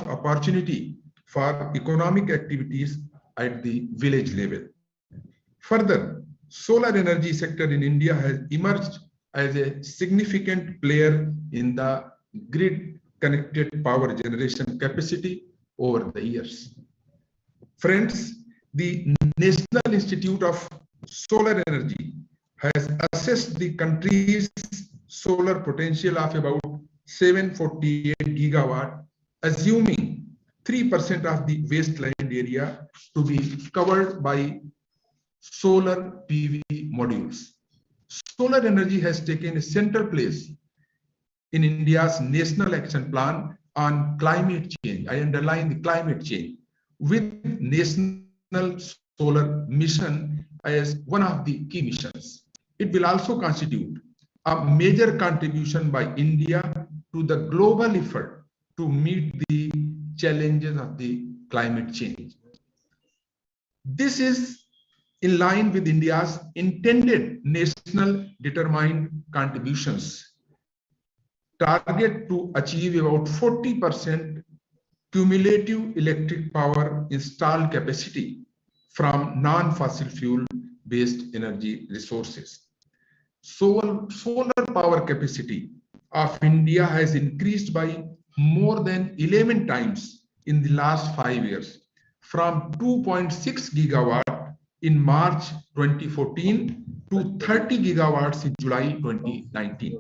opportunity for economic activities at the village level. Further, solar energy sector in India has emerged as a significant player in the grid connected power generation capacity over the years. Friends, the National Institute of Solar Energy has assessed the country's solar potential of about 748 gigawatt, assuming 3% of the wasteland area to be covered by solar PV modules. Solar energy has taken a central place in India's National Action Plan on climate change. I underline the climate change, with National Solar Mission as one of the key missions. It will also constitute a major contribution by India to the global effort to meet the challenges of the climate change. This is in line with India's intended national determined contributions target to achieve about 40% cumulative electric power installed capacity from non-fossil fuel based energy resources. Solar power capacity of India has increased by more than 11 times in the last 5 years, from 2.6 gigawatt in March 2014 to 30 gigawatts in July 2019.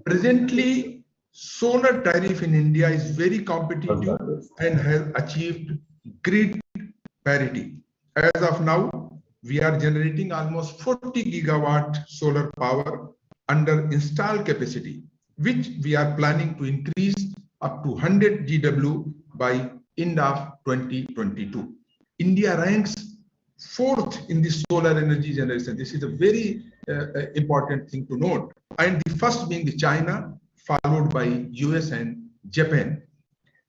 Presently, solar tariff in India is very competitive and has achieved grid parity. As of now, we are generating almost 40 gigawatt solar power under installed capacity, which we are planning to increase up to 100 GW by end of 2022. India ranks 4th in the solar energy generation. This is a very important thing to note. And the first being the China, followed by US and Japan.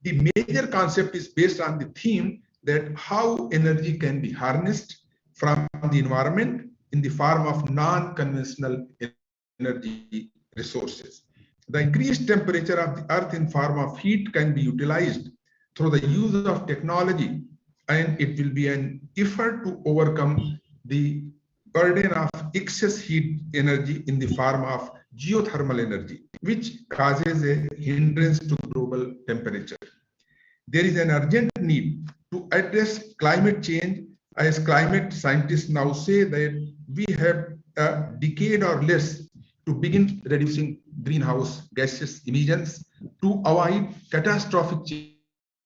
The major concept is based on the theme that how energy can be harnessed from the environment in the form of non-conventional energy resources. The increased temperature of the earth in form of heat can be utilized through the use of technology, and it will be an effort to overcome the burden of excess heat energy in the form of geothermal energy, which causes a hindrance to global temperature. There is an urgent need to address climate change, as climate scientists now say that we have a decade or less to begin reducing greenhouse gases emissions to avoid catastrophic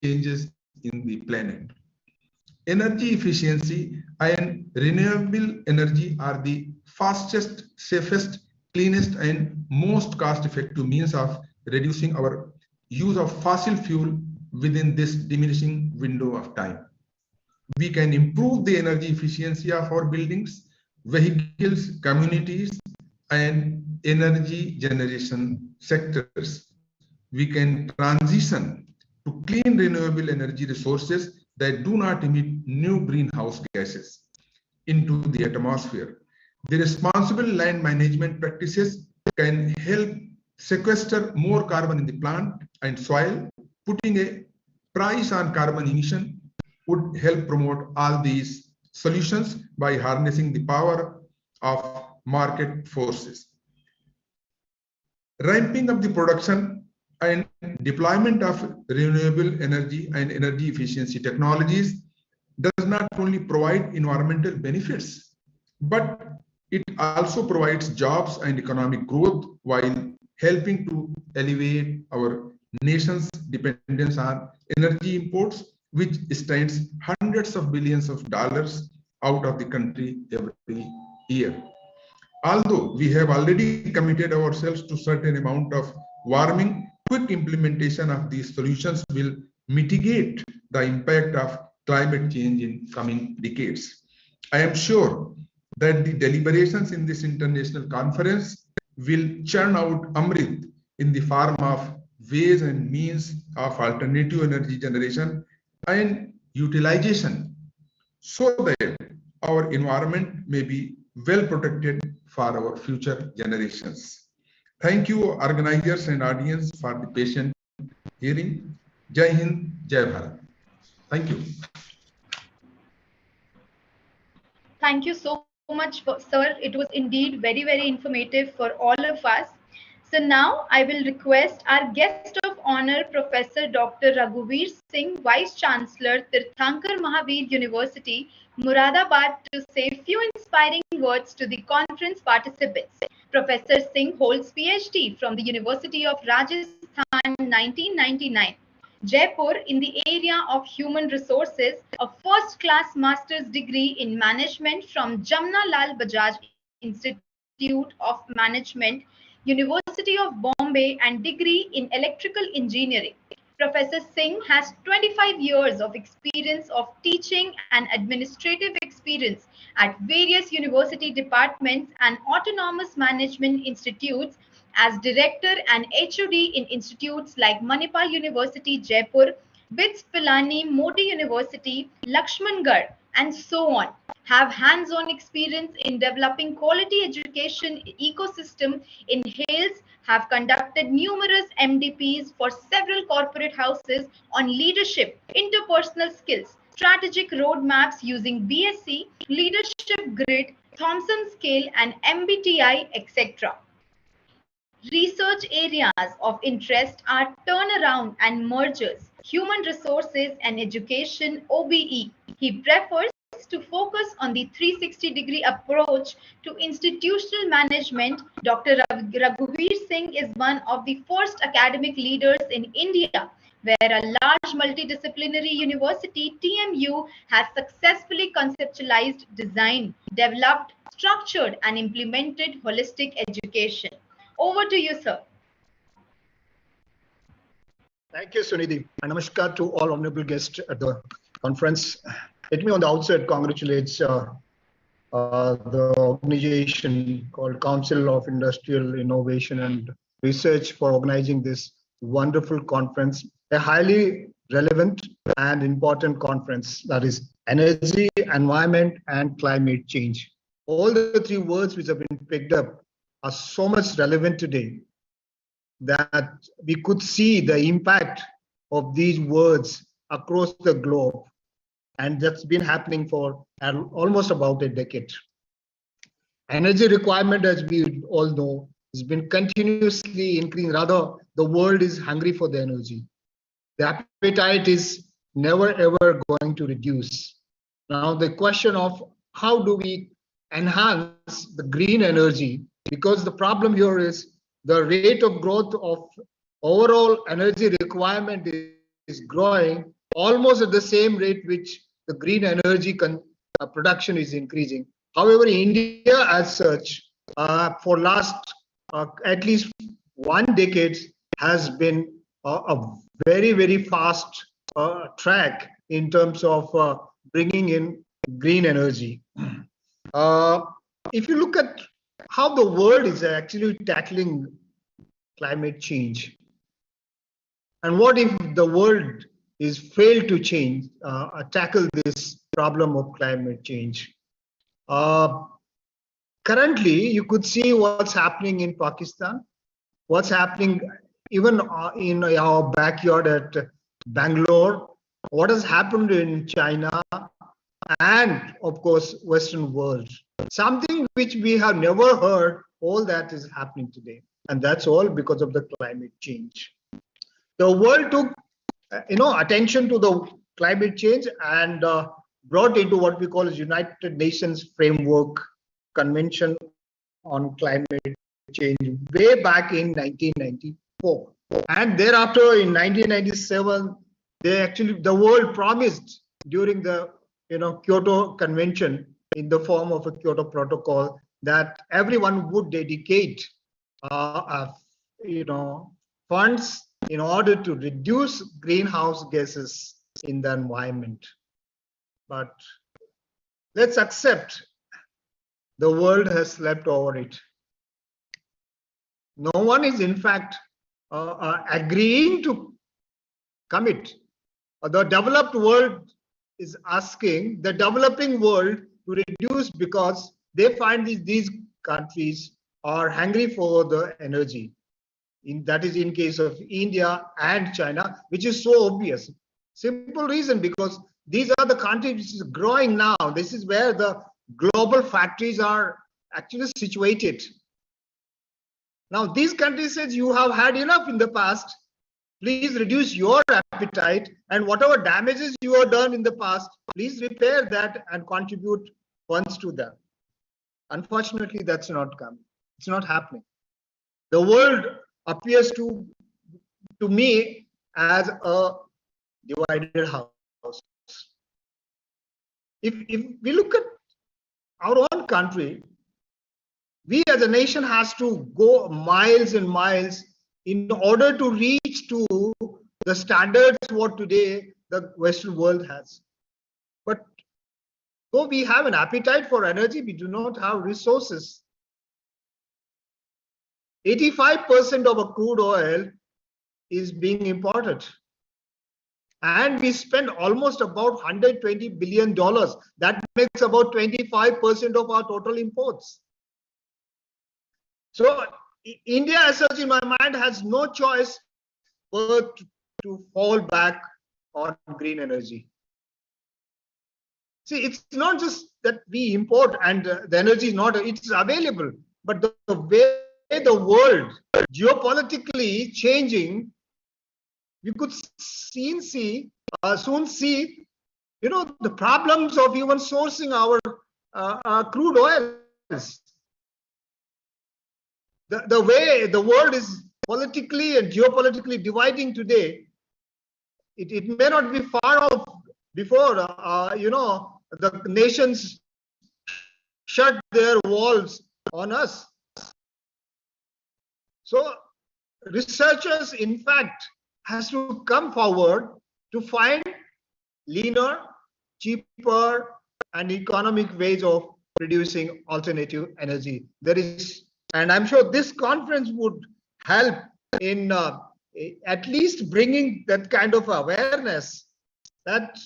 changes in the planet. Energy efficiency and renewable energy are the fastest, safest, cleanest, and most cost-effective means of reducing our use of fossil fuel within this diminishing window of time. We can improve the energy efficiency of our buildings, vehicles, communities, and energy generation sectors. We can transition to clean renewable energy resources that do not emit new greenhouse gases into the atmosphere. The responsible land management practices can help sequester more carbon in the plant and soil. Putting a price on carbon emission would help promote all these solutions by harnessing the power of market forces. Ramping up the production and deployment of renewable energy and energy efficiency technologies does not only provide environmental benefits, but it also provides jobs and economic growth while helping to alleviate our nation's dependence on energy imports, which strains hundreds of billions of dollars out of the country every year. Although we have already committed ourselves to certain amount of warming, quick implementation of these solutions will mitigate the impact of climate change in coming decades. I am sure that the deliberations in this international conference will churn out Amrit in the form of ways and means of alternative energy generation and utilization, so that our environment may be well protected for our future generations. Thank you, organizers and audience, for the patient hearing. Jai Hind, Jai Bharat. Thank you. Thank you so much, sir. It was indeed very, very informative for all of us. So now I will request our guest of honor, Professor Dr. Raghuveer Singh, Vice Chancellor, Tirthankar Mahavir University, Muradabad, to say a few inspiring words to the conference participants. Professor Singh holds PhD from the University of Rajasthan 1999. Jaipur in the area of human resources, a first-class master's degree in management from Jamna Lal Bajaj Institute of Management, University of Bombay, and degree in electrical engineering. Professor Singh has 25 years of experience of teaching and administrative experience at various university departments and autonomous management institutes as director and HOD in institutes like Manipal University, Jaipur, BITS Pilani, Modi University, Lakshmangarh, and so on. Have hands-on experience in developing quality education ecosystem in Hales, have conducted numerous MDPs for several corporate houses on leadership, interpersonal skills, strategic roadmaps using BSc, leadership grid, Thomson scale, and MBTI, etc. Research areas of interest are turnaround and mergers, human resources and education (OBE). He prefers to focus on the 360-degree approach to institutional management. Dr. Raghuveer Singh is one of the first academic leaders in India where a large multidisciplinary university, TMU, has successfully conceptualized, designed, developed, structured, and implemented holistic education. Over to you, sir. Thank you, Sunidhi. And namaskar to all honorable guests at the conference. Let me on the outset congratulate the organization called Council of Industrial Innovation and Research for organizing this wonderful conference, a highly relevant and important conference, that is energy, environment, and climate change. All the three words which have been picked up are so much relevant today that we could see the impact of these words across the globe. And that's been happening for almost about a decade. Energy requirement, as we all know, has been continuously increasing. Rather, the world is hungry for the energy. The appetite is never ever going to reduce. Now, the question of how do we enhance the green energy, because the problem here is the rate of growth of overall energy requirement is growing almost at the same rate which the green energy production is increasing. However, India as such, for last at least 1 decade, has been a very, very fast track in terms of bringing in green energy. If you look at how the world is actually tackling climate change, and what if the world is failed to tackle this problem of climate change? Currently, you could see what's happening in Pakistan, what's happening even in our backyard at Bangalore, what has happened in China, and of course, Western world. Something which we have never heard, all that is happening today. And that's all because of the climate change. The world took attention to the climate change and brought into what we call as United Nations Framework Convention on Climate Change way back in 1994. And thereafter in 1997, the world promised during the Kyoto Convention in the form of a Kyoto Protocol that everyone would dedicate funds in order to reduce greenhouse gases in the environment. But let's accept the world has slept over it. No one is in fact agreeing to commit. The developed world is asking the developing world to reduce because they find these countries are hungry for the energy. that is in case of India and China, which is so obvious. Simple reason, because these are the countries which is growing now. This is where the global factories are actually situated. Now, these countries says you have had enough in the past. Please reduce your appetite, and whatever damages you have done in the past, please repair that and contribute funds to them. Unfortunately, that's not coming. It's not happening. The world appears to me as a divided house. If we look at our own country, we as a nation has to go miles and miles in order to reach to the standards what today the Western world has. But though we have an appetite for energy, we do not have resources. 85% of our crude oil is being imported. And we spend almost about $120 billion. That makes about 25% of our total imports. So India, as such, in my mind, has no choice but to fall back on green energy. See, it's not just that we import and the energy is not, it's available, but the way the world geopolitically changing, you could soon see, the problems of even sourcing our crude oils. The way the world is politically and geopolitically dividing today, it may not be far off before, the nations shut their walls on us. So researchers, in fact, has to come forward to find leaner, cheaper, and economic ways of producing alternative energy. There is, and I'm sure this conference would help in at least bringing that kind of awareness that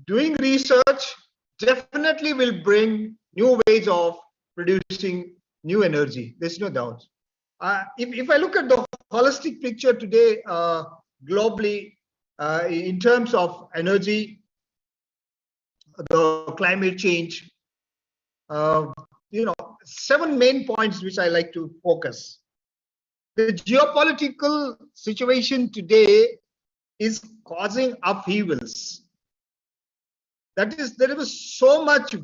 doing research definitely will bring new ways of producing new energy. There's no doubt. If I look at the holistic picture today, globally, in terms of energy, the climate change, 7 main points which I like to focus. The geopolitical situation today is causing upheavals. That is, there is so much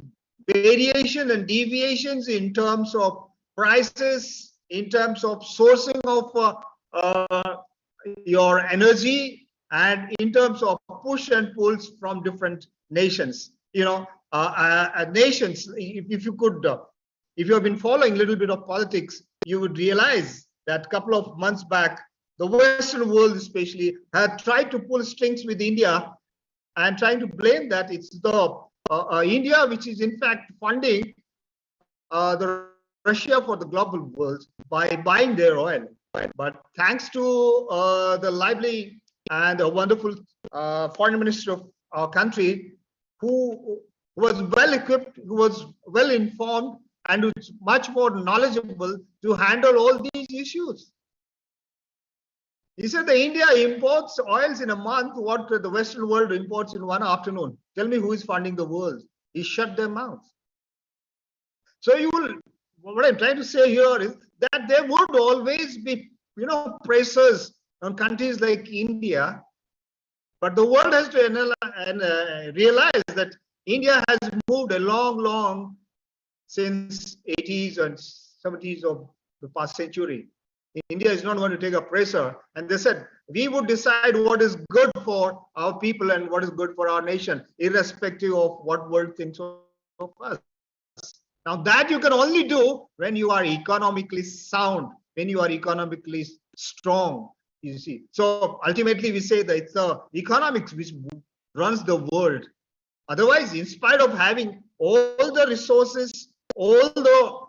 variation and deviations in terms of prices, in terms of sourcing of your energy, and in terms of push and pulls from different nations. Nations, if you have been following a little bit of politics, you would realize that a couple of months back, the Western world especially had tried to pull strings with India and trying to blame that it's the India which is in fact funding the Russia for the global world by buying their oil. But thanks to the lively and a wonderful foreign minister of our country, who was well equipped, who was well informed, and was much more knowledgeable to handle all these issues. He said the India imports oils in a month what the Western world imports in one afternoon. Tell me who is funding the world. He shut their mouths. So what I'm trying to say here is that there would always be, pressures on countries like India, but the world has to realize that India has moved a long since 80s and 70s of the past century. India is not going to take a pressure, and they said we would decide what is good for our people and what is good for our nation, irrespective of what world thinks of us. Now that you can only do when you are economically sound, when you are economically strong, you see. So ultimately we say that it's the economics which runs the world. Otherwise, in spite of having all the resources, all the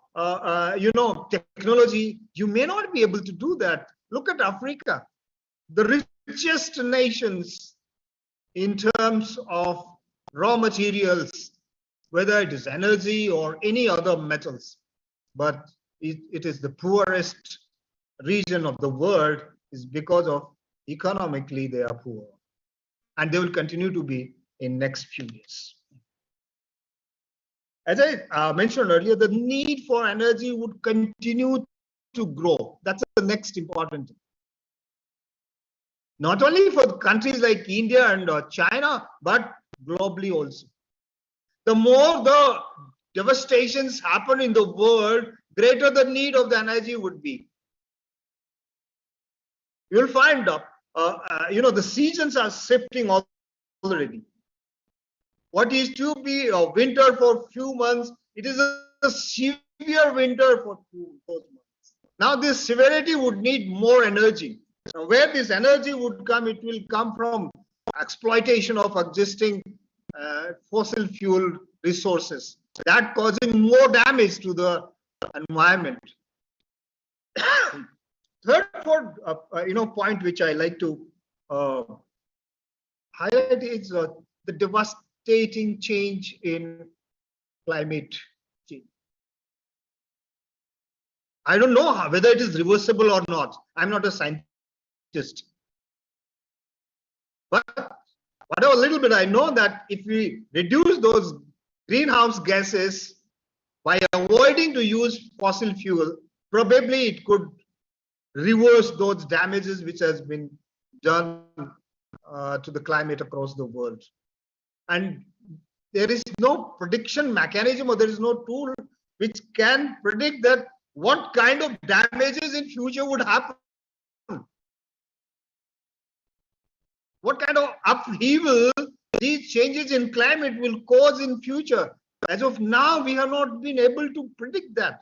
technology, you may not be able to do that. Look at Africa, the richest nations in terms of raw materials, whether it is energy or any other metals, but it is the poorest region of the world is because of economically they are poor, and they will continue to be in next few years. As I mentioned earlier, the need for energy would continue to grow. That's the next important thing. Not only for countries like India and China, but globally also. The more the devastations happen in the world, greater the need of the energy would be. You'll find, the seasons are shifting already. What used to be a winter for few months, it is a severe winter for those months. Now this severity would need more energy. Now, where this energy would come, it will come from exploitation of existing fossil fuel resources, that causing more damage to the environment. Third point which I like to highlight is the devastating change in climate change. I don't know whether it is reversible or not. I'm not a scientist. But whatever little bit I know, that if we reduce those greenhouse gases by avoiding to use fossil fuel, probably it could reverse those damages which has been done to the climate across the world. And there is no prediction mechanism, or there is no tool which can predict that what kind of damages in future would happen. What kind of upheaval these changes in climate will cause in future. As of now, we have not been able to predict that.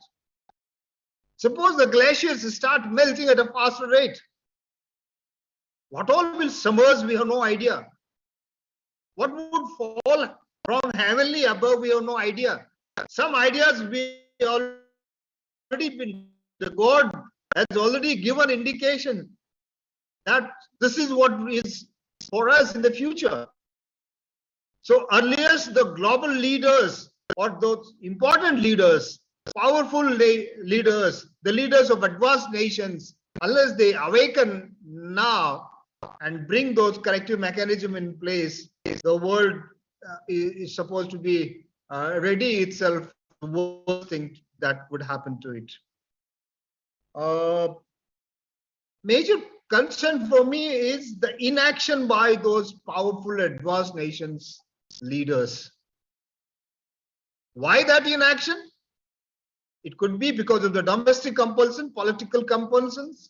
Suppose the glaciers start melting at a faster rate. What all will submerge, we have no idea. What would fall from heavenly above, we have no idea. Some ideas we already been, the God has already given indication that this is what is for us in the future. So earliest the global leaders, or those important leaders, powerful leaders, the leaders of advanced nations, unless they awaken now and bring those corrective mechanisms in place, the world is supposed to be ready itself, the worst thing that would happen to it. Major concern for me is the inaction by those powerful advanced nations leaders. Why that inaction? It could be because of the domestic compulsion, political compulsions.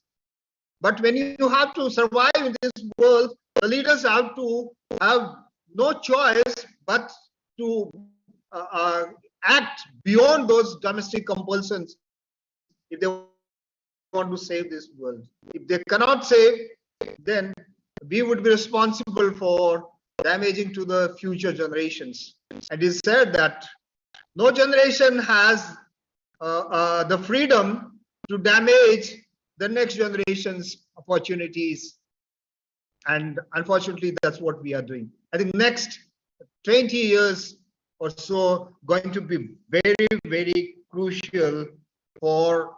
But when you have to survive in this world, the leaders have to have no choice but to act beyond those domestic compulsions if they want to save this world. If they cannot save, then we would be responsible for damaging to the future generations. And it is said that no generation has the freedom to damage the next generation's opportunities. And unfortunately, that's what we are doing. I think next 20 years or so going to be very, very crucial for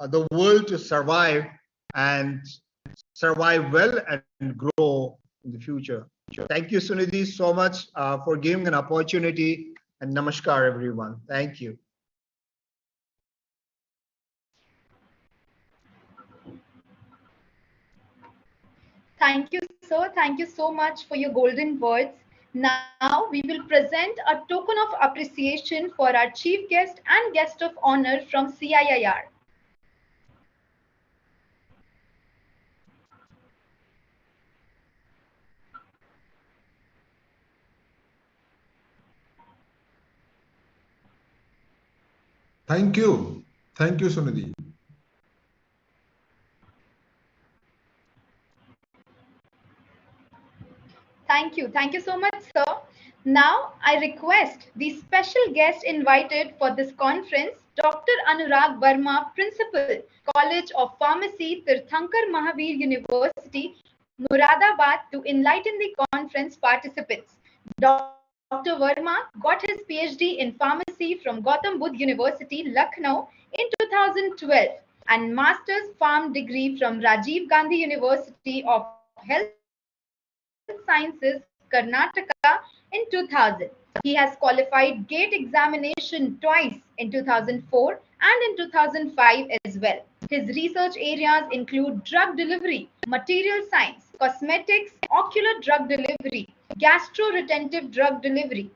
the world to survive and survive well and grow in the future. Thank you, Sunidhi, so much for giving an opportunity, and namaskar, everyone. Thank you. Thank you, sir. Thank you so much for your golden words. Now we will present a token of appreciation for our chief guest and guest of honor from CIIR. Thank you. Thank you, Sunidhi. Thank you. Thank you so much, sir. Now, I request the special guest invited for this conference, Dr. Anurag Verma, Principal, College of Pharmacy, Tirthankar Mahavir University, Muradabad, to enlighten the conference participants. Dr. Verma got his PhD in pharmacy from Gautam Budh University, Lucknow in 2012. and Master's Farm degree from Rajiv Gandhi University of Health Sciences, Karnataka in 2000. He has qualified GATE examination twice in 2004 and in 2005 as well. His research areas include drug delivery, material science, cosmetics, ocular drug delivery, gastroretentive drug delivery.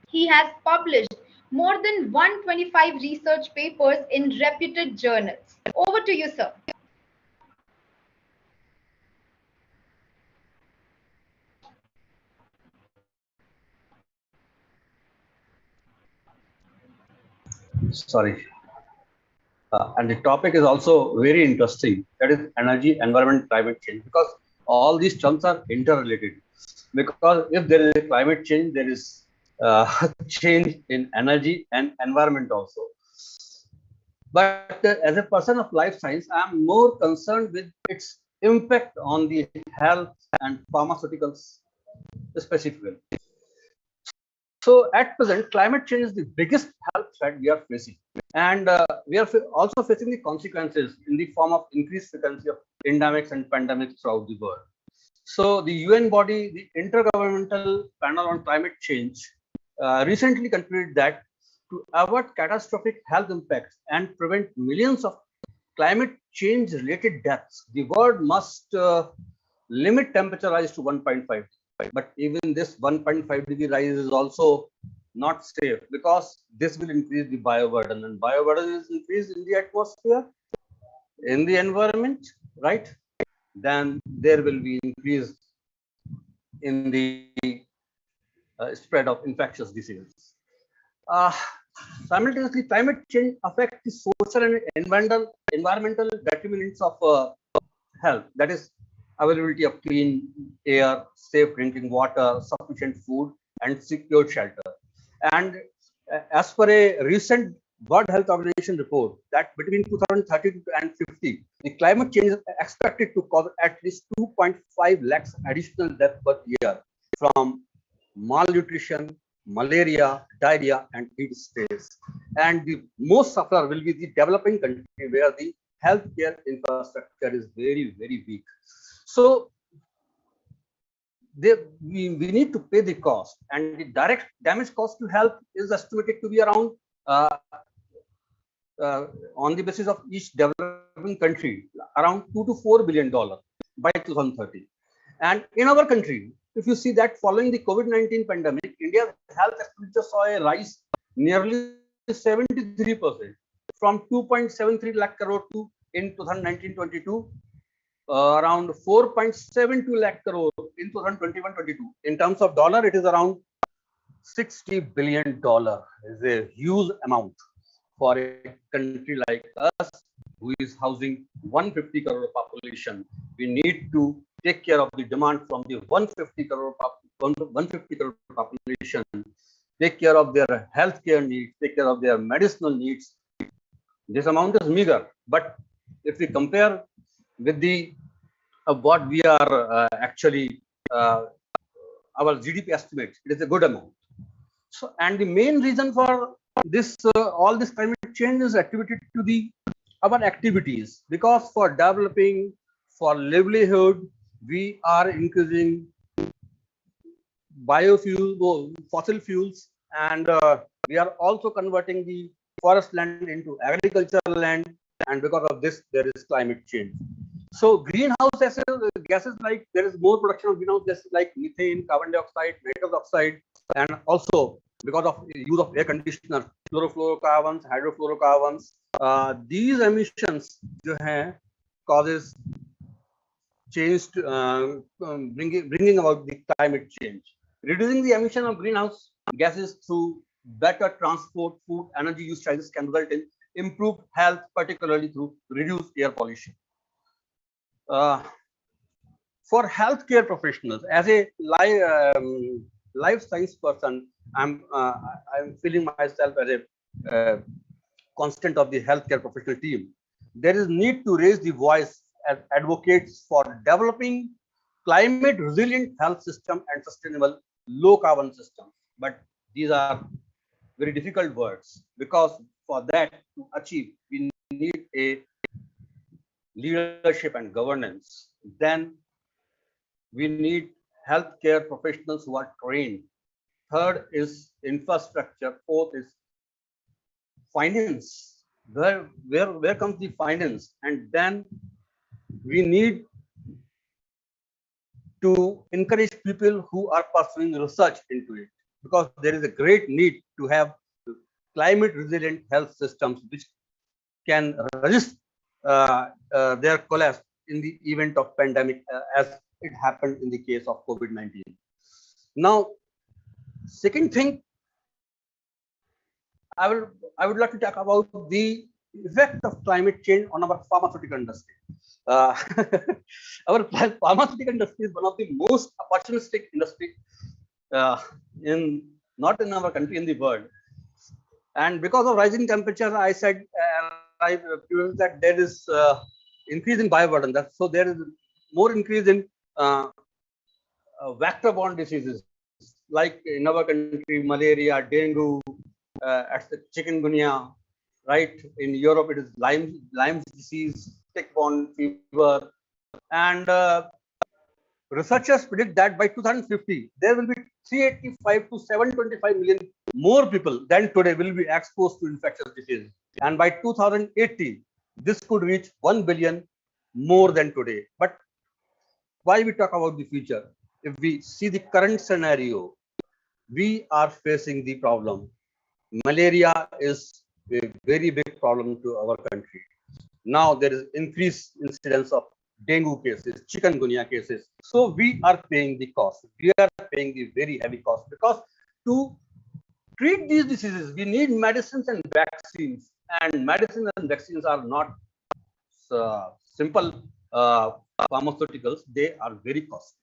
He has published more than 125 research papers in reputed journals. Over to you, sir. Sorry. And the topic is also very interesting. That is energy, environment, climate change, because all these terms are interrelated. Because if there is a climate change, there is change in energy and environment also. But as a person of life science, I am more concerned with its impact on the health and pharmaceuticals specifically. So at present, climate change is the biggest health threat we are facing. And we are also facing the consequences in the form of increased frequency of endemics and pandemics throughout the world. So the UN body, the Intergovernmental Panel on Climate Change, recently concluded that to avoid catastrophic health impacts and prevent millions of climate change related deaths, the world must limit temperature rise to 1.5. But even this 1.5 degree rise is also not safe, because this will increase the bioburden, and bioburden is increased in the atmosphere, in the environment, right? Then there will be increase in the spread of infectious diseases. Simultaneously, climate change affects the social and environmental determinants of health. That is availability of clean air, safe drinking water, sufficient food, and secure shelter. And as per a recent World Health Organization report, that between 2030 and 50, the climate change is expected to cause at least 2.5 lakhs additional deaths per year from malnutrition, malaria, diarrhea, and heat stress. And the most sufferer will be the developing country, where the healthcare infrastructure is very, very weak. So we need to pay the cost, and the direct damage cost to health is estimated to be around, on the basis of each developing country, around $2 to $4 billion by 2030. And in our country, if you see that following the COVID-19 pandemic, India's health expenditure saw a rise nearly 73%, from 2.73 lakh crore to in 2019-22. Around 4.72 lakh crore in 2021-22. In terms of dollar, it is around $60 billion. Is a huge amount for a country like us, who is housing 150 crore population. We need to take care of the demand from the 150 crore population, take care of their healthcare needs, take care of their medicinal needs. This amount is meager, but if we compare with the what we are actually our GDP estimates, it is a good amount. So, and the main reason for this all this climate change is attributed to the our activities, because for developing, for livelihood, we are increasing biofuel, fossil fuels, and we are also converting the forest land into agricultural land, and because of this, there is climate change. So greenhouse gases, like there is more production of greenhouse gases like methane, carbon dioxide, nitrous oxide, and also because of use of air conditioners, chlorofluorocarbons, hydrofluorocarbons. These emissions causes change, bringing about the climate change. Reducing the emission of greenhouse gases through better transport, food, energy use choices can result in improved health, particularly through reduced air pollution. For healthcare professionals, as a life science person, I'm feeling myself as a constant of the healthcare professional team. There is need to raise the voice as advocates for developing climate resilient health system and sustainable low carbon systems. But these are very difficult words, because for that to achieve, we need a leadership and governance. Then we need healthcare professionals who are trained. Third is infrastructure. Fourth is finance. Where comes the finance? And then we need to encourage people who are pursuing research into it, because there is a great need to have climate resilient health systems which can resist their collapse in the event of pandemic, as it happened in the case of COVID-19. Now, second thing, I would like to talk about the effect of climate change on our pharmaceutical industry. Our pharmaceutical industry is one of the most opportunistic industry not in our country, in the world. And because of rising temperature, I said that there is increase in bioburden. So there is more increase in vector-borne diseases, like in our country, malaria, dengue, chikungunya, right? In Europe, it is Lyme disease, tick-borne fever, and researchers predict that by 2050 there will be 385 to 725 million more people than today will be exposed to infectious disease, and by 2080 this could reach 1 billion more than today. But why we talk about the future? If we see the current scenario, we are facing the problem. Malaria is a very big problem to our country. Now there is increased incidence of dengue cases, chikungunya cases. So we are paying the cost. We are paying the very heavy cost, because to treat these diseases, we need medicines and vaccines. And medicines and vaccines are not simple pharmaceuticals. They are very costly.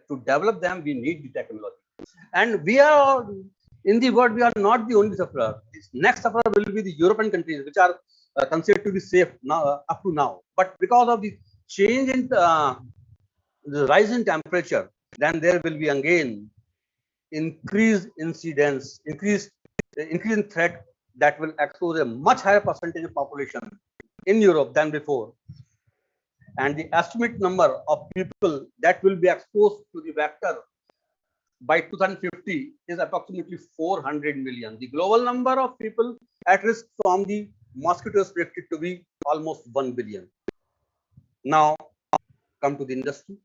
To develop them, we need the technology. And we are, in the world, we are not the only sufferer. This next sufferer will be the European countries, which are considered to be safe now, up to now. But because of the change in the rise in temperature, then there will be again increased incidence, increase in threat that will expose a much higher percentage of population in Europe than before. And the estimate number of people that will be exposed to the vector by 2050 is approximately 400 million. The global number of people at risk from the mosquito is predicted to be almost 1 billion. Now, come to the industry.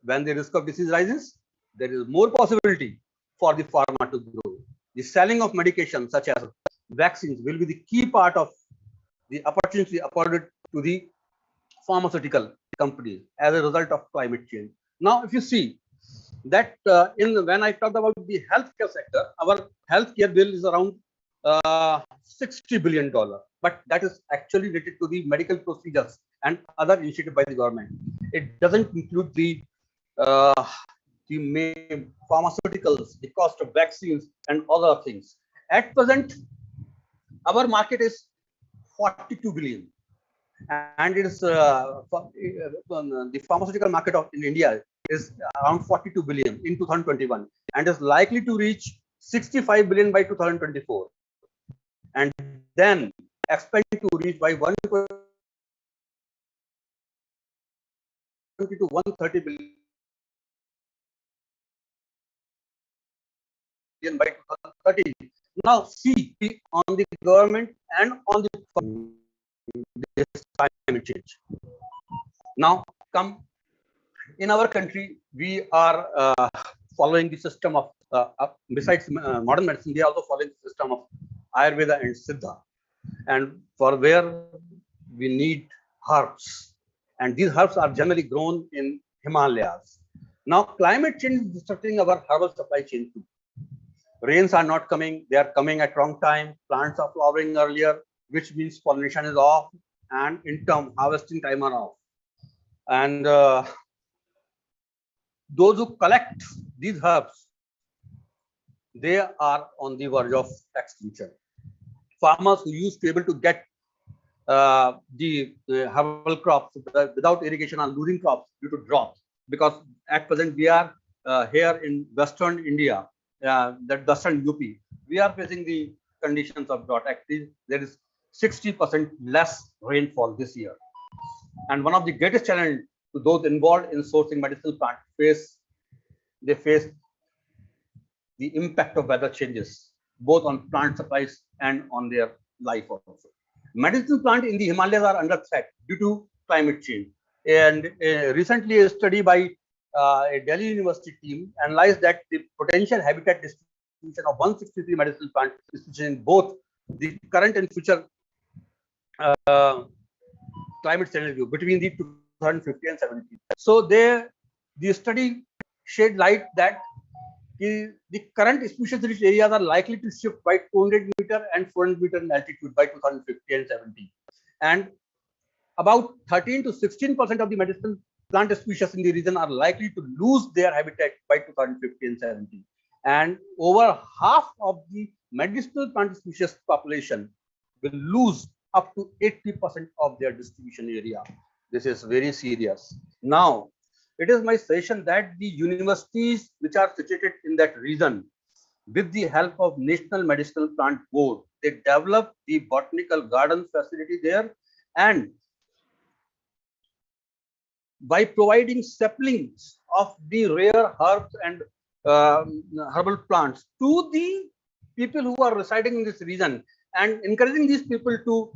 When the risk of disease rises, there is more possibility for the pharma to grow. The selling of medications such as vaccines will be the key part of the opportunity afforded to the pharmaceutical companies as a result of climate change. Now, if you see that when I talked about the healthcare sector, our healthcare bill is around $60 billion, but that is actually related to the medical procedures and other initiatives by the government. It doesn't include the main pharmaceuticals, the cost of vaccines, and other things. At present, our market is 42 billion, and it is the pharmaceutical market in India is around 42 billion in 2021, and is likely to reach 65 billion by 2024, and then expect to reach by 120 to 130 billion by 2030. Now, see on the government and on the this climate change. Now, come in our country, we are following the system of besides modern medicine, we are also following the system of Ayurveda and Siddha, and for where we need herbs, and these herbs are generally grown in Himalayas. Now, climate change is disrupting our herbal supply chain too. Rains are not coming; they are coming at wrong time. Plants are flowering earlier, which means pollination is off, and in turn, harvesting time are off. And those who collect these herbs, they are on the verge of extinction. Farmers who used to be able to get the herbal crops without irrigation are losing crops due to drought, because at present we are here in Western India, that Western UP, we are facing the conditions of drought. Actually, there is 60% less rainfall this year. And one of the greatest challenges to those involved in sourcing medicinal plants face the impact of weather changes, both on plant supplies and on their life also. Medicinal plants in the Himalayas are under threat due to climate change. And recently, a study by a Delhi University team analyzed that the potential habitat distribution of 163 medicinal plant species in both the current and future climate scenario between the 2050 and 70. So the study shed light that the current species rich areas are likely to shift by 200 meter and 400 meter in altitude by 2050 and 70. And about 13 to 16% of the medicinal plant species in the region are likely to lose their habitat by 2050 and 70. And over half of the medicinal plant species population will lose up to 80% of their distribution area. This is very serious. Now, it is my suggestion that the universities which are situated in that region, with the help of National Medicinal Plant Board, they develop the botanical garden facility there, and by providing saplings of the rare herbs and herbal plants to the people who are residing in this region and encouraging these people to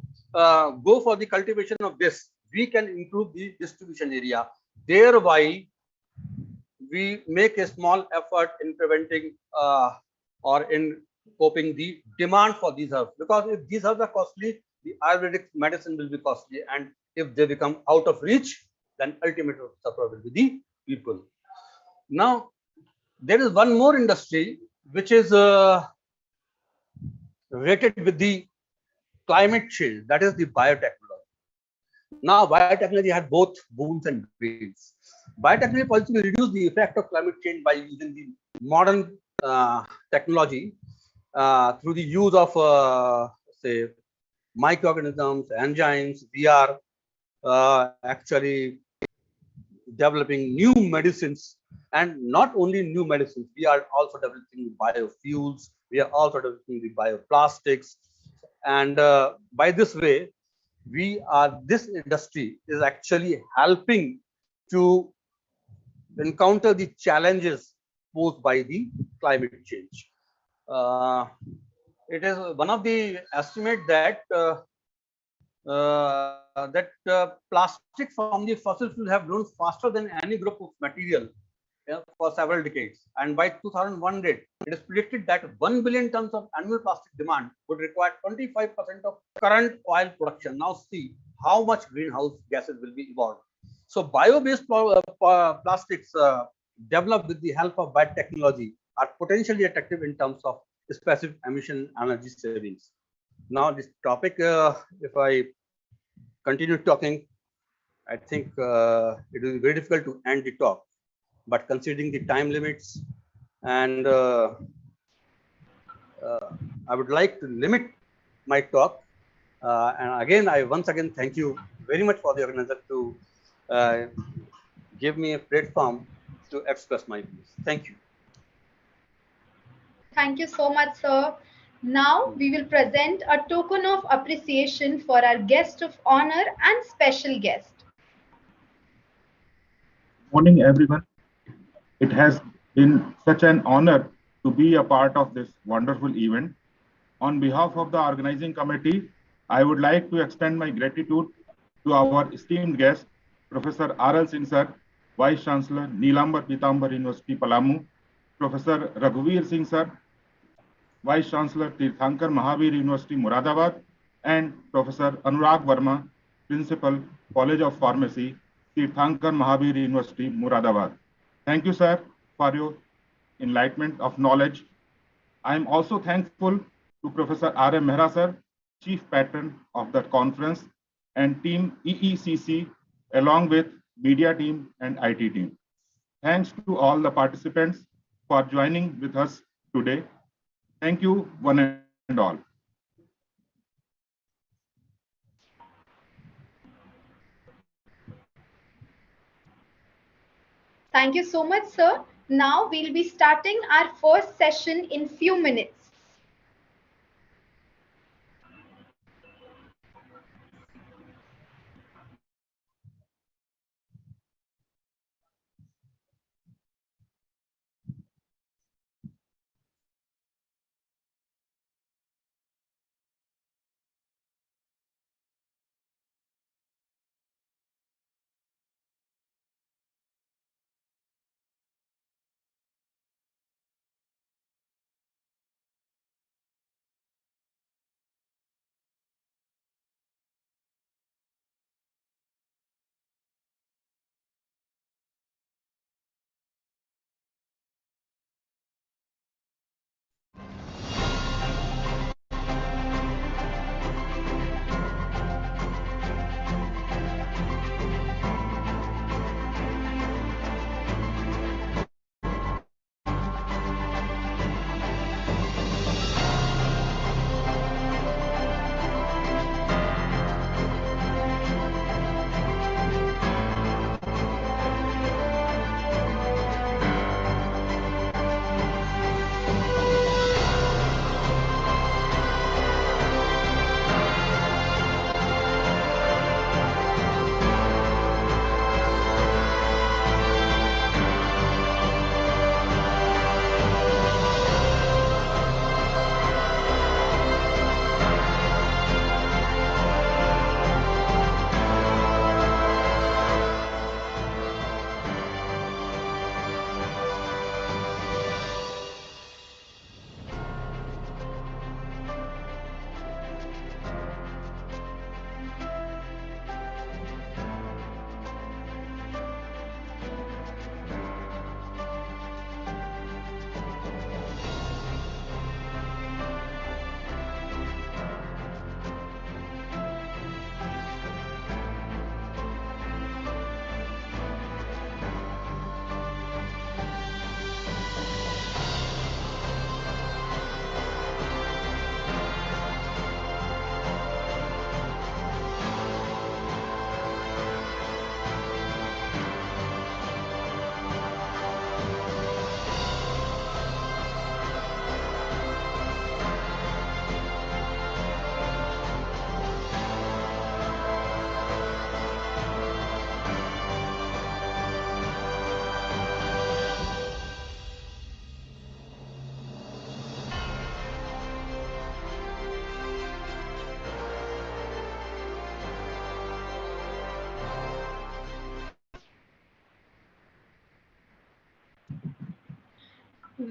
go for the cultivation of this, we can improve the distribution area. Thereby, we make a small effort in preventing or in coping the demand for these herbs. Because if these herbs are costly, the Ayurvedic medicine will be costly. And if they become out of reach, then ultimate sufferer will be the people. Now, there is one more industry which is related with the climate change, that is the biotechnology. Now, biotechnology has both boons and banes. Biotechnology policy will reduce the effect of climate change by using the modern technology through the use of, say, microorganisms, enzymes. We are actually developing new medicines, and not only new medicines, we are also developing biofuels, we are also developing the bioplastics, and by this way, this industry is actually helping to encounter the challenges posed by the climate change. It is one of the estimate that plastic from the fossil fuel have grown faster than any group of material for several decades. And by 2001, it is predicted that 1 billion tons of annual plastic demand would require 25% of current oil production. Now see how much greenhouse gases will be evolved. So bio-based plastics developed with the help of biotechnology are potentially attractive in terms of specific emission energy savings. Now this topic, if I continue talking, I think it will be very difficult to end the talk. But considering the time limits, and I would like to limit my talk. And again, I once again thank you very much for the organizer to give me a platform to express my views. Thank you. Thank you so much, sir. Now we will present a token of appreciation for our guest of honor and special guest. Morning, everyone. It has been such an honor to be a part of this wonderful event. On behalf of the organizing committee, I would like to extend my gratitude to our esteemed guest, Professor R.L. Singh sir, Vice Chancellor, Neelambar Pitambar University, Palamu, Professor Raghuveer Singh sir, Vice Chancellor, Tirthankar Mahavir University, Moradabad, and Professor Anurag Verma, Principal, College of Pharmacy, Tirthankar Mahavir University, Moradabad. Thank you, sir, for your enlightenment of knowledge. I am also thankful to Professor R.M. Mehra, sir, Chief Patron of the conference, and team EECC, along with media team and IT team. Thanks to all the participants for joining with us today. Thank you, one and all. Thank you so much, sir. Now we'll be starting our first session in few minutes.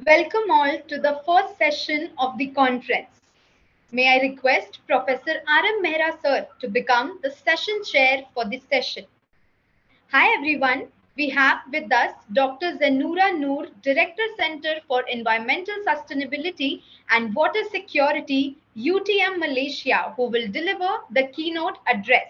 Welcome all to the first session of the conference. May I request Professor R.M. Mehra sir to become the session chair for this session. Hi everyone, we have with us Dr. Zainura Noor, Director Center for Environmental Sustainability and Water Security, UTM Malaysia, who will deliver the keynote address.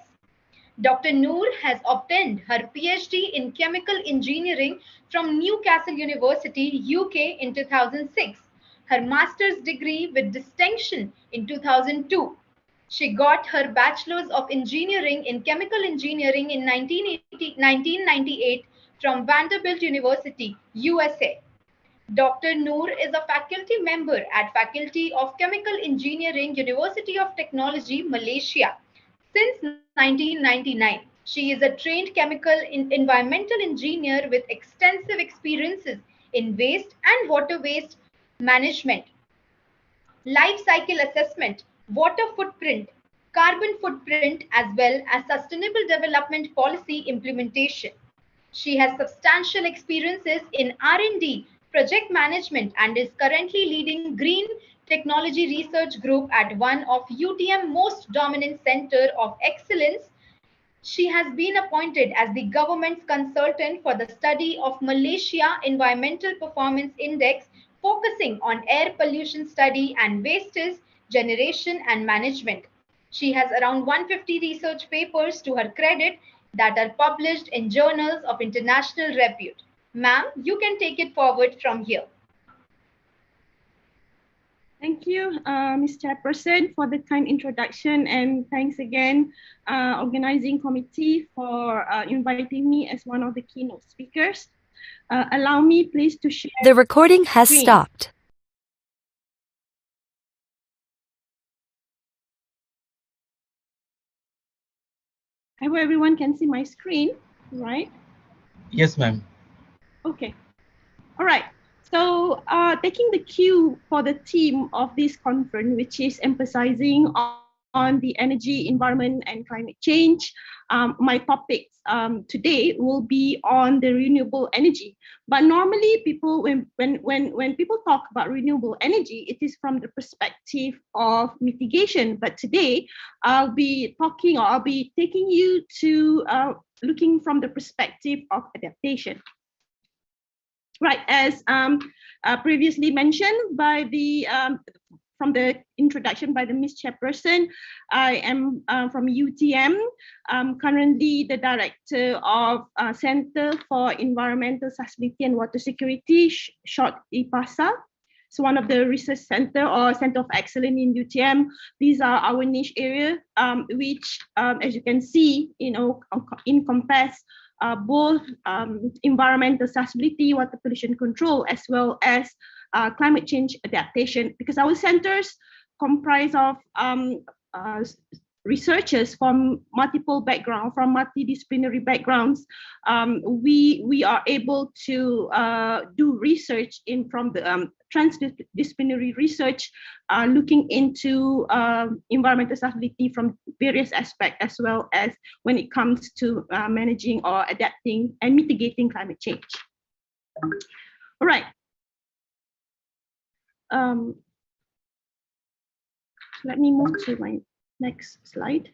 Dr. Noor has obtained her PhD in Chemical Engineering from Newcastle University, UK in 2006, her master's degree with distinction in 2002. She got her Bachelor's of Engineering in Chemical Engineering in 1998 from Vanderbilt University, USA. Dr. Noor is a faculty member at Faculty of Chemical Engineering, University of Technology, Malaysia. Since 1999, she is a trained chemical environmental engineer with extensive experiences in waste and water waste management, life cycle assessment, water footprint, carbon footprint, as well as sustainable development policy implementation. She has substantial experiences in R&D, project management, and is currently leading Green Technology Research Group at one of UTM most dominant center of excellence. She has been appointed as the government's consultant for the study of Malaysia Environmental Performance Index, focusing on air pollution study and wastes generation and management. She has around 150 research papers to her credit that are published in journals of international repute. Ma'am, you can take it forward from here. Thank you, Ms. Chairperson, for the kind introduction, and thanks again, organizing committee for inviting me as one of the keynote speakers. Allow me, please, to share. The recording has screen. stopped. I hope everyone can see my screen, right? Yes, ma'am. Okay. All right. So taking the cue for the theme of this conference, which is emphasizing on the energy, environment, and climate change, my topics today will be on the renewable energy. But normally people, when people talk about renewable energy, it is from the perspective of mitigation. But today I'll be taking you to looking from the perspective of adaptation. Right, as previously mentioned by the from the introduction by the Ms. Chairperson, I am from UTM. I'm currently the director of Center for Environmental Sustainability and Water Security, short IPASA. It's one of the research center or center of excellence in UTM. These are our niche area, which, as you can see, encompass both environmental sustainability, water pollution control, as well as climate change adaptation, because our centers comprise of researchers from multiple backgrounds, from multidisciplinary backgrounds. We are able to do research from the transdisciplinary research, looking into environmental sustainability from various aspects, as well as when it comes to managing or adapting and mitigating climate change. All right. Let me move to my next slide.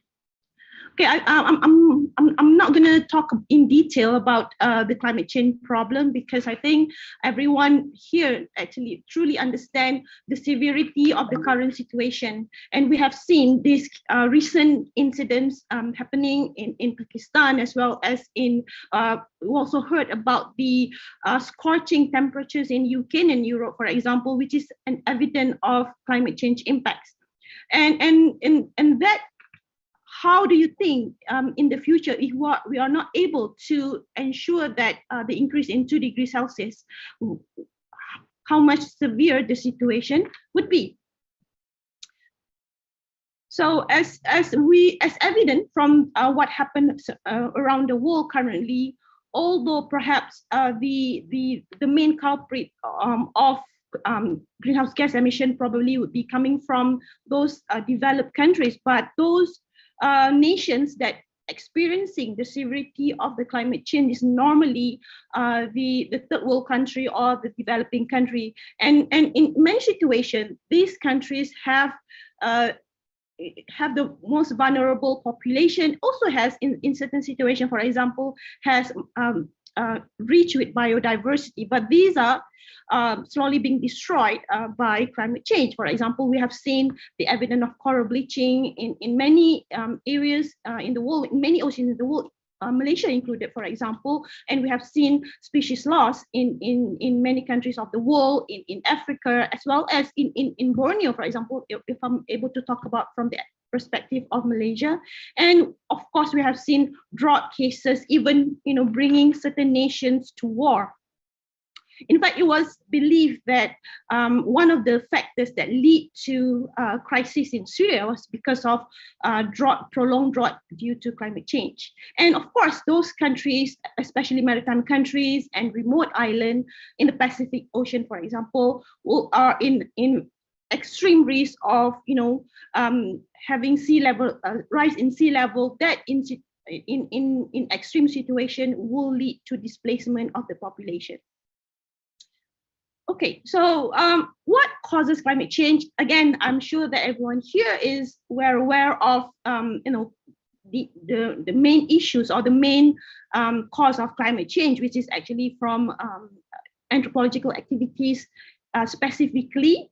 Okay, I'm not going to talk in detail about the climate change problem, because I think everyone here actually truly understand the severity of the current situation. And we have seen these recent incidents happening in Pakistan, as well as in, we also heard about the scorching temperatures in UK and Europe, for example, which is an evidence of climate change impacts. And that, how do you think in the future, if we are not able to ensure that the increase in 2 degrees Celsius, how much severe the situation would be? So as evident from what happened around the world currently, although perhaps the main culprit of greenhouse gas emission probably would be coming from those developed countries, but those nations that experiencing the severity of the climate change is normally the third world country or the developing country. And in many situations, these countries have the most vulnerable population, also has in certain situations, for example, has rich with biodiversity, but these are slowly being destroyed by climate change. For example, we have seen the evidence of coral bleaching in many areas in the world, in many oceans in the world, Malaysia included, for example, and we have seen species loss in many countries of the world, in Africa, as well as in Borneo, for example, if I'm able to talk about from the perspective of Malaysia. And of course, we have seen drought cases, even bringing certain nations to war. In fact, it was believed that one of the factors that lead to crisis in Syria was because of prolonged drought due to climate change. And of course, those countries, especially maritime countries and remote islands in the Pacific Ocean, for example, are in extreme risk of having sea level rise in sea level that in extreme situation will lead to displacement of the population. Okay, so what causes climate change? Again, I'm sure that everyone here we're aware of the main issues or the main cause of climate change, which is actually from anthropological activities, specifically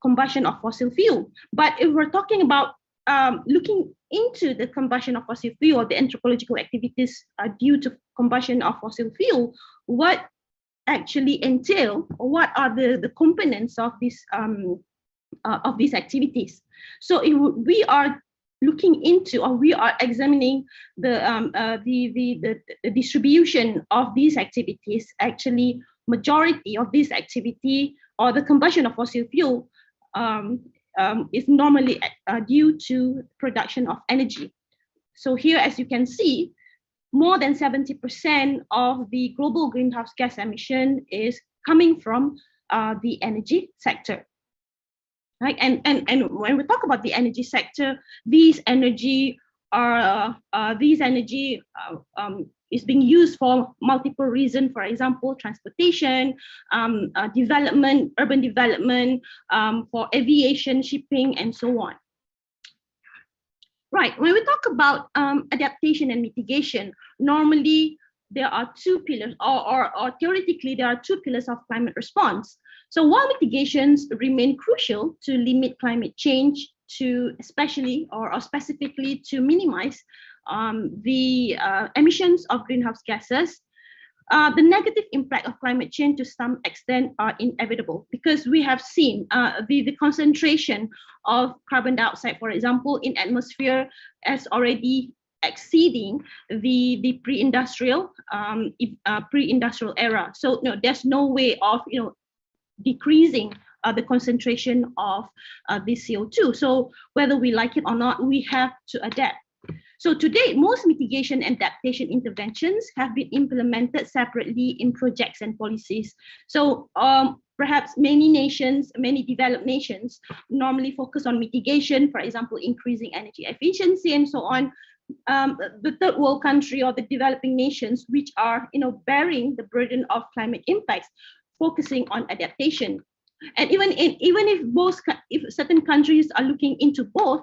combustion of fossil fuel. But if we're talking about looking into the combustion of fossil fuel or the anthropological activities due to combustion of fossil fuel, what actually entail, or what are the components of these activities? So if we are looking into, or we are examining the distribution of these activities, actually majority of this activity or the combustion of fossil fuel is normally due to production of energy. So here, as you can see, more than 70% of the global greenhouse gas emission is coming from the energy sector, right? And when we talk about the energy sector, these energy is being used for multiple reasons. For example, transportation, development, urban development, for aviation, shipping, and so on. Right, when we talk about adaptation and mitigation, normally there are two pillars, or theoretically there are two pillars of climate response. So while mitigations remain crucial to limit climate change, to especially or specifically to minimize the emissions of greenhouse gases, the negative impact of climate change to some extent are inevitable, because we have seen the concentration of carbon dioxide, for example, in atmosphere as already exceeding the pre-industrial era. So there's no way of decreasing the concentration of the CO2. So whether we like it or not, we have to adapt. So today, most mitigation and adaptation interventions have been implemented separately in projects and policies. So perhaps many nations, many developed nations normally focus on mitigation, for example, increasing energy efficiency and so on. The third world country or the developing nations, which are bearing the burden of climate impacts, focusing on adaptation. And even if certain countries are looking into both,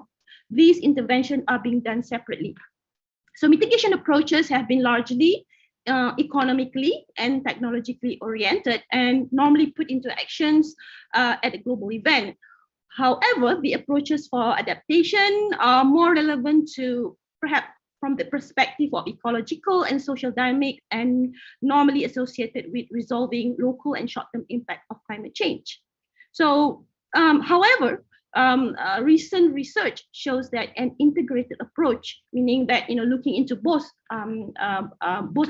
these interventions are being done separately. So mitigation approaches have been largely economically and technologically oriented and normally put into actions at a global event. However, the approaches for adaptation are more relevant to perhaps from the perspective of ecological and social dynamic, and normally associated with resolving local and short-term impact of climate change. So, however, recent research shows that an integrated approach, meaning that looking into both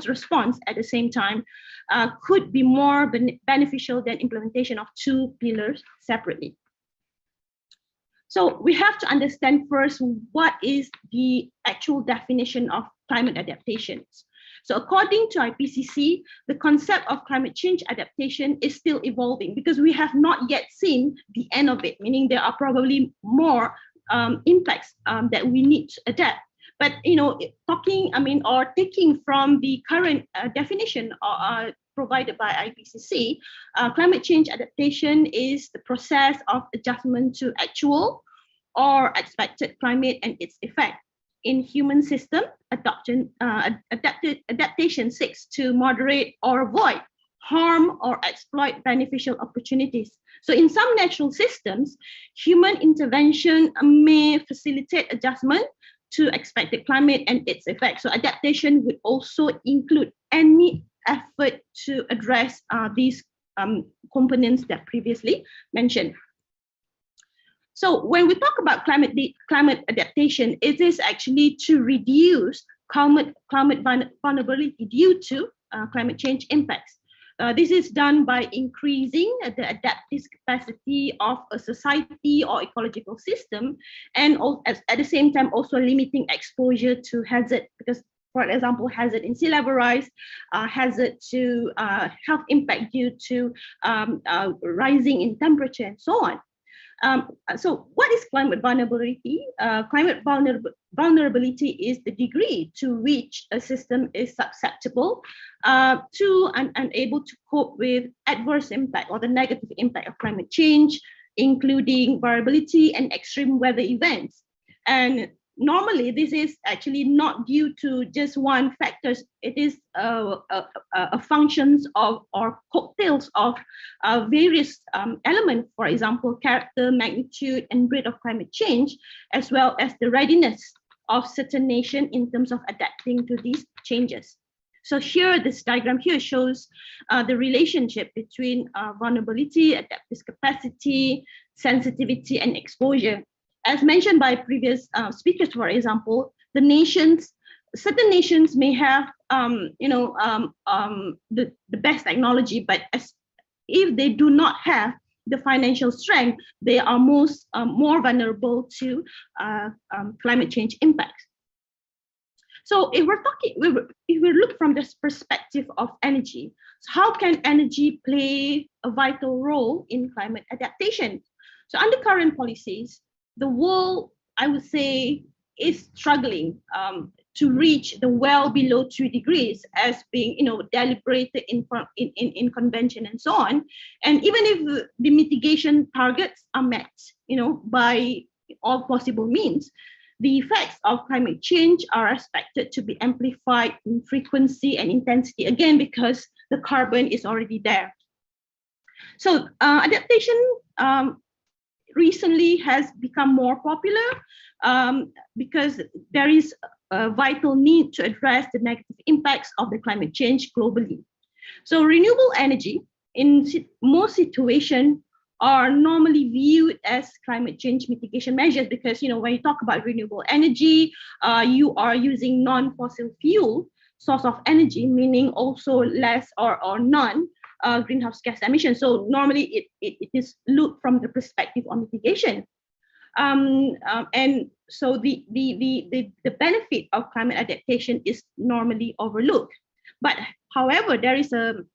response at the same time, could be more beneficial than implementation of two pillars separately. So we have to understand first what is the actual definition of climate adaptations. So according to IPCC, the concept of climate change adaptation is still evolving because we have not yet seen the end of it, meaning there are probably more impacts that we need to adapt. But or taking from the current definition provided by IPCC, climate change adaptation is the process of adjustment to actual or expected climate and its effect in human system. Adaptation seeks to moderate or avoid harm or exploit beneficial opportunities. So in some natural systems, human intervention may facilitate adjustment to expected climate and its effects. So adaptation would also include any effort to address these components that previously mentioned. So when we talk about climate adaptation, it is actually to reduce climate vulnerability due to climate change impacts. This is done by increasing the adaptive capacity of a society or ecological system, and at the same time also limiting exposure to hazard, because for example, hazard in sea level rise, hazard to health impact due to rising in temperature and so on. So what is climate vulnerability? Climate vulnerability is the degree to which a system is susceptible to and unable to cope with adverse impact or the negative impact of climate change, including variability and extreme weather events. And normally, this is actually not due to just one factor. It is a functions of or cocktails of various elements, for example, character, magnitude, and rate of climate change, as well as the readiness of certain nations in terms of adapting to these changes. So here, this diagram here shows the relationship between vulnerability, adaptive capacity, sensitivity, and exposure. As mentioned by previous speakers, for example, certain nations may have, the best technology, but if they do not have the financial strength, they are more vulnerable to climate change impacts. So if we look from this perspective of energy, so how can energy play a vital role in climate adaptation? So under current policies, the world, I would say, is struggling to reach the well below 2 degrees as being, deliberated in convention and so on. And even if the mitigation targets are met, by all possible means, the effects of climate change are expected to be amplified in frequency and intensity, again, because the carbon is already there. So adaptation recently has become more popular because there is a vital need to address the negative impacts of the climate change globally. So renewable energy in most situations are normally viewed as climate change mitigation measures because, when you talk about renewable energy, you are using non-fossil fuel source of energy, meaning also less or none greenhouse gas emissions. So normally it is looked from the perspective of mitigation. And so the benefit of climate adaptation is normally overlooked. But however, there is a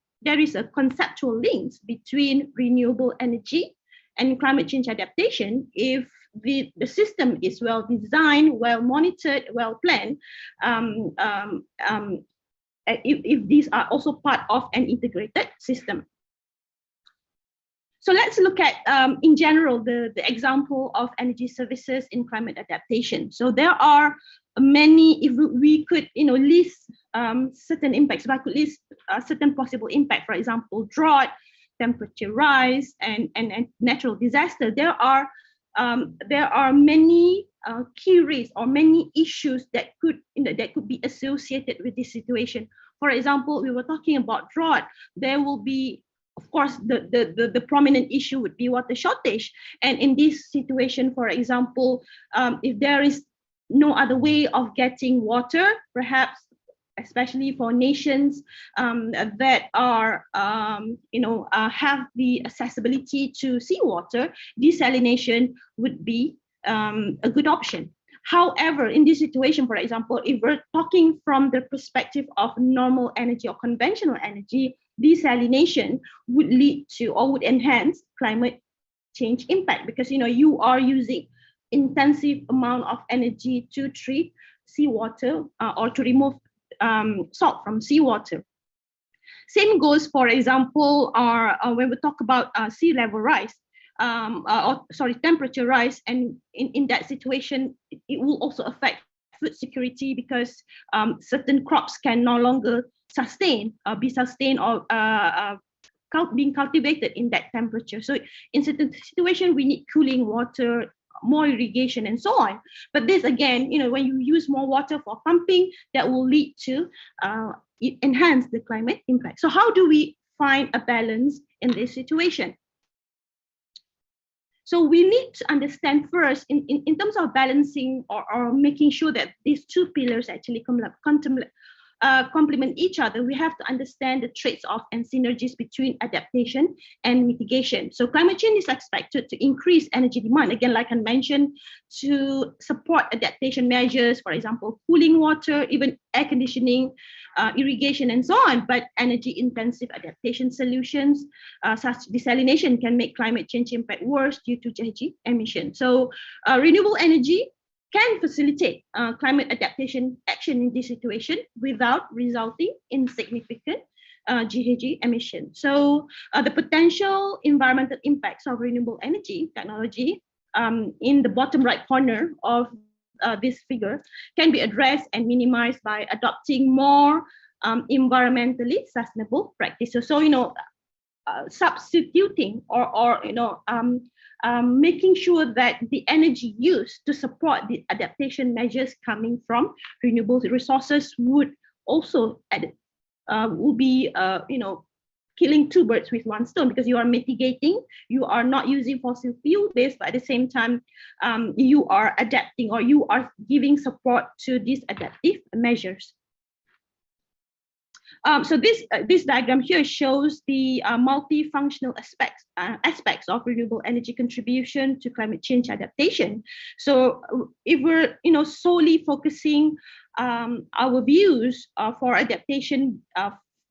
conceptual link between renewable energy and climate change adaptation if the system is well designed, well monitored, well planned, if these are also part of an integrated system. So let's look at, in general, the example of energy services in climate adaptation. So there are many, if we could list certain impacts, if I could list certain possible impact, for example, drought, temperature rise, and natural disaster, there are many key risks or many issues that could be associated with this situation. For example, we were talking about drought. There will be, of course, the prominent issue would be water shortage. And in this situation, for example, if there is no other way of getting water, perhaps especially for nations that are, have the accessibility to seawater, desalination would be a good option. However, in this situation, for example, if we're talking from the perspective of normal energy or conventional energy, desalination would lead to or would enhance climate change impact because you are using intensive amount of energy to treat seawater or to remove salt from seawater. Same goes, for example, when we talk about sea level rise, temperature rise, and in that situation, it will also affect food security because certain crops can no longer be sustained or being cultivated in that temperature. So in certain situations, we need cooling water, more irrigation, and so on. But this again, when you use more water for pumping, that will lead to enhance the climate impact. So how do we find a balance in this situation? So we need to understand first, in terms of balancing or making sure that these two pillars actually complement each other, we have to understand the trades-off and synergies between adaptation and mitigation. So climate change is expected to increase energy demand, again, like I mentioned, to support adaptation measures, for example, cooling water, even air conditioning, irrigation, and so on. But energy-intensive adaptation solutions, such desalination, can make climate change impact worse due to GHG emissions. So renewable energy can facilitate climate adaptation action in this situation without resulting in significant GHG emissions. So the potential environmental impacts of renewable energy technology in the bottom right corner of this figure can be addressed and minimized by adopting more environmentally sustainable practices. So, substituting or making sure that the energy used to support the adaptation measures coming from renewable resources would also be killing two birds with one stone, because you are mitigating, you are not using fossil fuel based, but at the same time you are adapting, or you are giving support to these adaptive measures. So this diagram here shows the multifunctional aspects of renewable energy contribution to climate change adaptation. So if we're solely focusing our views for adaptation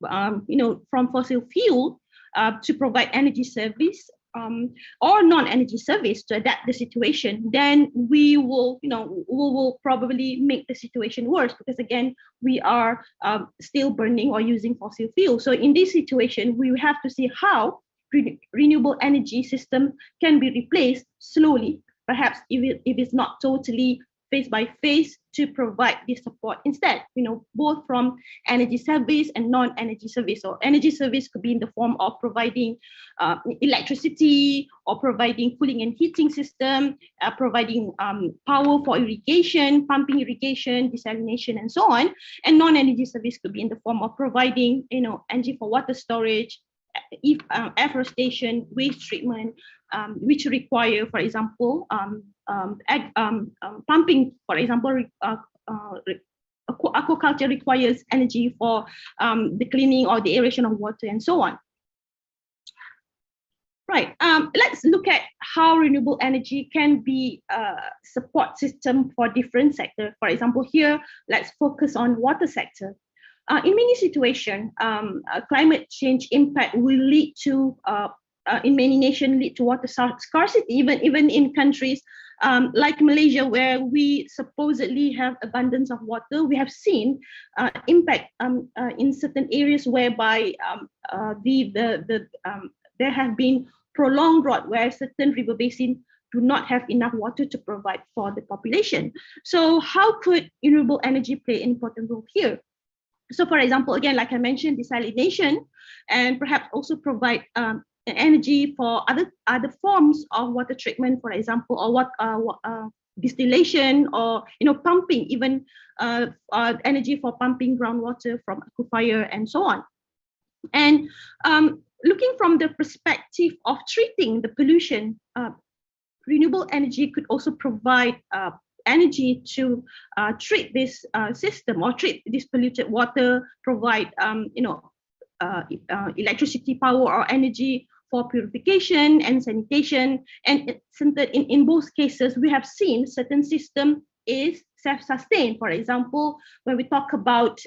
from fossil fuel to provide energy service or non-energy service to adapt the situation, then we will probably make the situation worse, because again, we are still burning or using fossil fuel. So in this situation, we have to see how renewable energy system can be replaced slowly, perhaps if it's not totally phase by phase, to provide this support instead, both from energy service and non-energy service. So energy service could be in the form of providing electricity, or providing cooling and heating system, providing power for irrigation, pumping irrigation, desalination, and so on. And non-energy service could be in the form of providing, energy for water storage, afforestation, waste treatment, which require, for example, pumping, for example, aquaculture requires energy for the cleaning or the aeration of water, and so on. Right, let's look at how renewable energy can be a support system for different sectors. For example, here, let's focus on water sector. In many situations, climate change impact will lead to, in many nations, lead to water scarcity, even in countries like Malaysia, where we supposedly have abundance of water. We have seen impact in certain areas whereby there have been prolonged drought, where certain river basins do not have enough water to provide for the population. So how could renewable energy play an important role here? So for example, again, like I mentioned, desalination, and perhaps also provide energy for other forms of water treatment, for example, or distillation, or pumping, even energy for pumping groundwater from aquifer, and so on. And looking from the perspective of treating the pollution, renewable energy could also provide energy to treat this system, or treat this polluted water, provide electricity, power, or energy for purification and sanitation. And in both cases, we have seen certain system is self-sustained. For example, when we talk about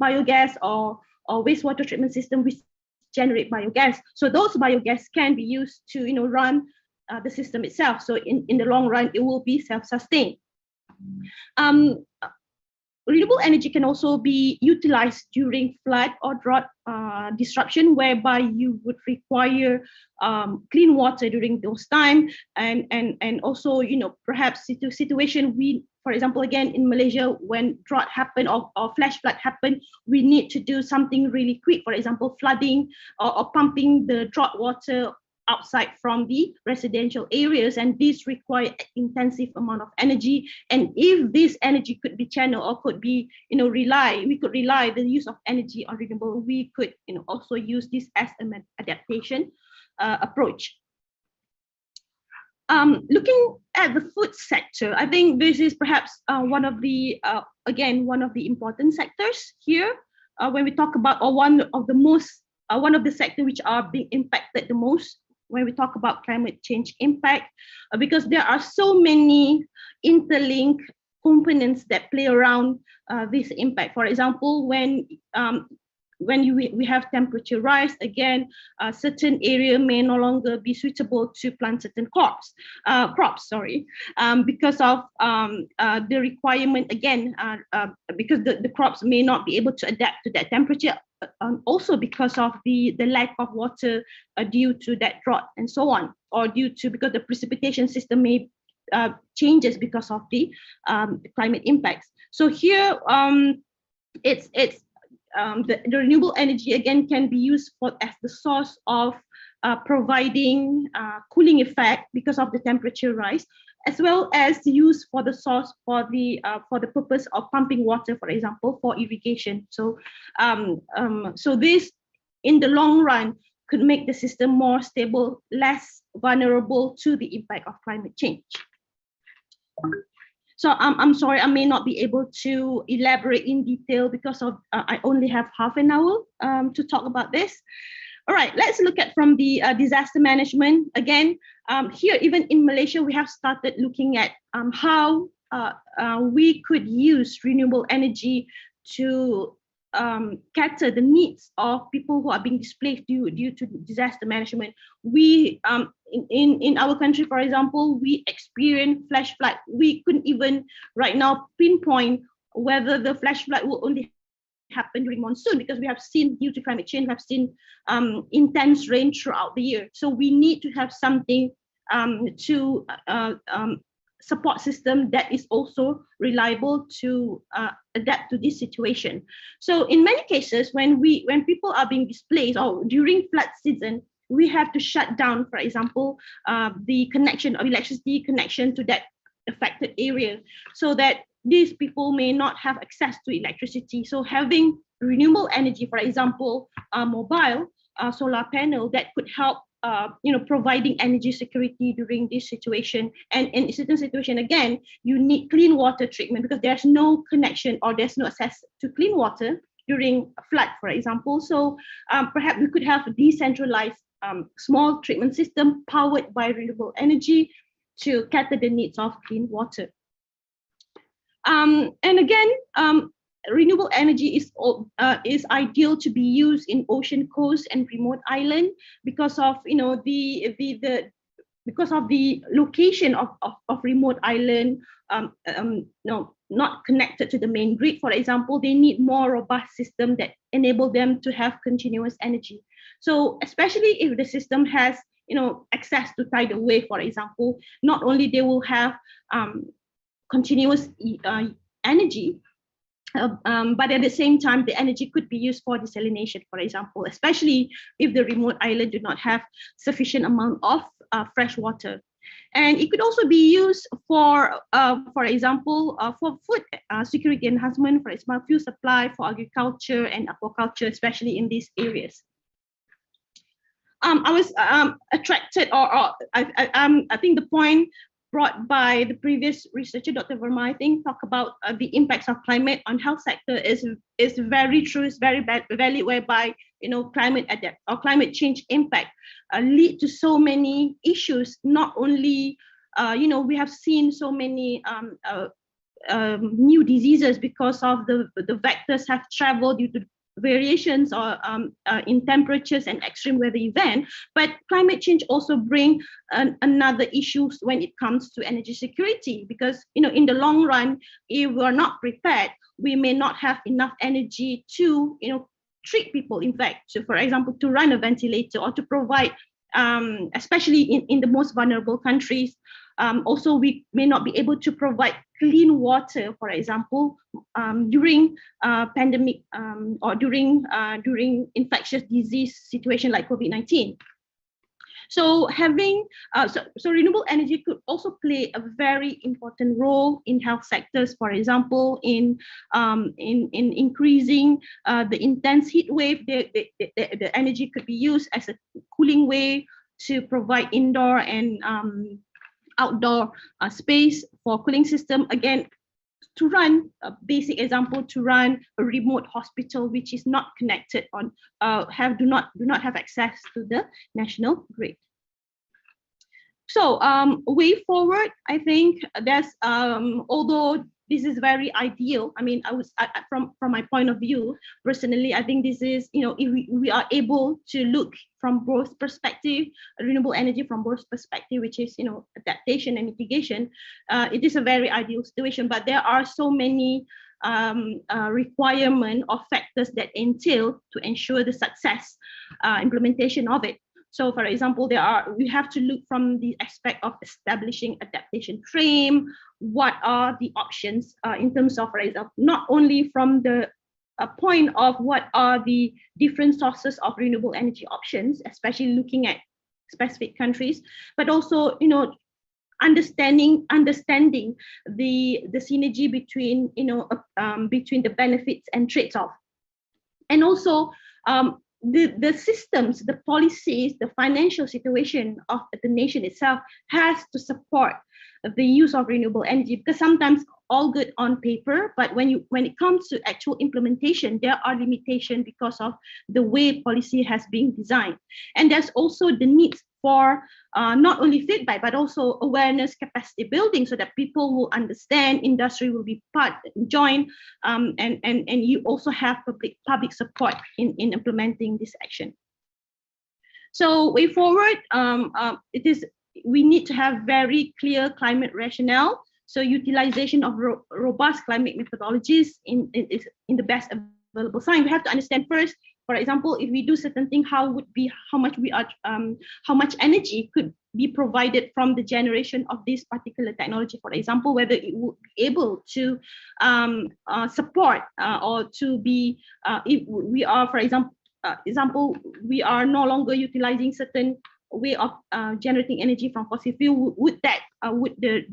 biogas or wastewater treatment system, which generate biogas, so those biogas can be used to run the system itself. So in the long run, it will be self-sustained. Renewable energy can also be utilized during flood or drought disruption, whereby you would require clean water during those time, and also, you know, perhaps situation we, for example, again in Malaysia, when drought happen or flash flood happen, we need to do something really quick, for example, flooding or pumping the drought water outside from the residential areas, and this require intensive amount of energy. And if this energy could be channeled or could be, you know, we could rely the use of energy on renewable, we could, you know, also use this as an adaptation approach. Looking at the food sector, I think this is perhaps one of the important sectors here when we talk about, or one of the sectors which are being impacted the most when we talk about climate change impact, because there are so many interlinked components that play around this impact. For example, when we have temperature rise, again, a certain area may no longer be suitable to plant certain crops, because of the requirement, again, because the crops may not be able to adapt to that temperature, also because of the lack of water due to that drought and so on, or because the precipitation system may changes because of the climate impacts. So here, the renewable energy again can be used as the source of providing cooling effect because of the temperature rise, as well as used for the source for the purpose of pumping water, for example, for irrigation. So so this in the long run could make the system more stable, less vulnerable to the impact of climate change. So I'm sorry, I may not be able to elaborate in detail because of I only have half an hour to talk about this. All right, let's look at from the disaster management. Again, here, even in Malaysia, we have started looking at how we could use renewable energy to cater the needs of people who are being displaced due to disaster management. We in our country, for example, we experienced flash flood. We couldn't even right now pinpoint whether the flash flood will only happen during monsoon, because we have seen, due to climate change, we have seen intense rain throughout the year. So we need to have something to support system that is also reliable to adapt to this situation. So in many cases, when people are being displaced or during flood season, we have to shut down, for example, the connection of electricity connection to that affected area, so that these people may not have access to electricity. So having renewable energy, for example, mobile solar panel, that could help providing energy security during this situation. And in certain situation, again, you need clean water treatment because there's no connection or there's no access to clean water during a flood, for example. So perhaps we could have a decentralized small treatment system powered by renewable energy to cater the needs of clean water. And again, renewable energy is ideal to be used in ocean coast and remote island because of because of the location of remote island, not connected to the main grid. For example, they need more robust system that enable them to have continuous energy. So especially if the system has access to tidal wave, for example, not only they will have continuous energy, but at the same time, the energy could be used for desalination, for example, especially if the remote island do not have sufficient amount of fresh water. And it could also be used for example, for food security enhancement, for example, fuel supply, for agriculture and aquaculture, especially in these areas. I was attracted, or I think the point brought by the previous researcher, Dr. Verma, I think, talk about the impacts of climate on health sector is very true, is very valid, whereby climate change impact lead to so many issues. Not only we have seen so many new diseases because of the vectors have traveled due to variations or in temperatures and extreme weather event, but climate change also bring another issues when it comes to energy security, because in the long run, if we are not prepared, we may not have enough energy to treat people, in fact, so for example, to run a ventilator or to provide, especially in the most vulnerable countries. Also, we may not be able to provide clean water, for example, during pandemic or during infectious disease situation like COVID-19. So having so renewable energy could also play a very important role in health sectors, for example, in increasing the intense heat wave. The energy could be used as a cooling way to provide indoor and outdoor space for cooling system. Again, to run a basic example, to run a remote hospital which is not connected on do not have access to the national grid. So way forward, I think there's although this is very ideal. I mean, from my point of view, personally, I think this is, if we are able to look from both perspective, renewable energy from both perspective, which is, adaptation and mitigation, it is a very ideal situation. But there are so many requirements or factors that entail to ensure the success implementation of it. So, for example, we have to look from the aspect of establishing adaptation frame. What are the options in terms of, for example, not only from the point of what are the different sources of renewable energy options, especially looking at specific countries, but also, understanding the synergy between, between the benefits and trades-off, and also the systems, the policies, the financial situation of the nation itself has to support the use of renewable energy, because sometimes all good on paper, but when it comes to actual implementation, there are limitations because of the way policy has been designed. And there's also the need for not only feedback, but also awareness, capacity building, so that people will understand, industry will be join, and you also have public support in implementing this action. So way forward, we need to have very clear climate rationale. So utilization of robust climate methodologies in the best available science. We have to understand first, for example, if we do certain thing, how much energy could be provided from the generation of this particular technology, for example, whether it would be able to support or to be, if we are, for example, we are no longer utilizing certain way of generating energy from fossil fuel, would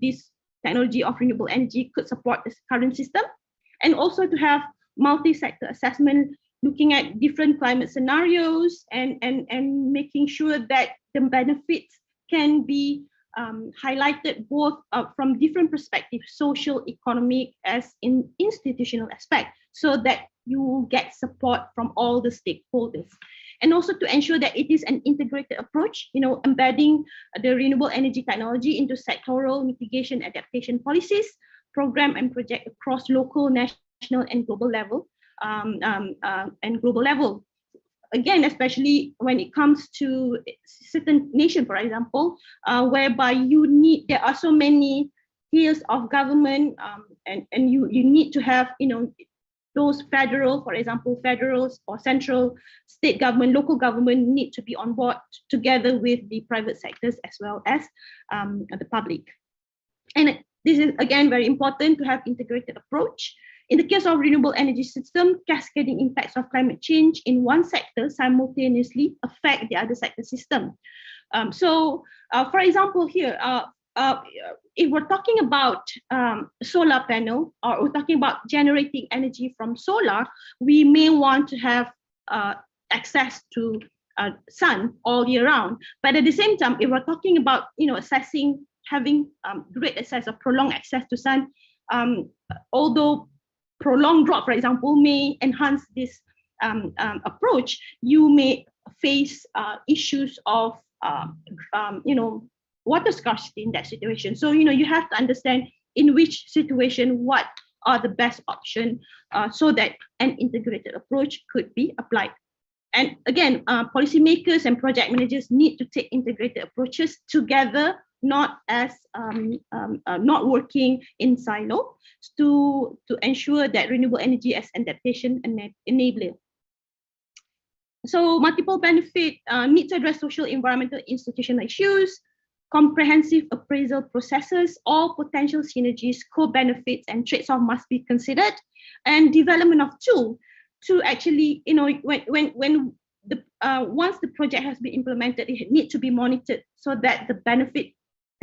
this technology of renewable energy could support this current system? And also to have multi-sector assessment, looking at different climate scenarios and making sure that the benefits can be highlighted both from different perspectives, social, economic, as in institutional aspect, so that you will get support from all the stakeholders. And also to ensure that it is an integrated approach, embedding the renewable energy technology into sectoral mitigation adaptation policies, program and project across local, national, and global level. Again, especially when it comes to certain nation, for example, whereby there are so many tiers of government, and you need to have, those federal, for example, federals or central, state government, local government need to be on board together with the private sectors as well as the public. And this is, again, very important to have integrated approach. In the case of renewable energy system, cascading impacts of climate change in one sector simultaneously affect the other sector system. For example, here, if we're talking about solar panel, or we're talking about generating energy from solar, we may want to have access to sun all year round. But at the same time, if we're talking about having great access or prolonged access to sun, although prolonged drought, for example, may enhance this approach, you may face issues of water scarcity in that situation. So you have to understand in which situation what are the best option so that an integrated approach could be applied. And again, policymakers and project managers need to take integrated approaches together, not as not working in silo, to ensure that renewable energy as adaptation enabler. So multiple benefit need to address social, environmental, institutional issues, comprehensive appraisal processes, all potential synergies, co-benefits, and trade-off must be considered, and development of tool to actually, when the once the project has been implemented, it needs to be monitored so that the benefit,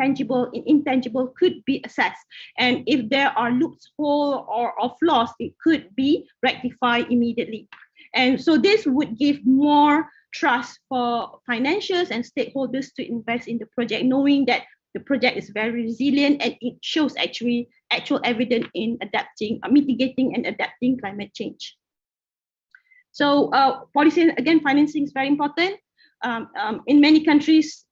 tangible and intangible, could be assessed. And if there are loopholes or flaws, it could be rectified immediately. And so this would give more trust for financiers and stakeholders to invest in the project, knowing that the project is very resilient and it shows actual evidence in adapting, mitigating and adapting climate change. So policy, again, financing is very important. In many countries,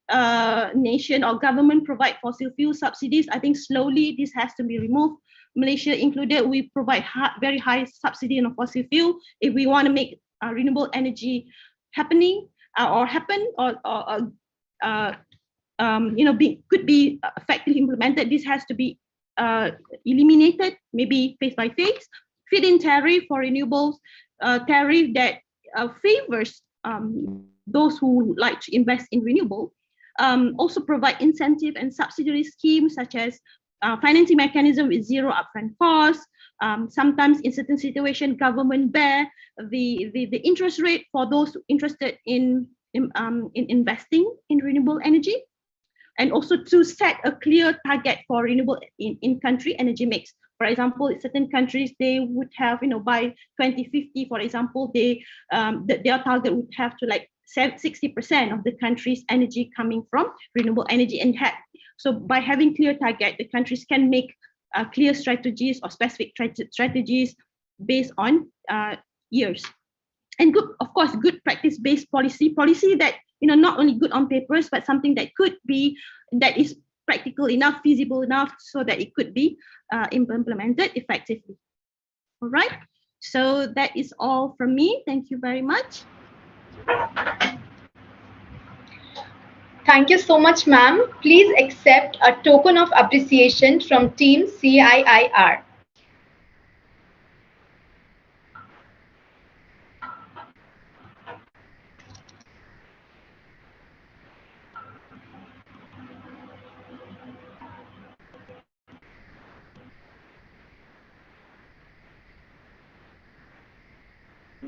nation or government provide fossil fuel subsidies. I think slowly this has to be removed. Malaysia included, we provide very high subsidy on fossil fuel. If we want to make renewable energy happening or happen or could be effectively implemented, this has to be eliminated, maybe phase by phase. Feed-in tariff for renewables, tariff that favors those who like to invest in renewable. Also provide incentive and subsidiary schemes such as financing mechanism with zero upfront costs. Sometimes in certain situations, government bear the interest rate for those interested in investing in renewable energy. And also to set a clear target for renewable in-country energy mix. For example, in certain countries, they would have, by 2050, for example, their target would have to 60% of the country's energy coming from renewable energy. And so by having clear target, the countries can make clear strategies or specific strategies based on years. And good, of course, good practice-based policy that not only good on papers, but something that that is practical enough, feasible enough, so that it could be implemented effectively. All right. So that is all from me. Thank you very much. Thank you so much, ma'am. Please accept a token of appreciation from Team CIIR.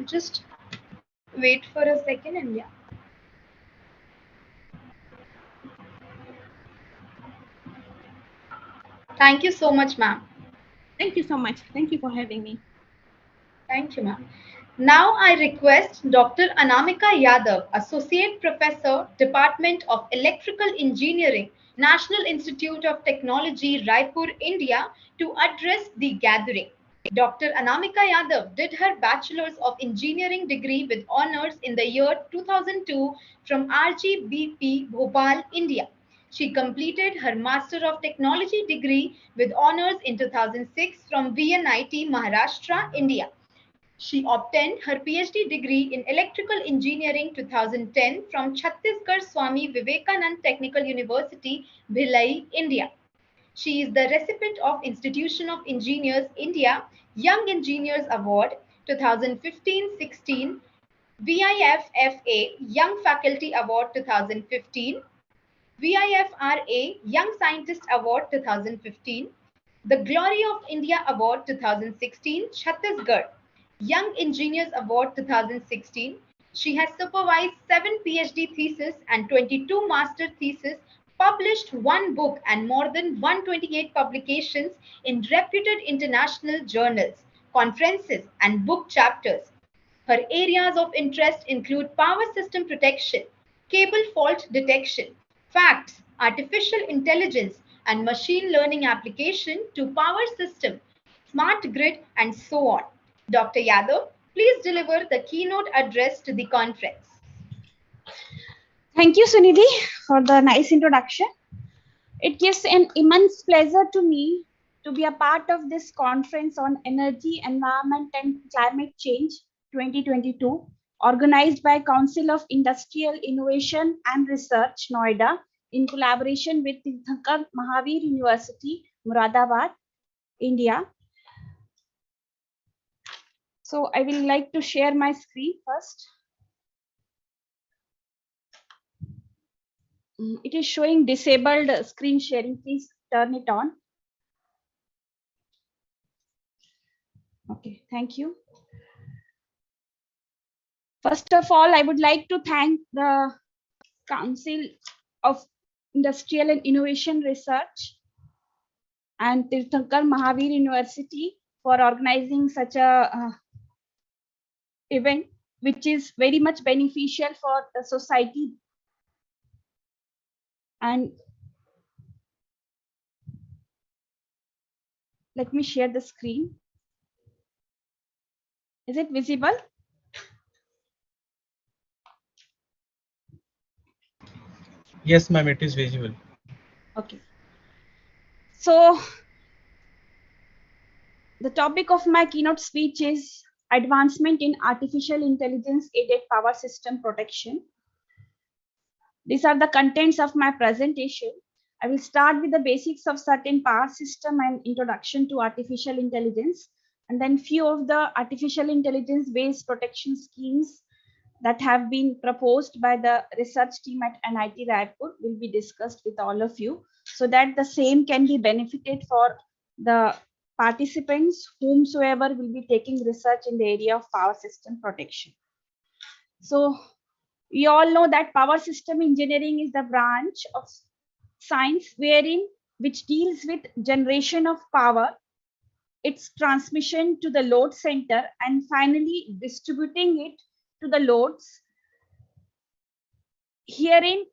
Just wait for a second and yeah. Thank you so much, ma'am. Thank you so much. Thank you for having me. Thank you, ma'am. Now I request Dr. Anamika Yadav, Associate Professor, Department of Electrical Engineering, National Institute of Technology, Raipur, India, to address the gathering. Dr. Anamika Yadav did her Bachelor's of Engineering degree with honors in the year 2002 from RGBP, Bhopal, India. She completed her Master of Technology degree with honors in 2006 from VNIT, Maharashtra, India. She obtained her PhD degree in Electrical Engineering 2010 from Chhattisgarh Swami Vivekanand Technical University, Bhilai, India. She is the recipient of Institution of Engineers India Young Engineers Award 2015-16, VIFFA Young Faculty Award 2015, VIFRA Young Scientist Award 2015, the Glory of India Award 2016, Chhattisgarh Young Engineers Award 2016. She has supervised 7 PhD theses and 22 master theses, published 1 book and more than 128 publications in reputed international journals, conferences, and book chapters. Her areas of interest include power system protection, cable fault detection, facts, artificial intelligence, and machine learning application to power system, smart grid, and so on. Dr. Yadav, please deliver the keynote address to the conference. Thank you, Sunidhi, for the nice introduction. It gives an immense pleasure to me to be a part of this conference on energy, environment and climate change 2022, organized by Council of Industrial Innovation and Research, Noida, in collaboration with Tirthankar Mahavir University, Muradabad, India. So I will like to share my screen first. It is showing disabled screen sharing. Please turn it on. Okay, thank you. First of all, I would like to thank the Council of Industrial and Innovation Research and Tirthankar Mahavir University for organizing such a event, which is very much beneficial for the society. And let me share the screen. Is it visible? Yes, ma'am, it is visible. Okay. So the topic of my keynote speech is advancement in artificial intelligence aided power system protection. These are the contents of my presentation. I will start with the basics of certain power system and introduction to artificial intelligence, and then few of the artificial intelligence based protection schemes that have been proposed by the research team at NIT Raipur will be discussed with all of you, so that the same can be benefited for the participants whomsoever will be taking research in the area of power system protection. So we all know that power system engineering is the branch of science which deals with generation of power, its transmission to the load center, and finally distributing it to the loads. Herein,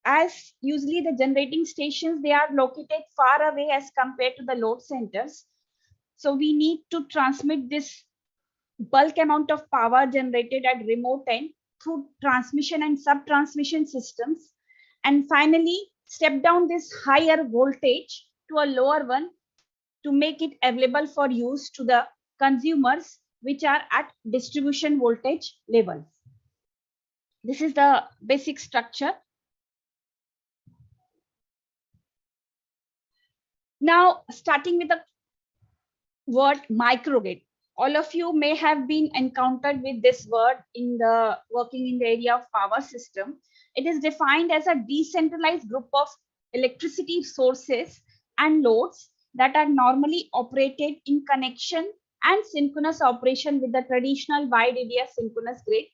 as usually the generating stations, they are located far away as compared to the load centers. So we need to transmit this bulk amount of power generated at remote end through transmission and sub-transmission systems, and finally step down this higher voltage to a lower one to make it available for use to the consumers which are at distribution voltage levels. This is the basic structure. Now, starting with the word microgrid. All of you may have been encountered with this word in the working in the area of power system. It is defined as a decentralized group of electricity sources and loads that are normally operated in connection and synchronous operation with the traditional wide area synchronous grid.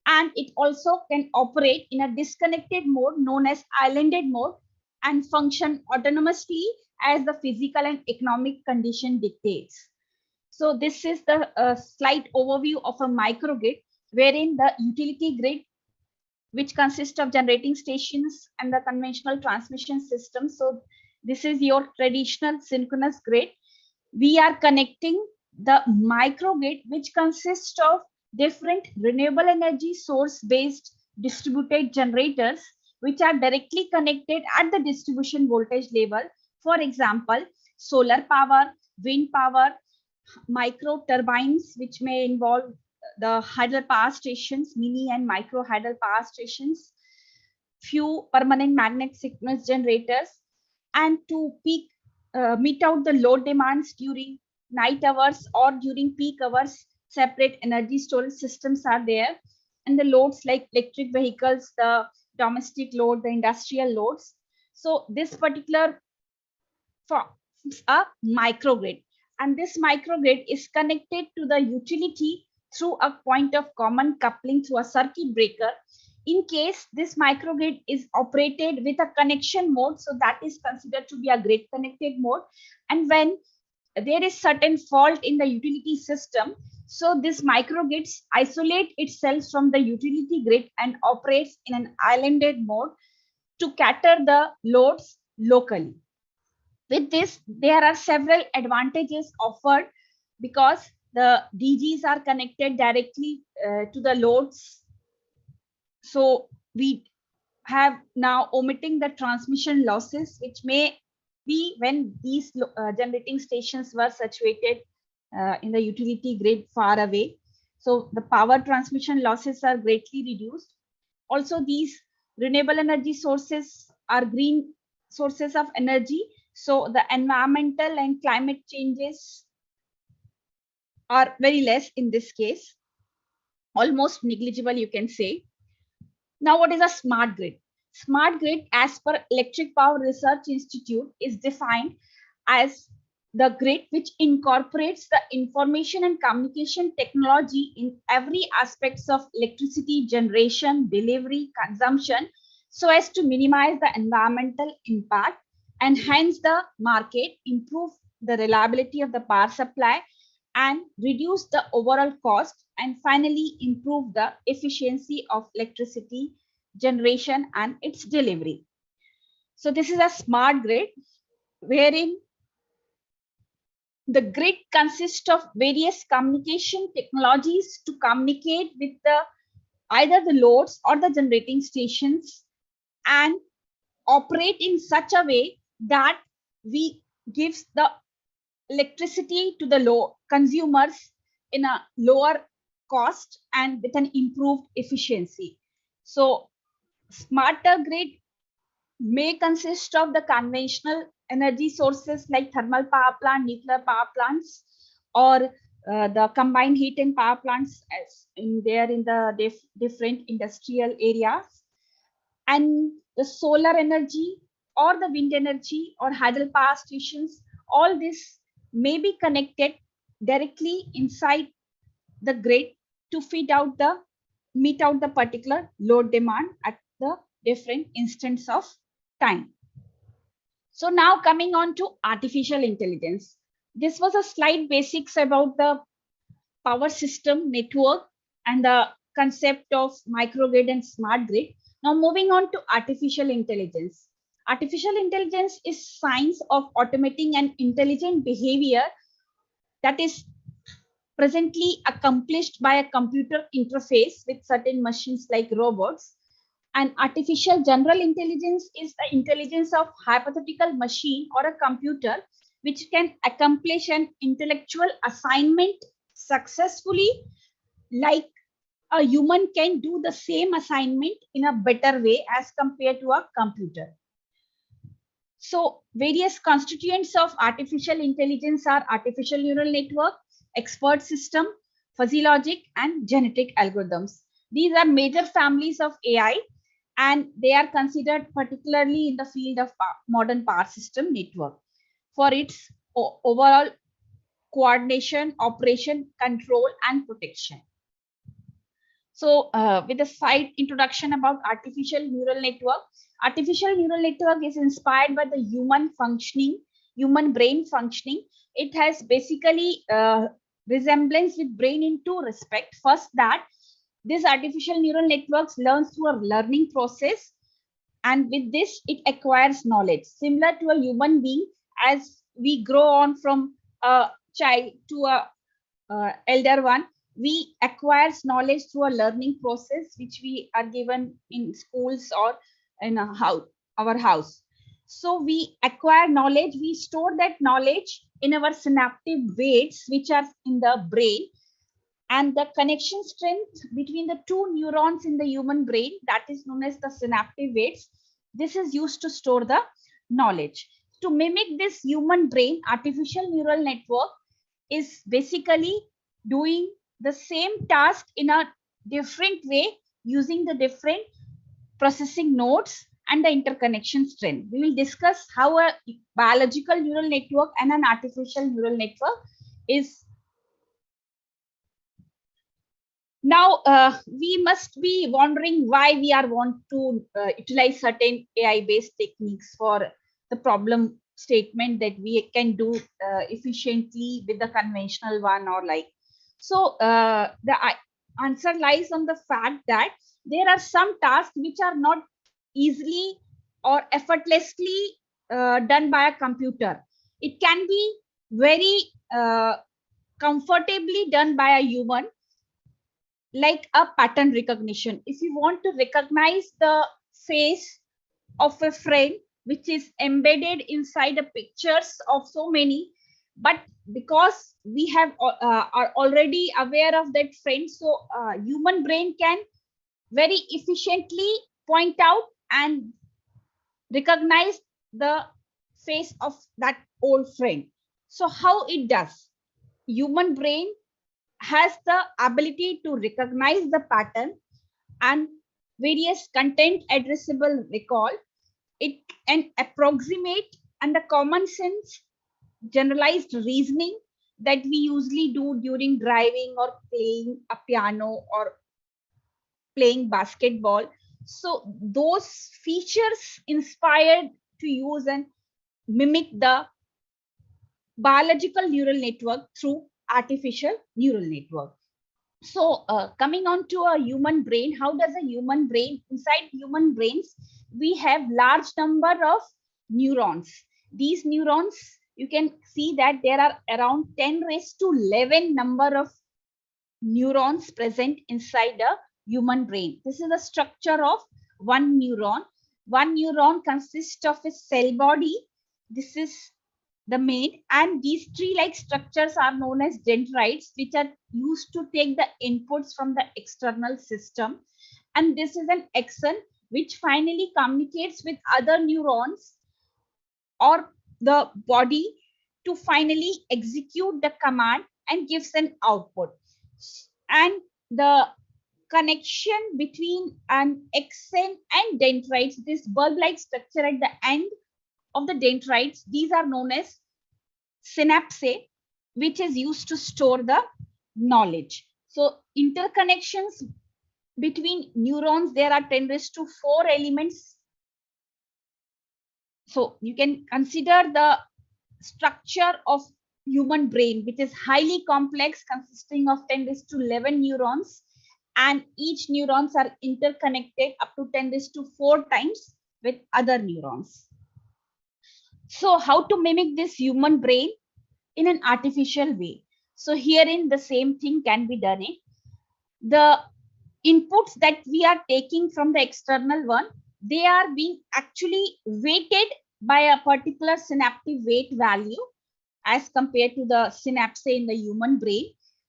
And it also can operate in a disconnected mode known as islanded mode and function autonomously as the physical and economic condition dictates. So this is the slight overview of a microgrid, wherein the utility grid, which consists of generating stations and the conventional transmission system. So this is your traditional synchronous grid. We are connecting the microgrid, which consists of different renewable energy source based distributed generators, which are directly connected at the distribution voltage level. For example, solar power, wind power, micro turbines, which may involve the hydel power stations, mini and micro hydel power stations, few permanent magnet synchronous generators, and to meet out the load demands during night hours or during peak hours, separate energy storage systems are there. And the loads like electric vehicles, the domestic load, the industrial loads. So this particular forms a microgrid, and this microgrid is connected to the utility through a point of common coupling through a circuit breaker. In case this microgrid is operated with a connection mode, so that is considered to be a grid connected mode. And when there is certain fault in the utility system, so this microgrids isolate itself from the utility grid and operates in an islanded mode to cater the loads locally. With this, there are several advantages offered because the DGs are connected directly to the loads. So we have now omitting the transmission losses, which may when these generating stations were situated in the utility grid far away. So the power transmission losses are greatly reduced. Also, these renewable energy sources are green sources of energy. So the environmental and climate changes are very less in this case, almost negligible, you can say. Now, what is a smart grid? Smart grid, as per Electric Power Research Institute, is defined as the grid which incorporates the information and communication technology in every aspects of electricity generation, delivery, consumption, so as to minimize the environmental impact, enhance the market, improve the reliability of the power supply, and reduce the overall cost, and finally improve the efficiency of electricity generation and its delivery. So this is a smart grid wherein the grid consists of various communication technologies to communicate with either the loads or the generating stations and operate in such a way that we gives the electricity to the low consumers in a lower cost and with an improved efficiency. So smarter grid may consist of the conventional energy sources like thermal power plant, nuclear power plants, or the combined heat and power plants as in the different industrial areas, and the solar energy or the wind energy or hydropower stations. All this may be connected directly inside the grid to meet out the particular load demand at the different instance of time. So now coming on to artificial intelligence. This was a slide basics about the power system network and the concept of microgrid and smart grid. Now moving on to artificial intelligence. Artificial intelligence is science of automating an intelligent behavior that is presently accomplished by a computer interface with certain machines like robots. And artificial general intelligence is the intelligence of hypothetical machine or a computer which can accomplish an intellectual assignment successfully, like a human can do the same assignment in a better way as compared to a computer. So various constituents of artificial intelligence are artificial neural network, expert system, fuzzy logic, and genetic algorithms. These are major families of AI, and they are considered particularly in the field of modern power system network for its overall coordination, operation, control, and protection. So with a slight introduction about artificial neural network is inspired by the human brain functioning. It has basically resemblance with brain in two respects. First, that this artificial neural networks learns through a learning process, and with this it acquires knowledge similar to a human being. As we grow on from a child to a elder one, we acquires knowledge through a learning process which we are given in schools or in our house. So we acquire knowledge, we store that knowledge in our synaptic weights which are in the brain, and the connection strength between the two neurons in the human brain, that is known as the synaptic weights, this is used to store the knowledge. To mimic this human brain, artificial neural network is basically doing the same task in a different way using the different processing nodes and the interconnection strength. We will discuss how a biological neural network and an artificial neural network is. Now, we must be wondering why we are want to utilize certain AI-based techniques for the problem statement that we can do efficiently with the conventional one or like. So the answer lies on the fact that there are some tasks which are not easily or effortlessly done by a computer. It can be very comfortably done by a human, like a pattern recognition. If you want to recognize the face of a friend which is embedded inside the pictures of so many. But because we have are already aware of that friend, so human brain can very efficiently point out and recognize the face of that old friend. So how it does? Human brain has the ability to recognize the pattern and various content addressable recall. It can approximate and the common sense generalized reasoning that we usually do during driving or playing a piano or playing basketball. So those features inspired to use and mimic the biological neural network through artificial neural network. So coming on to a human brain, how does a human brain, inside human brains, we have large number of neurons. These neurons, you can see that there are around 10⁻11 number of neurons present inside a human brain. This is the structure of one neuron. One neuron consists of a cell body. This is the main, and these tree-like structures are known as dendrites, which are used to take the inputs from the external system. And this is an axon which finally communicates with other neurons or the body to finally execute the command and gives an output. And the connection between an axon and dendrites, this bulb-like structure at the end of the dendrites, these are known as synapse, which is used to store the knowledge. So interconnections between neurons, there are 10⁻⁴ elements. So you can consider the structure of human brain, which is highly complex, consisting of 10⁻11 neurons, and each neurons are interconnected up to 10⁻⁴ times with other neurons. So how to mimic this human brain in an artificial way? So herein the same thing can be done. The inputs that we are taking from the external one, they are being actually weighted by a particular synaptic weight value as compared to the synapse in the human brain.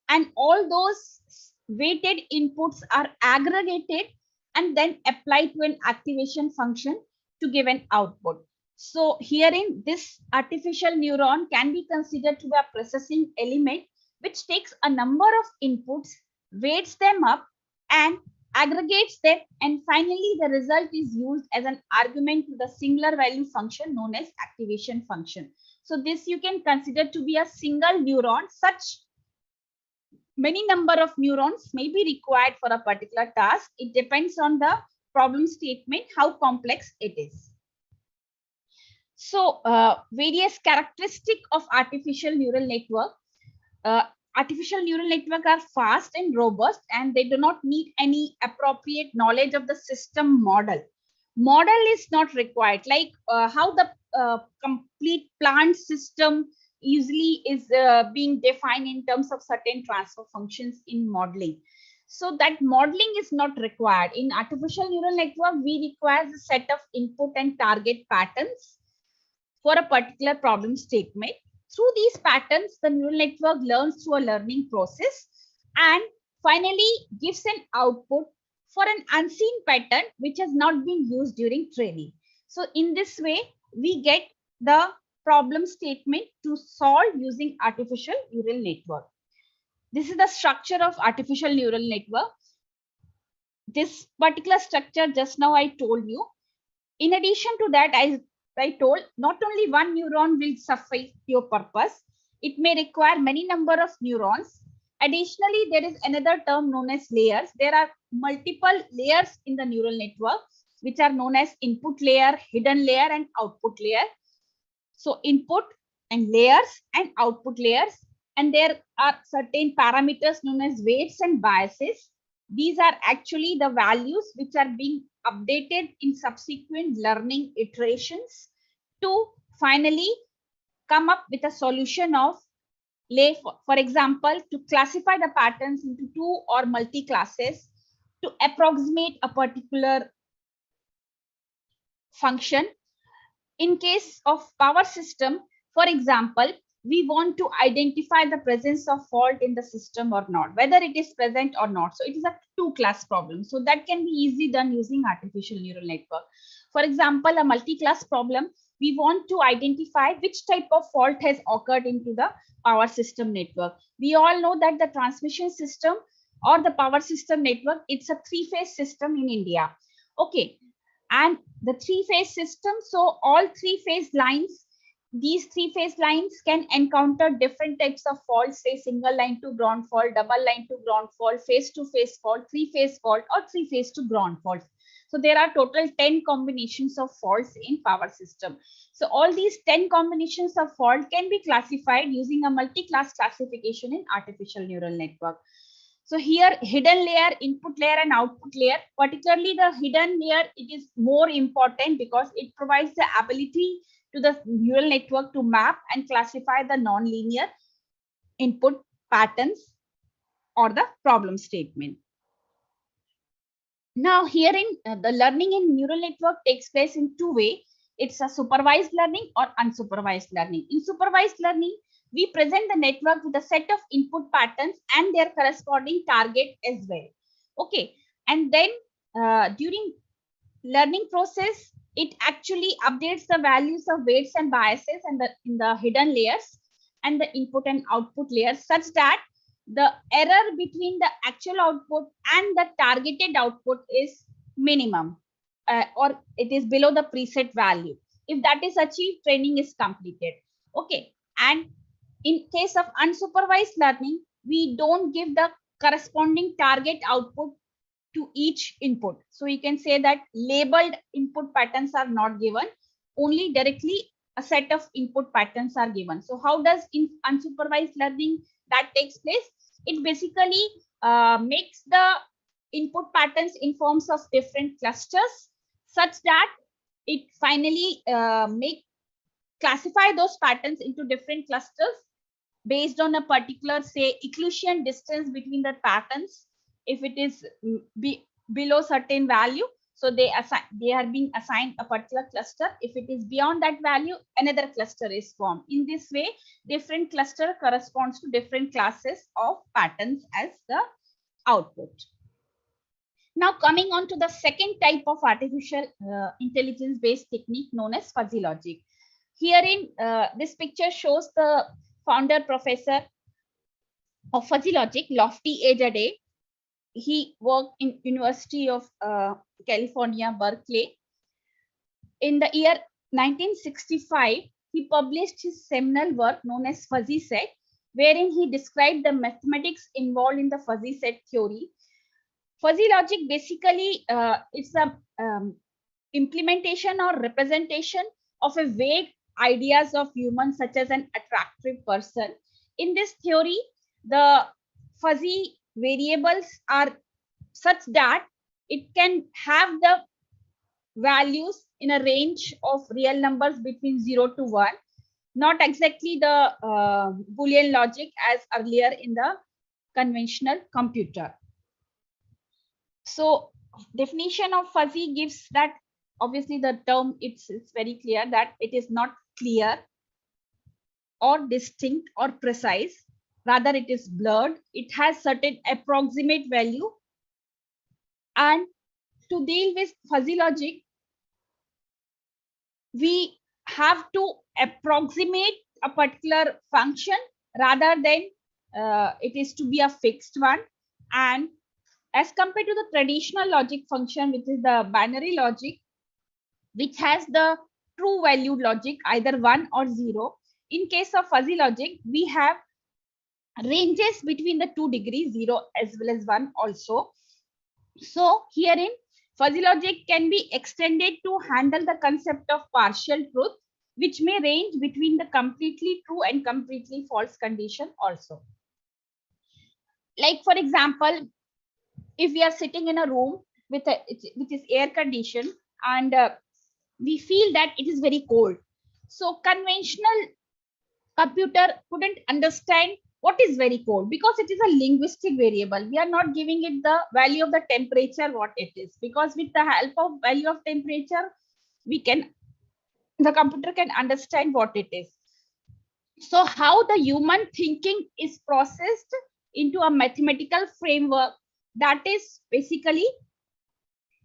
And all those weighted inputs are aggregated and then applied to an activation function to give an output. So herein, this artificial neuron can be considered to be a processing element which takes a number of inputs, weights them up and aggregates them, and finally the result is used as an argument to the singular value function known as activation function. So this you can consider to be a single neuron. Such many number of neurons may be required for a particular task. It depends on the problem statement, how complex it is. So various characteristics of artificial neural network. Artificial neural network are fast and robust, and they do not need any appropriate knowledge of the system model. Model is not required, like how the complete plant system usually is being defined in terms of certain transfer functions in modeling. So that modeling is not required. In artificial neural network, we require a set of input and target patterns for a particular problem statement. Through these patterns, the neural network learns through a learning process and finally gives an output for an unseen pattern which has not been used during training. So in this way, we get the problem statement to solve using artificial neural network. This is the structure of artificial neural network. This particular structure just now I told you. In addition to that, I told, not only one neuron will suffice your purpose. It may require many number of neurons. Additionally, there is another term known as layers. There are multiple layers in the neural network, which are known as input layer, hidden layer, and output layer. So input and layers and output layers. And there are certain parameters known as weights and biases. These are actually the values which are being updated in subsequent learning iterations to finally come up with a solution of, for example, to classify the patterns into 2 or multi-classes, to approximate a particular function, In case of power system, for example, we want to identify the presence of fault in the system or not, whether it is present or not. So it is a two-class problem. So that can be easily done using artificial neural network. For example, a multi-class problem, we want to identify which type of fault has occurred into the power system network. We all know that the transmission system or the power system network, it's a three-phase system in India. Okay. And the three-phase system, so all three-phase lines, these three-phase lines can encounter different types of faults, say single line to ground fault, double line to ground fault, phase-to-phase fault, three-phase fault, or three-phase to ground fault. So there are total 10 combinations of faults in power system. So all these 10 combinations of fault can be classified using a multi-class classification in artificial neural network. So here, hidden layer, input layer, and output layer, particularly the hidden layer, it is more important because it provides the ability to the neural network to map and classify the non-linear input patterns or the problem statement. Now herein, the learning in neural network takes place in two ways. It's a supervised learning or unsupervised learning. In supervised learning, we present the network with a set of input patterns and their corresponding target as well. Okay, and then during learning process, it actually updates the values of weights and biases and in the hidden layers and the input and output layers, such that the error between the actual output and the targeted output is minimum, or it is below the preset value. If that is achieved, training is completed. Okay, and in case of unsupervised learning, we don't give the corresponding target output to each input. So you can say that labeled input patterns are not given, only directly a set of input patterns are given. So how does in unsupervised learning that takes place? It basically makes the input patterns in forms of different clusters, such that it finally classify those patterns into different clusters based on a particular, say, Euclidean distance between the patterns. If it is below certain value, so they are being assigned a particular cluster. If it is beyond that value, another cluster is formed. In this way, different cluster corresponds to different classes of patterns as the output. Now coming on to the second type of artificial intelligence based technique known as fuzzy logic. Herein, this picture shows the founder professor of fuzzy logic, Lofty Ajade. He worked in University of California, Berkeley. In the year 1965, he published his seminal work known as fuzzy set, wherein he described the mathematics involved in the fuzzy set theory. Fuzzy logic basically it's a implementation or representation of a vague ideas of humans, such as an attractive person. In this theory, the fuzzy variables are such that it can have the values in a range of real numbers between 0 to 1, not exactly the Boolean logic as earlier in the conventional computer. So definition of fuzzy gives that, obviously the term it's very clear that it is not clear or distinct or precise, rather it is blurred. It has certain approximate value, and to deal with fuzzy logic, we have to approximate a particular function rather than it is to be a fixed one. And as compared to the traditional logic function, which is the binary logic, which has the true valued logic, either 1 or 0. In case of fuzzy logic, we have ranges between the 2 degrees, 0 as well as 1 also. So herein, fuzzy logic can be extended to handle the concept of partial truth, which may range between the completely true and completely false condition also. Like for example, if we are sitting in a room which is air conditioned and we feel that it is very cold. So conventional computer couldn't understand what is very cold because it is a linguistic variable. We are not giving it the value of the temperature what it is, because with the help of value of temperature, we can the computer can understand what it is. So how the human thinking is processed into a mathematical framework, that is basically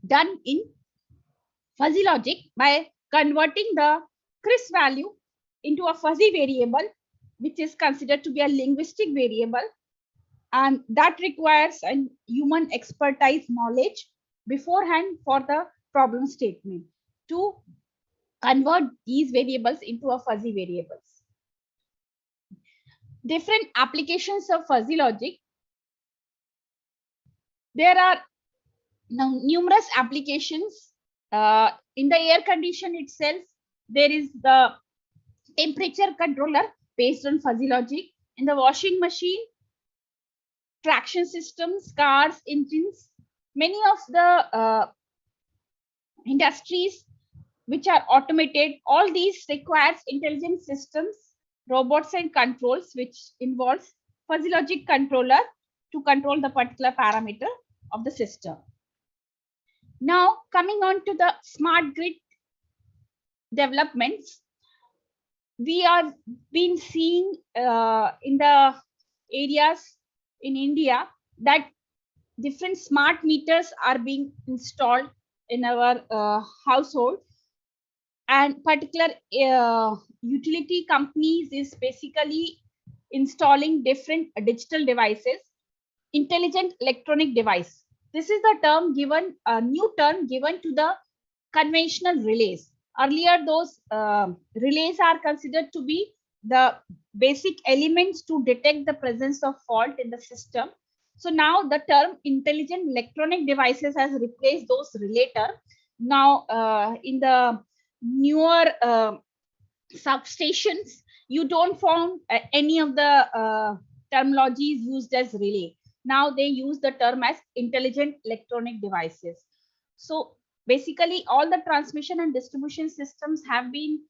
done in fuzzy logic by converting the crisp value into a fuzzy variable, which is considered to be a linguistic variable, and that requires a human expertise knowledge beforehand for the problem statement to convert these variables into a fuzzy variables. Different applications of fuzzy logic. There are now numerous applications. In the air condition itself, there is the temperature controller based on fuzzy logic. In the washing machine, traction systems, cars, engines, many of the industries which are automated, all these requires intelligent systems, robots and controls, which involves fuzzy logic controller to control the particular parameter of the system. Now coming on to the smart grid developments, we are been seeing in the areas in India that different smart meters are being installed in our household, and particular utility companies is basically installing different digital devices, intelligent electronic device. This is the term given, a new term given to the conventional relays. Earlier, those relays are considered to be the basic elements to detect the presence of fault in the system. So now the term intelligent electronic devices has replaced those relay term. Now in the newer substations, you don't find any of the terminologies used as relay. Now they use the term as intelligent electronic devices. So basically all the transmission and distribution systems have been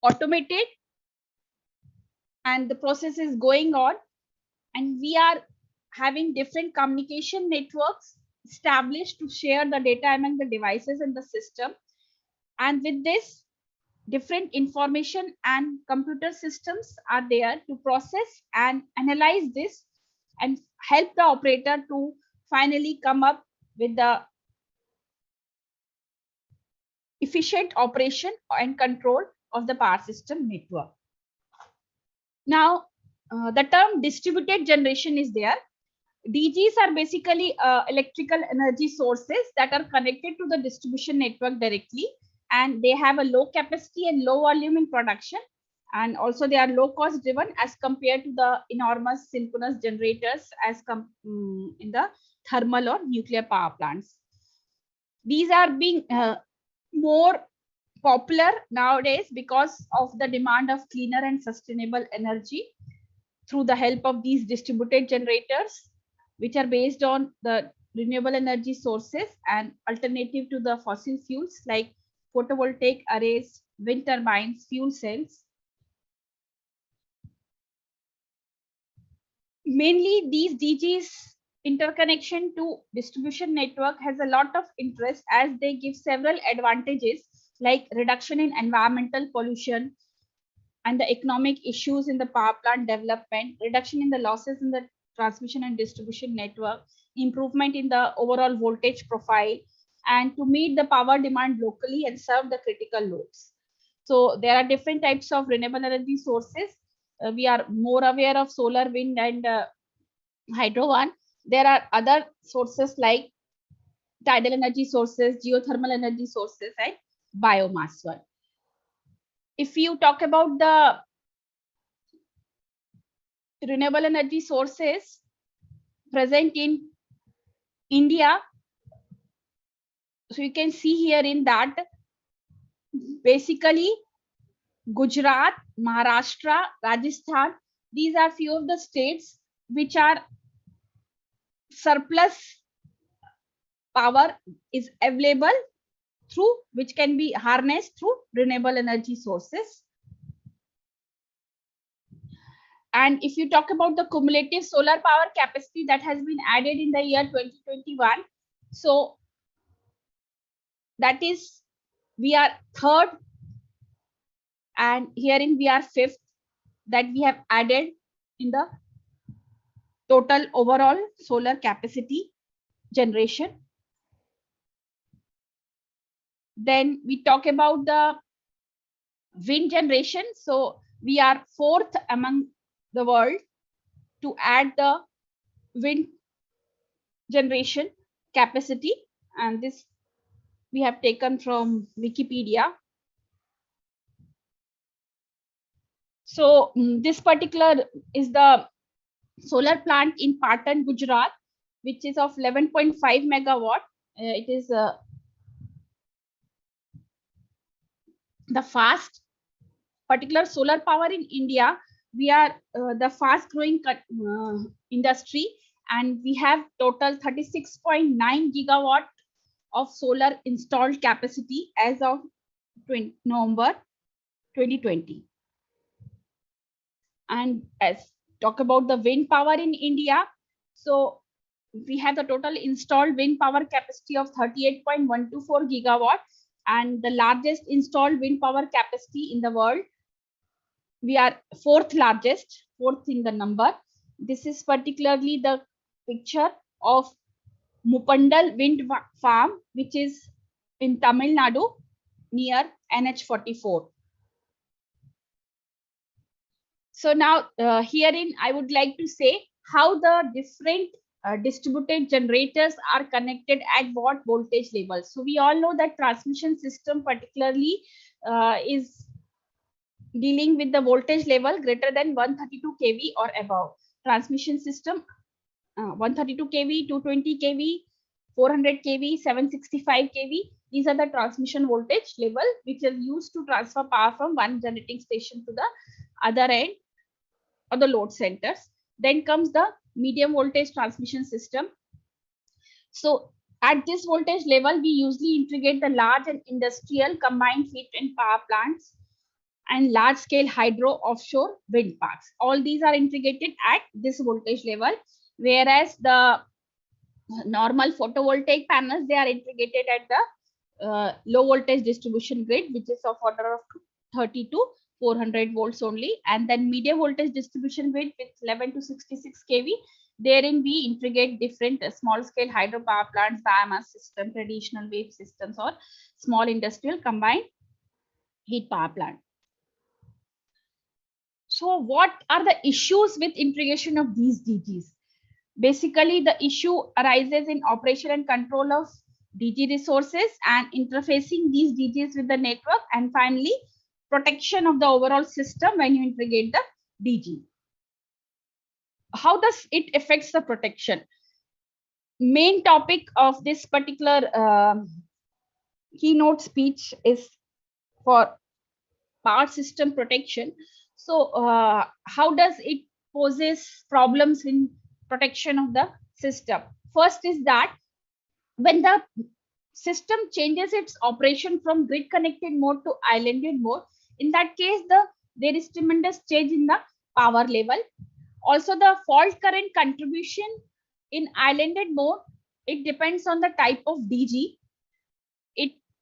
automated and the process is going on, and we are having different communication networks established to share the data among the devices in the system. And with this, different information and computer systems are there to process and analyze this and help the operator to finally come up with the efficient operation and control of the power system network. Now, the term distributed generation is there. DGs are basically electrical energy sources that are connected to the distribution network directly, and they have a low capacity and low volume in production, and also they are low cost driven as compared to the enormous synchronous generators as in the thermal or nuclear power plants. These are being more popular nowadays because of the demand of cleaner and sustainable energy through the help of these distributed generators, which are based on the renewable energy sources and alternative to the fossil fuels like photovoltaic arrays, wind turbines, fuel cells. Mainly these DGs interconnection to distribution network has a lot of interest as they give several advantages like reduction in environmental pollution and the economic issues in the power plant development, reduction in the losses in the transmission and distribution network, improvement in the overall voltage profile, and to meet the power demand locally and serve the critical loads. So there are different types of renewable energy sources. We are more aware of solar, wind, and hydro one. There are other sources like tidal energy sources, geothermal energy sources, and biomass one. If you talk about the renewable energy sources present in India, so you can see here in that basically Gujarat, Maharashtra, Rajasthan, these are few of the states which are surplus power is available through which can be harnessed through renewable energy sources. And if you talk about the cumulative solar power capacity that has been added in the year 2021, so that is we are third, and herein we are fifth, that we have added in the total overall solar capacity generation. Then we talk about the wind generation. So we are fourth among the world to add the wind generation capacity, and this we have taken from Wikipedia. So this particular is the solar plant in Patan, Gujarat, which is of 11.5 megawatt. It is the fast particular solar power in India. We are the fast growing industry, and we have total 36.9 gigawatt of solar installed capacity as of November 2020. And as talk about the wind power in India, so we have the total installed wind power capacity of 38.124 gigawatt, and the largest installed wind power capacity in the world. We are fourth largest, fourth in the number. This is particularly the picture of Mupandal wind farm, which is in Tamil Nadu near NH44. So now herein I would like to say how the different distributed generators are connected at what voltage level. So we all know that transmission system particularly is dealing with the voltage level greater than 132 kV or above. Transmission system 132 kV, 220 kV, 400 kV, 765 kV. These are the transmission voltage level which is used to transfer power from one generating station to the other end or the load centers. Then comes the medium voltage transmission system. So at this voltage level, we usually integrate the large and industrial combined heat and power plants and large scale hydro offshore wind parks. All these are integrated at this voltage level, whereas the normal photovoltaic panels, they are integrated at the low voltage distribution grid, which is of order of 30 to 400 volts only. And then medium voltage distribution grid with 11 to 66 kV. Therein we integrate different small scale hydropower plants, biomass system, traditional wave systems, or small industrial combined heat power plant. So what are the issues with integration of these DGs? Basically, the issue arises in operation and control of DG resources and interfacing these DGs with the network, and finally, protection of the overall system when you integrate the DG. How does it affects the protection? Main topic of this particular keynote speech is for power system protection. So how does it poses problems in protection of the system? First is that when the system changes its operation from grid connected mode to islanded mode, in that case there is tremendous change in the power level. Also, the fault current contribution in islanded mode, it depends on the type of DG.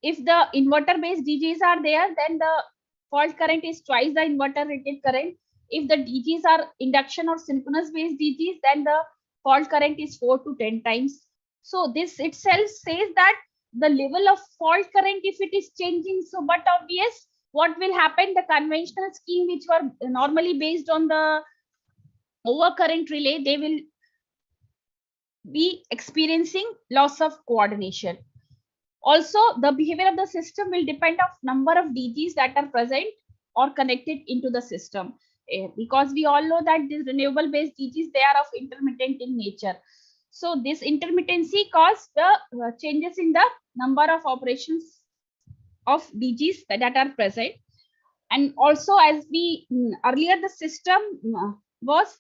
If the inverter based DGs are there, then the fault current is twice the inverter rated current. If the DGs are induction or synchronous based DGs, then the fault current is 4 to 10 times. So this itself says that the level of fault current, if it is changing, so but obvious, what will happen? The conventional scheme, which were normally based on the overcurrent relay, they will be experiencing loss of coordination. Also, the behavior of the system will depend on number of DGs that are present or connected into the system, because we all know that these renewable based DGs, they are of intermittent in nature. So this intermittency causes the changes in the number of operations of DGs that are present. And also, as we earlier, the system was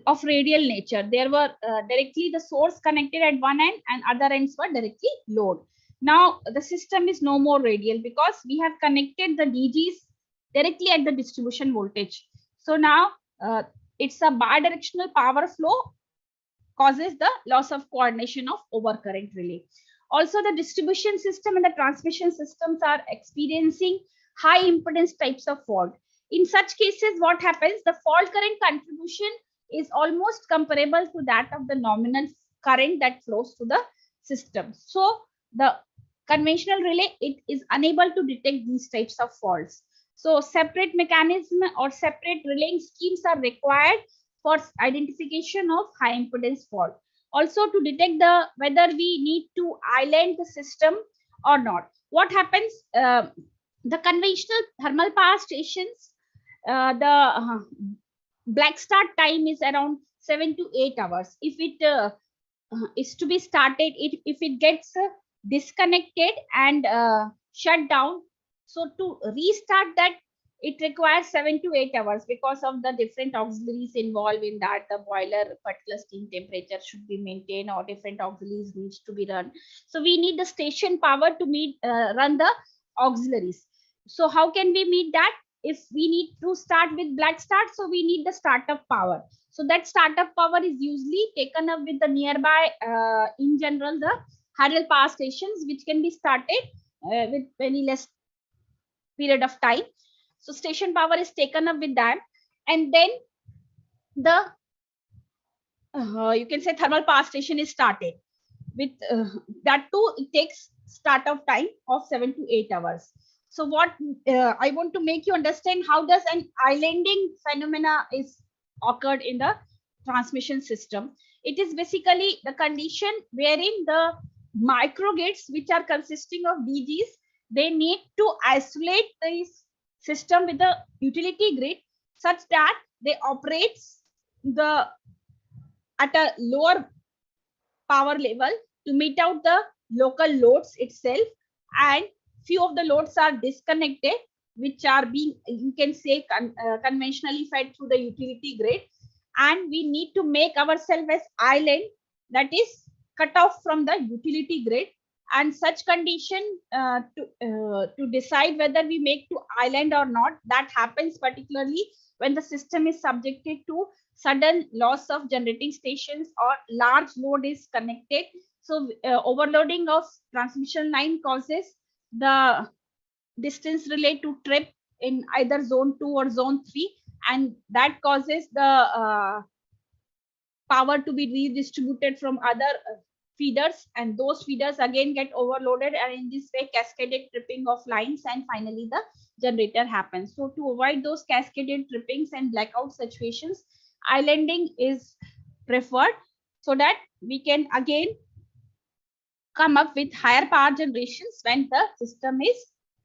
of radial nature. There were directly the source connected at one end and other ends were directly load. Now the system is no more radial because we have connected the DGs directly at the distribution voltage. So now it's a bidirectional power flow causes the loss of coordination of overcurrent relay. Also, the distribution system and the transmission systems are experiencing high impedance types of fault. In such cases, what happens? The fault current contribution is almost comparable to that of the nominal current that flows through the system. So the conventional relay, it is unable to detect these types of faults. So separate mechanism or separate relaying schemes are required for identification of high impedance fault. Also to detect whether we need to island the system or not. What happens? The conventional thermal power stations, the black start time is around 7 to 8 hours. If it is to be started, if it gets disconnected and shut down, so to restart that, it requires 7 to 8 hours because of the different auxiliaries involved in that. The boiler particular steam temperature should be maintained, or different auxiliaries needs to be run. So we need the station power to run the auxiliaries. So how can we meet that? If we need to start with black start, so we need the startup power. So that startup power is usually taken up with the nearby, in general, the hydel power stations, which can be started with very less period of time. So station power is taken up with that, and then the you can say thermal power station is started with that too. It takes startup time of 7 to 8 hours. So what I want to make you understand, how does an islanding phenomena is occurred in the transmission system. It is basically the condition wherein the microgrids, which are consisting of DGs, they need to isolate this system with the utility grid such that they operate at a lower power level to meet out the local loads itself, and few of the loads are disconnected, which are being, you can say, conventionally fed through the utility grid, and we need to make ourselves as island, that is cut off from the utility grid. And such condition to decide whether we make to island or not, that happens particularly when the system is subjected to sudden loss of generating stations or large load is connected. So overloading of transmission line causes the distance relay to trip in either zone 2 or zone 3, and that causes the power to be redistributed from other feeders, and those feeders again get overloaded, and in this way cascaded tripping of lines, and finally the generator happens. So to avoid those cascaded trippings and blackout situations, islanding is preferred so that we can again come up with higher power generations when the system is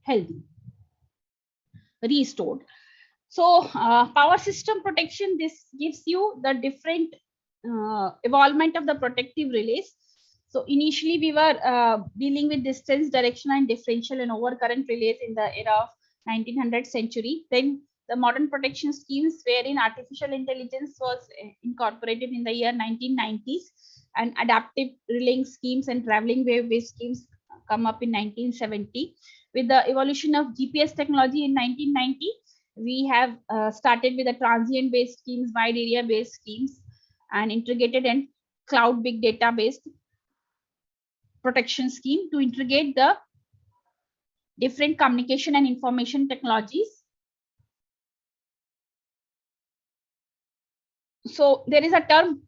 healthy, restored. So power system protection, this gives you the different evolvement of the protective relays. So initially we were dealing with distance, direction, and differential and overcurrent relays in the era of 1900th century. Then the modern protection schemes wherein artificial intelligence was incorporated in the year 1990s, and adaptive relaying schemes and traveling wave-based schemes come up in 1970. With the evolution of GPS technology in 1990, we have started with the transient-based schemes, wide area-based schemes, and integrated and cloud big data-based protection scheme to integrate the different communication and information technologies. So there is a term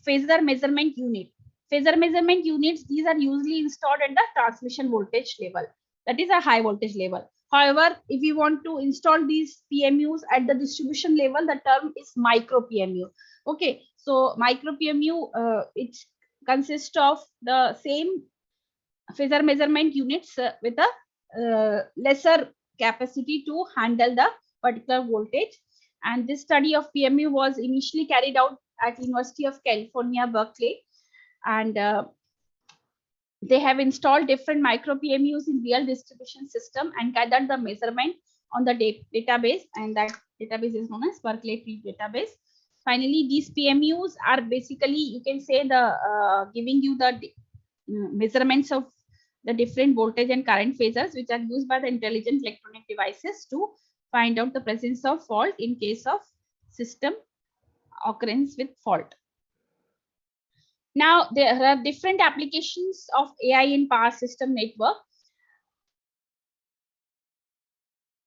phasor measurement unit. Phasor measurement units, these are usually installed at the transmission voltage level, that is a high voltage level. However, if you want to install these PMUs at the distribution level, the term is micro PMU. Okay, so micro PMU, it consists of the same phasor measurement units with a lesser capacity to handle the particular voltage. And this study of PMU was initially carried out at University of California, Berkeley, and they have installed different micro PMUs in real distribution system and gathered the measurement on the database, and that database is known as Berkeley Tree database. Finally, these PMUs are basically, you can say, the giving you the measurements of the different voltage and current phasors, which are used by the intelligent electronic devices to find out the presence of fault in case of system occurrence with fault. Now, there are different applications of AI in power system network.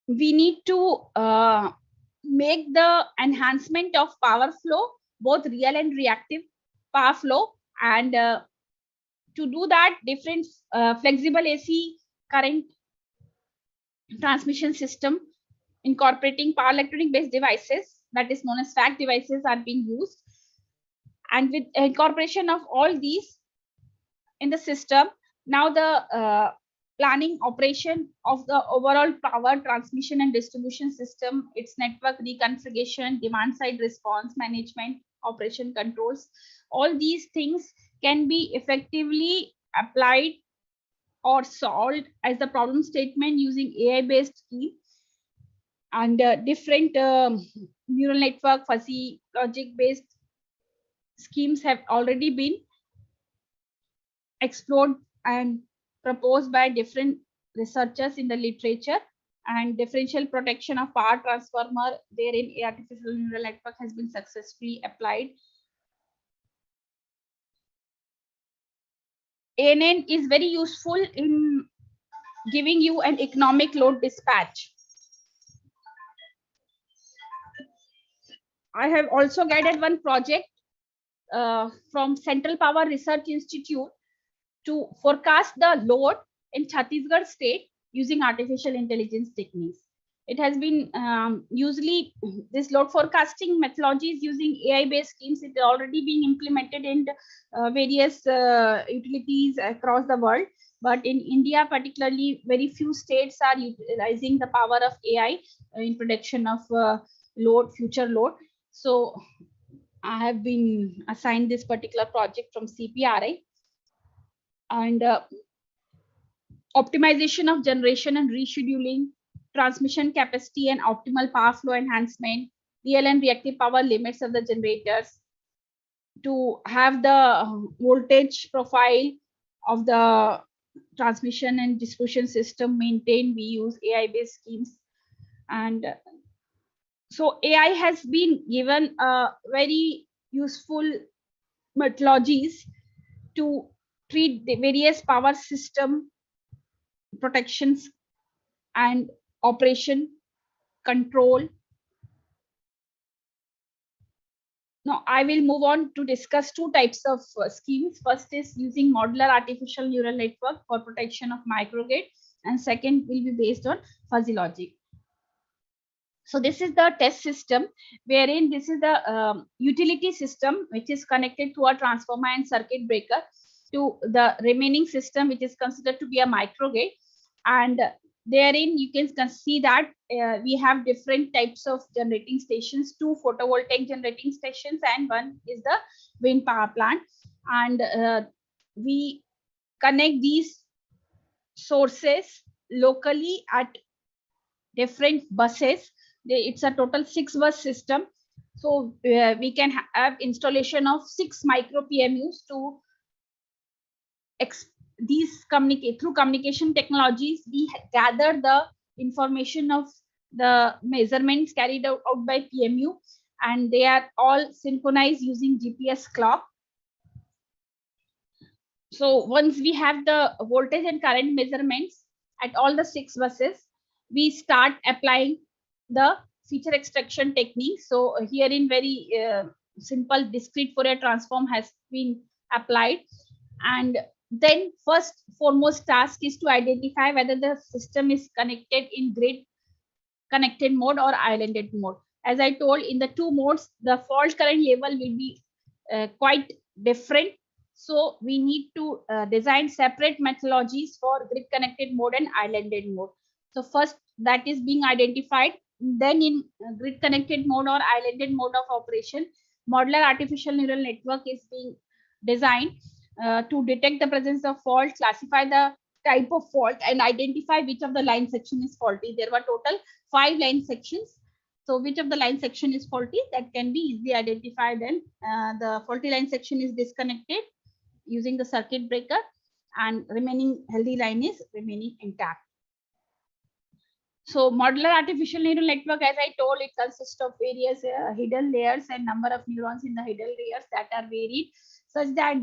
We need to make the enhancement of power flow, both real and reactive power flow. And to do that, different flexible AC current transmission system incorporating power electronic based devices, that is known as FACT devices, are being used. And with incorporation of all these in the system, now the planning operation of the overall power transmission and distribution system, its network reconfiguration, demand side response management, operation controls, all these things can be effectively applied or solved as the problem statement using AI based scheme. And different neural network fuzzy logic based schemes have already been explored and proposed by different researchers in the literature. And differential protection of power transformer therein artificial neural network has been successfully applied. ANN is very useful in giving you an economic load dispatch. I have also guided one project from Central Power Research Institute to forecast the load in Chhattisgarh state using artificial intelligence techniques. It has been usually this load forecasting methodologies using AI based schemes. It is already being implemented in various utilities across the world. But in India, particularly, very few states are utilizing the power of AI in prediction of load, future load. So I have been assigned this particular project from CPRI. And optimization of generation and rescheduling, transmission capacity and optimal power flow enhancement, real and reactive power limits of the generators, to have the voltage profile of the transmission and distribution system maintained, we use AI based schemes. And so AI has been given very useful methodologies to treat the various power system protections and operation control. Now I will move on to discuss two types of schemes. First is using modular artificial neural network for protection of microgrid, and second will be based on fuzzy logic. So this is the test system, wherein this is the utility system which is connected to a transformer and circuit breaker to the remaining system, which is considered to be a microgrid. And therein you can see that we have different types of generating stations, 2 photovoltaic generating stations and one is the wind power plant. And we connect these sources locally at different buses. It's a total 6 bus system. So we can have installation of 6 micro PMUs to these through communication technologies. We gather the information of the measurements carried out by PMU, and they are all synchronized using GPS clock. So once we have the voltage and current measurements at all the 6 buses, we start applying the feature extraction technique. So here in very simple discrete Fourier transform has been applied. And then first foremost task is to identify whether the system is connected in grid connected mode or islanded mode. As I told, in the 2 modes, the fault current level will be quite different. So we need to design separate methodologies for grid connected mode and islanded mode. So first that is being identified. Then in grid connected mode or islanded mode of operation, modular artificial neural network is being designed to detect the presence of fault, classify the type of fault, and identify which of the line section is faulty. There were total 5 line sections. So which of the line section is faulty, that can be easily identified, and the faulty line section is disconnected using the circuit breaker, and remaining healthy line is remaining intact. So modular artificial neural network, as I told, it consists of various hidden layers and number of neurons in the hidden layers that are varied, such that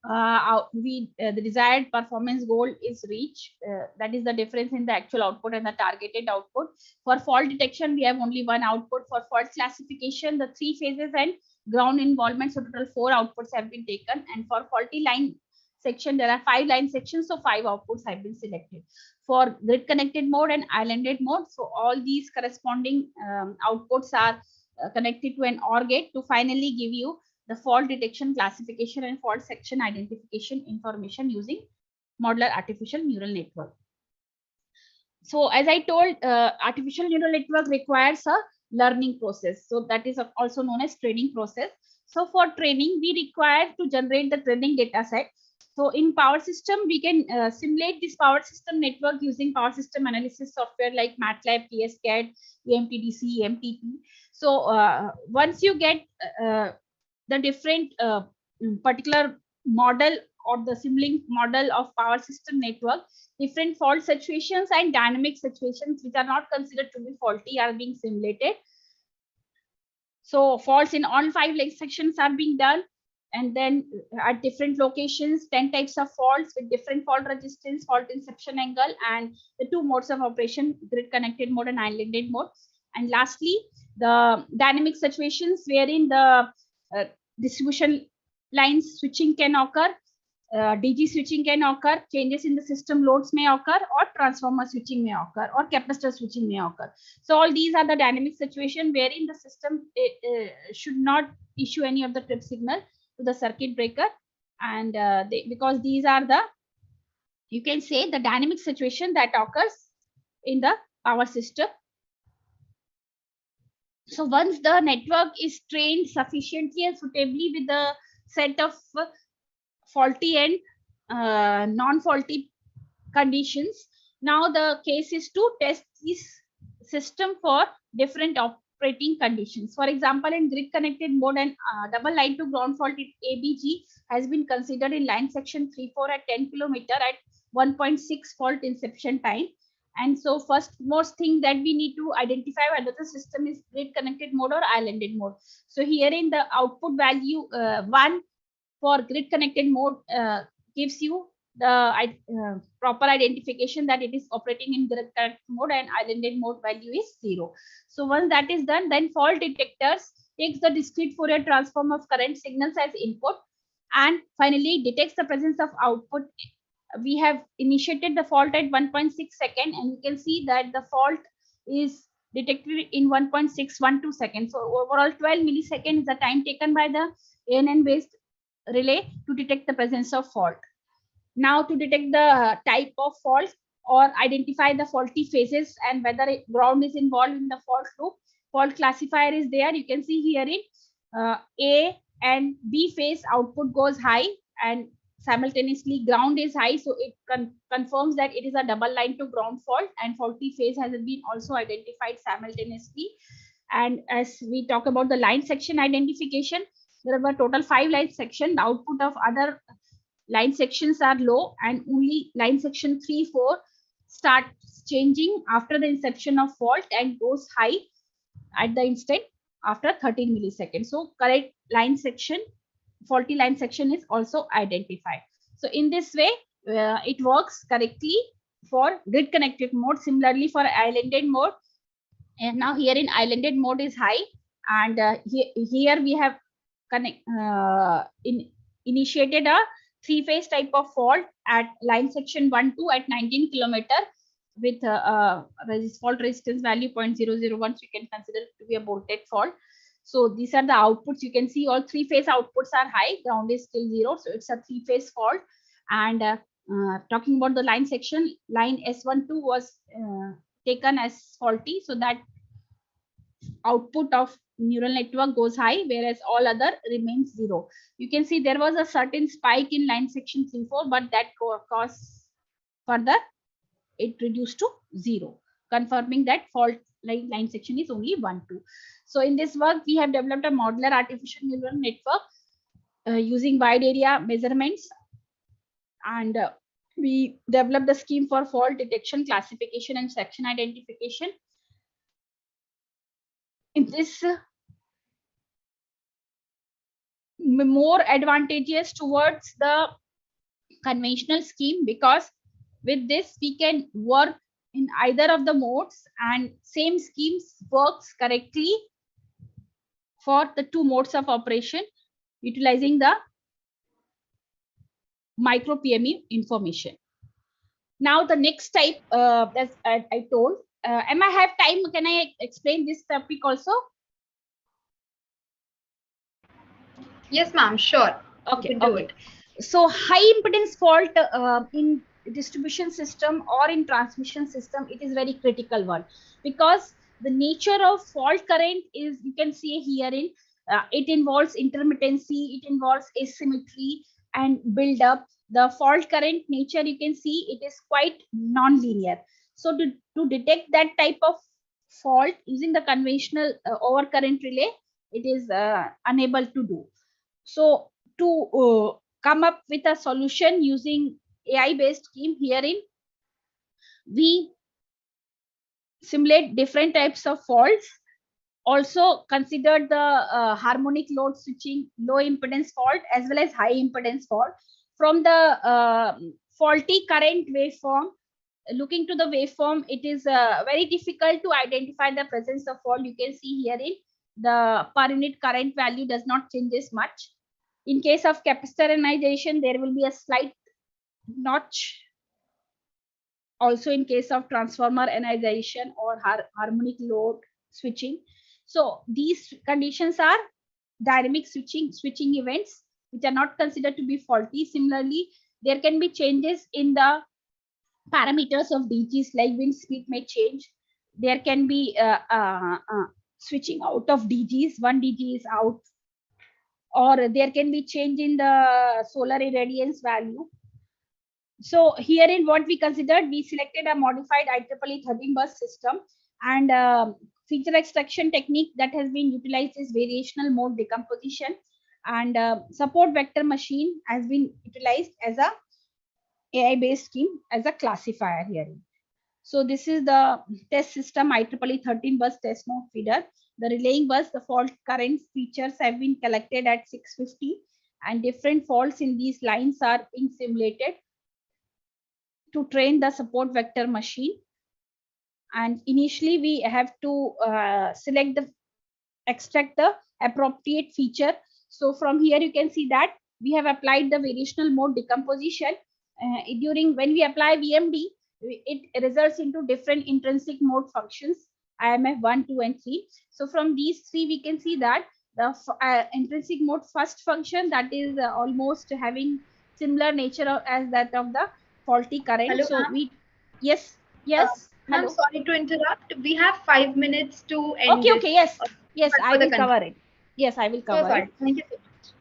the desired performance goal is reached. That is the difference in the actual output and the targeted output. For fault detection, we have only one output. For fault classification, the 3 phases and ground involvement, so total 4 outputs have been taken. And for faulty line section, there are 5 line sections, so 5 outputs have been selected. For grid connected mode and islanded mode, so all these corresponding outputs are connected to an OR gate to finally give you the fault detection, classification, and fault section identification information using modular artificial neural network. So as I told, artificial neural network requires a learning process. So that is also known as training process. So for training, we require to generate the training data set. So in power system, we can simulate this power system network using power system analysis software like MATLAB, PSCAD, EMTDC, EMTP. So once you get the different particular model or the simulating model of power system network, different fault situations and dynamic situations which are not considered to be faulty are being simulated. So faults in all 5 leg sections are being done, and then at different locations, 10 types of faults with different fault resistance, fault inception angle, and the 2 modes of operation, grid connected mode and islanded mode. And lastly, the dynamic situations wherein the distribution lines switching can occur, DG switching can occur, changes in the system loads may occur, or transformer switching may occur, or capacitor switching may occur. So all these are the dynamic situation wherein the system should not issue any of the trip signal to the circuit breaker, and because these are the, you can say, the dynamic situation that occurs in the power system. So once the network is trained sufficiently and suitably with the set of faulty and non-faulty conditions, now the case is to test this system for different operating conditions. For example, in grid connected mode, and double line to ground fault ABG has been considered in line section 3-4 at 10 km at 1.6 fault inception time. And so first most thing that we need to identify whether the system is grid connected mode or islanded mode. So here in the output value 1 for grid connected mode gives you the proper identification that it is operating in grid connected mode, and islanded mode value is 0. So once that is done, then fault detectors takes the discrete Fourier transform of current signals as input, and finally detects the presence of output. We have initiated the fault at 1.6 second, and you can see that the fault is detected in 1.612 seconds. So overall 12 milliseconds is the time taken by the ANN based relay to detect the presence of fault. Now to detect the type of fault or identify the faulty phases and whether ground is involved in the fault loop, fault classifier is there. You can see here in A and B phase output goes high and simultaneously ground is high, so it confirms that it is a double line to ground fault, and faulty phase has been also identified simultaneously. And as we talk about the line section identification, there were total 5 line section. The output of other line sections are low, and only line section 3-4 starts changing after the inception of fault and goes high at the instant after 13 milliseconds. So correct line section, faulty line section is also identified. So in this way, it works correctly for grid connected mode. Similarly for islanded mode, and now here in islanded mode is high, and here we have initiated a 3-phase type of fault at line section 1-2 at 19 km with fault resistance value 0.001, so you can consider it to be a bolted fault. So these are the outputs. You can see all 3-phase outputs are high, ground is still 0, so it's a 3-phase fault. And talking about the line section, line S12 was taken as faulty, so that output of neural network goes high, whereas all other remains 0. You can see there was a certain spike in line section 3-4, but that caused further it reduced to 0, confirming that fault line section is only 1-2. So in this work, we have developed a modular artificial neural network using wide area measurements, and We developed the scheme for fault detection, classification, and section identification. In this, more advantageous towards the conventional scheme, because with this we can work in either of the modes and same schemes works correctly for the two modes of operation utilizing the micro PME information. Now the next type, as I told, am I have time? Can I explain this topic also? Yes, ma'am. Sure. Okay. You can do Okay. it. So high impedance fault in distribution system or in transmission system, it is very critical one, because the nature of fault current is, you can see here in it involves intermittency, it involves asymmetry and build up. The fault current nature, you can see it is quite non-linear. So to detect that type of fault using the conventional overcurrent relay, it is unable to do. So to come up with a solution using AI based scheme, herein we simulate different types of faults, also consider the harmonic load switching, low impedance fault as well as high impedance fault. From the faulty current waveform, looking to the waveform, it is very difficult to identify the presence of fault. You can see herein the per unit current value does not changes much. In case of capacitor ionization, there will be a slight notch. Also in case of transformer ionization or harmonic load switching. So these conditions are dynamic switching events which are not considered to be faulty. Similarly, there can be changes in the parameters of DGs, like wind speed may change. There can be switching out of DGs, one DG is out, or there can be change in the solar irradiance value. So herein what we considered, we selected a modified IEEE 13 bus system, and feature extraction technique that has been utilized is variational mode decomposition, and support vector machine has been utilized as a AI based scheme as a classifier herein. So this is the test system IEEE 13 bus test node feeder. The relaying bus, the fault current features have been collected at 650, and different faults in these lines are being simulated to train the support vector machine. And initially we have to extract the appropriate feature. So from here you can see that we have applied the variational mode decomposition. During when we apply VMD, it results into different intrinsic mode functions, IMF 1, 2, and 3. So from these three, we can see that the intrinsic mode first function, that is almost having similar nature as that of the faulty current. Hello, so ma'am. we, yes, Ma'am, sorry to interrupt. We have 5 minutes to end. Okay, yes, I will cover it. Yes, I will cover it. Thank you so much.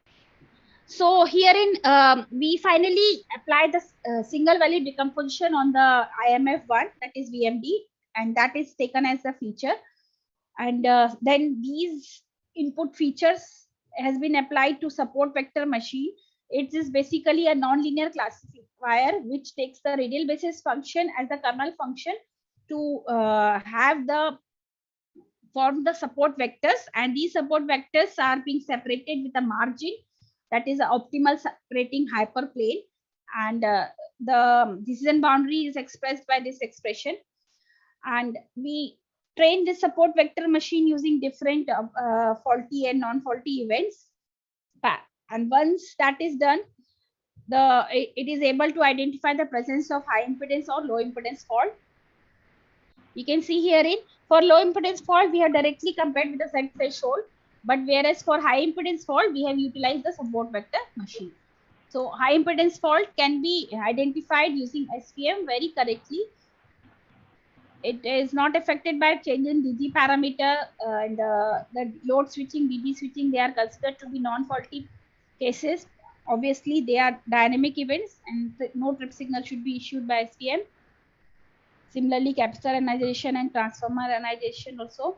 So herein we finally apply the single value decomposition on the IMF1, that is VMD, and that is taken as a feature. And then these input features has been applied to support vector machine. It is basically a nonlinear classifier which takes the radial basis function as the kernel function to have the form the support vectors, and these support vectors are being separated with a margin, that is an optimal separating hyperplane, and the decision boundary is expressed by this expression. And we train this support vector machine using different faulty and non-faulty events. And once that is done, it is able to identify the presence of high impedance or low impedance fault. You can see herein, for low impedance fault, we have directly compared with the set threshold, but whereas for high impedance fault, we have utilized the support vector machine. So high impedance fault can be identified using SVM very correctly. It is not affected by change in DG parameter, and the load switching, DG switching, they are considered to be non-faulty cases. Obviously, they are dynamic events, and no trip signal should be issued by SVM. Similarly, capacitor ionization and transformer ionization also.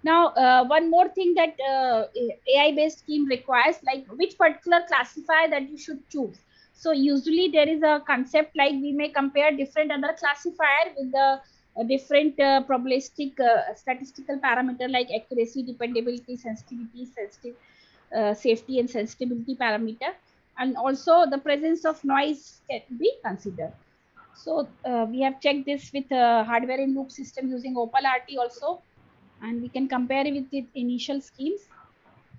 Now, one more thing that AI-based scheme requires, like which particular classifier that you should choose. So usually there is a concept like we may compare different other classifier with the different probabilistic statistical parameter like accuracy, dependability, sensitivity, safety and sensitivity parameter, and also the presence of noise can be considered. So we have checked this with hardware in loop system using Opal RT also, and we can compare it with the initial schemes.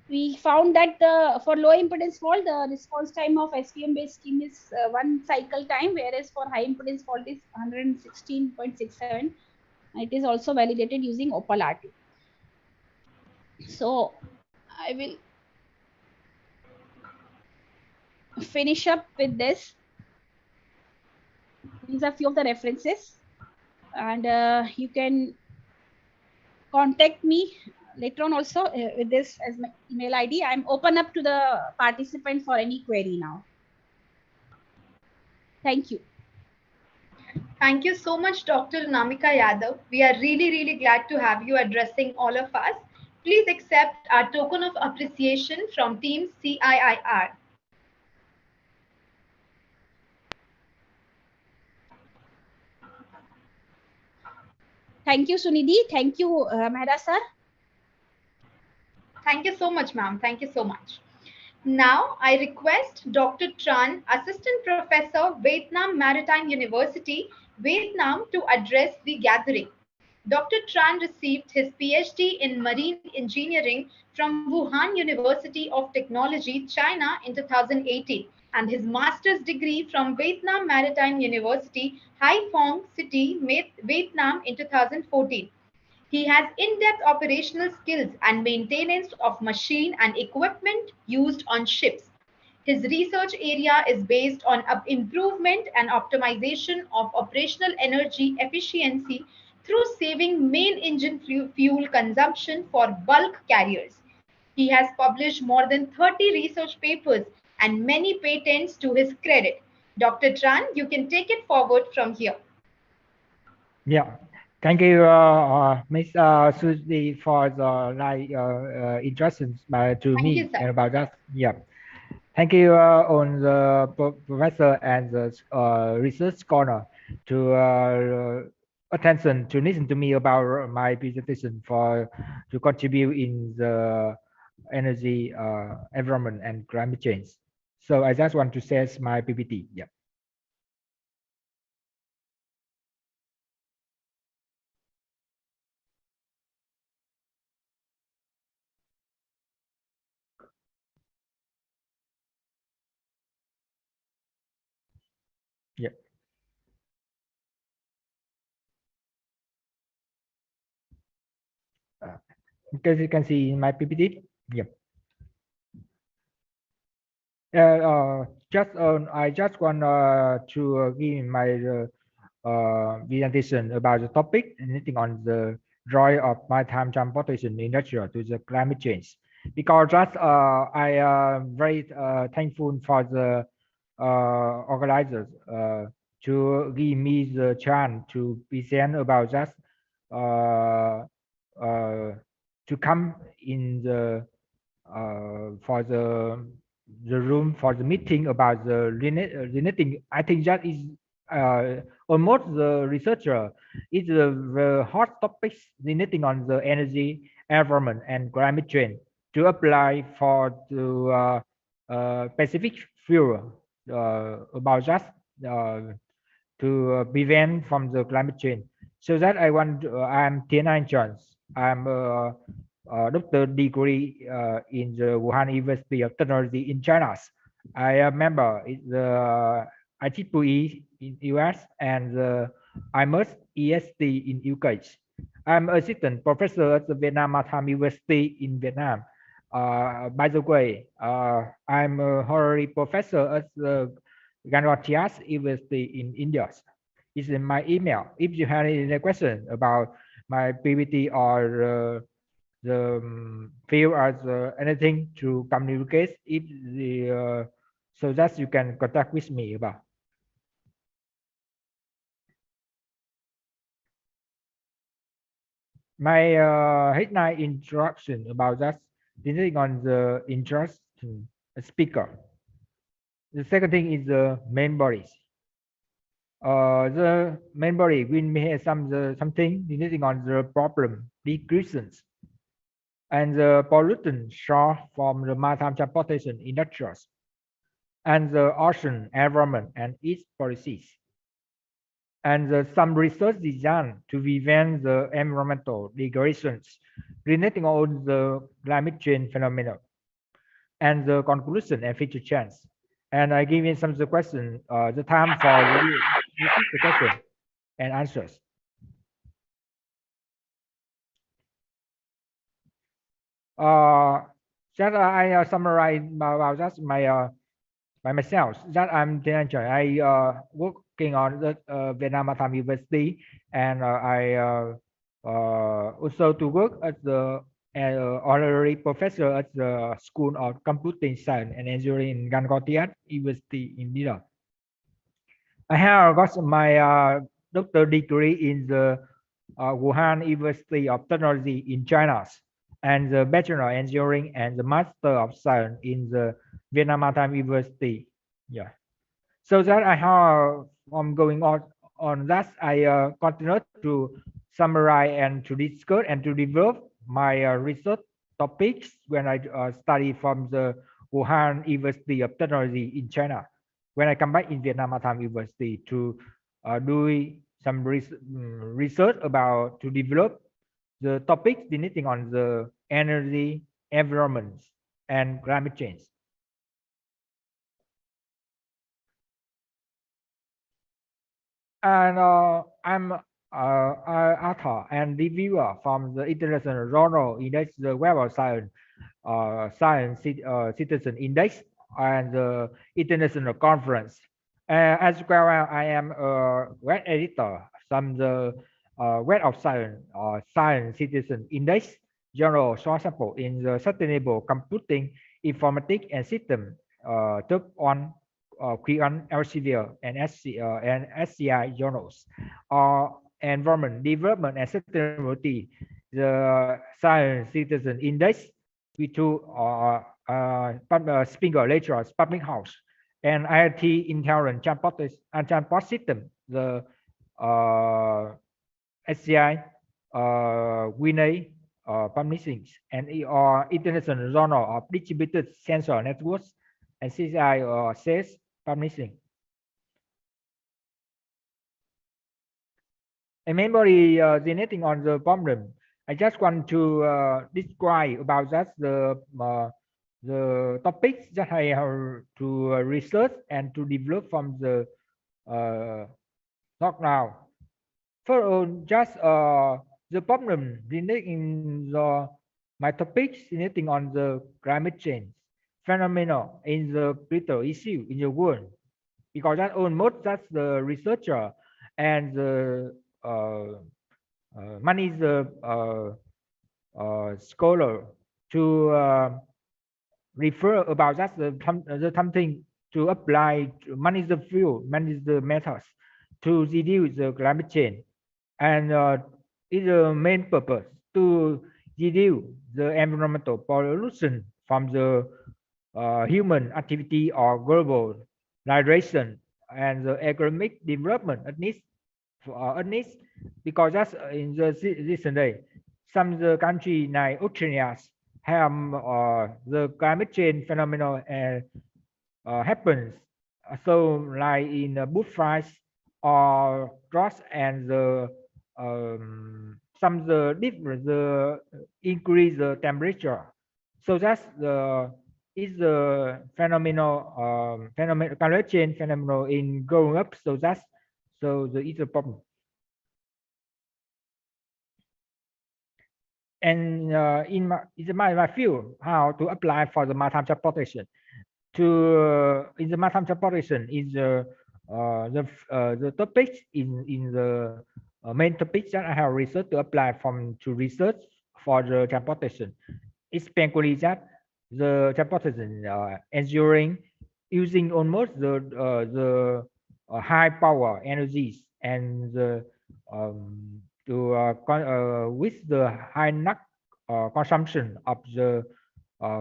We found that for low impedance fault, the response time of SVM based scheme is 1 cycle time, whereas for high impedance fault is 116.67. It is also validated using Opal RT. So I will finish up with this. These are a few of the references, and you can contact me later on also with this as my email ID. I'm open up to the participant for any query now. Thank you. Thank you so much, Dr. Namika Yadav. We are really, really glad to have you addressing all of us. Please accept our token of appreciation from Team CIIR. Thank you, Sunidhi. Thank you, Mehra sir. Thank you so much, ma'am. Thank you so much. Now, I request Dr. Tran, Assistant Professor, Vietnam Maritime University, Vietnam, to address the gathering. Dr. Tran received his PhD in Marine Engineering from Wuhan University of Technology, China in 2018, and his master's degree from Vietnam Maritime University, Hai Phong City, Vietnam in 2014. He has in-depth operational skills and maintenance of machine and equipment used on ships. His research area is based on improvement and optimization of operational energy efficiency through saving main engine fuel consumption for bulk carriers. He has published more than 30 research papers and many patents to his credit. Dr. Tran, you can take it forward from here. Yeah. Thank you, Ms. Susie, for the introductions to Thank me you, sir. and about that. Yeah. Thank you on the professor and the research scholar to attention to listen to me about my presentation to contribute in the energy, environment and climate change. So I just want to share my PPT. Yeah. Yeah. Because you can see in my PPT. Yeah. I just want to give my presentation about the topic anything on the role of maritime transportation industry to the climate change. Because just I am very thankful for the organizers to give me the chance to present about that to come in the for the room for the meeting about the relating. I think that is almost the researcher is the hot topics relating on the energy, environment, and climate change to apply for the Pacific fuel about that to prevent from the climate change. So that I'm Tien Jones. I'm doctor degree in the Wuhan University of Technology in China. I am member in the IEEE in US and the IMERS EST in UK. I'm assistant professor at the Vietnam Maritime University in Vietnam. By the way, I'm a honorary professor at the Ganwatias University in India. It's in my email. If you have any question about my PPT or the field as anything to communicate, if the so that you can contact with me about. My headline introduction about that, depending on the interest speaker. The second thing is the main bodies. The main body will have something depending on the problem decreases and the pollutant source from the maritime transportation industries and the ocean environment and its policies. And some research designed to prevent the environmental degradations relating on the climate change phenomenon and the conclusion and future change. And I give in some of the question, the time for the question and answers. Just I summarize about just my by myself. That I'm Thiên Anh Trời. I working on the Vietnam Maritime University, and I also to work as the honorary professor at the School of Computing Science and Engineering in Gan Ngo Thiat University in Mỹ Tho. I have got my doctor degree in the Wuhan University of Technology in China, and the Bachelor of Engineering and the Master of Science in the Vietnam Maritime University. Yeah. So that I have going on that I continue to summarize and to discuss and to develop my research topics when I study from the Wuhan University of Technology in China. When I come back in Vietnam Maritime University to do some research about to develop the topics depending on the energy, environment, and climate change. And I'm author and reviewer from the International Journal Index, the Web of Science, Citizen Index, and the International Conference. As well, I am a web editor from the Web of Science, Science Citizen Index, Journal Source Sample in the Sustainable Computing, Informatics and System, took on Qian, Elsevier, and SCI journals. Environment, Development, and Sustainability, the Science Citizen Index, which Springer Lectures, Public House, and IoT Intelligent Transport System, the SCI, WINA, Publishing, and International Journal of Distributed Sensor Networks, and CCI SAYS Publishing. And memory generating on the problem, I just want to describe about that the topics that I have to research and to develop from the talk now. For just the problem in my topics relating on the climate change phenomenon in the critical issue in the world, because that almost that's the researcher and the money is the scholar to refer about that the something to apply to manage the fuel, manage the methods to reduce the climate change, and is the main purpose to reduce the environmental pollution from the human activity or global migration and the economic development at least because that's in the recent day some the country like Australia have the climate change phenomenon happens, so like in bushfires or droughts and the some the different the increase the temperature, so that's the is the phenomenal climate change phenomenon in growing up, so that's so the is a problem. And in my field, how to apply for the maritime transportation to in the maritime transportation is the topics in the main topics that I have researched to apply from to research for the transportation. It's basically that the transportation ensuring using almost the high power energies and the with the high consumption of the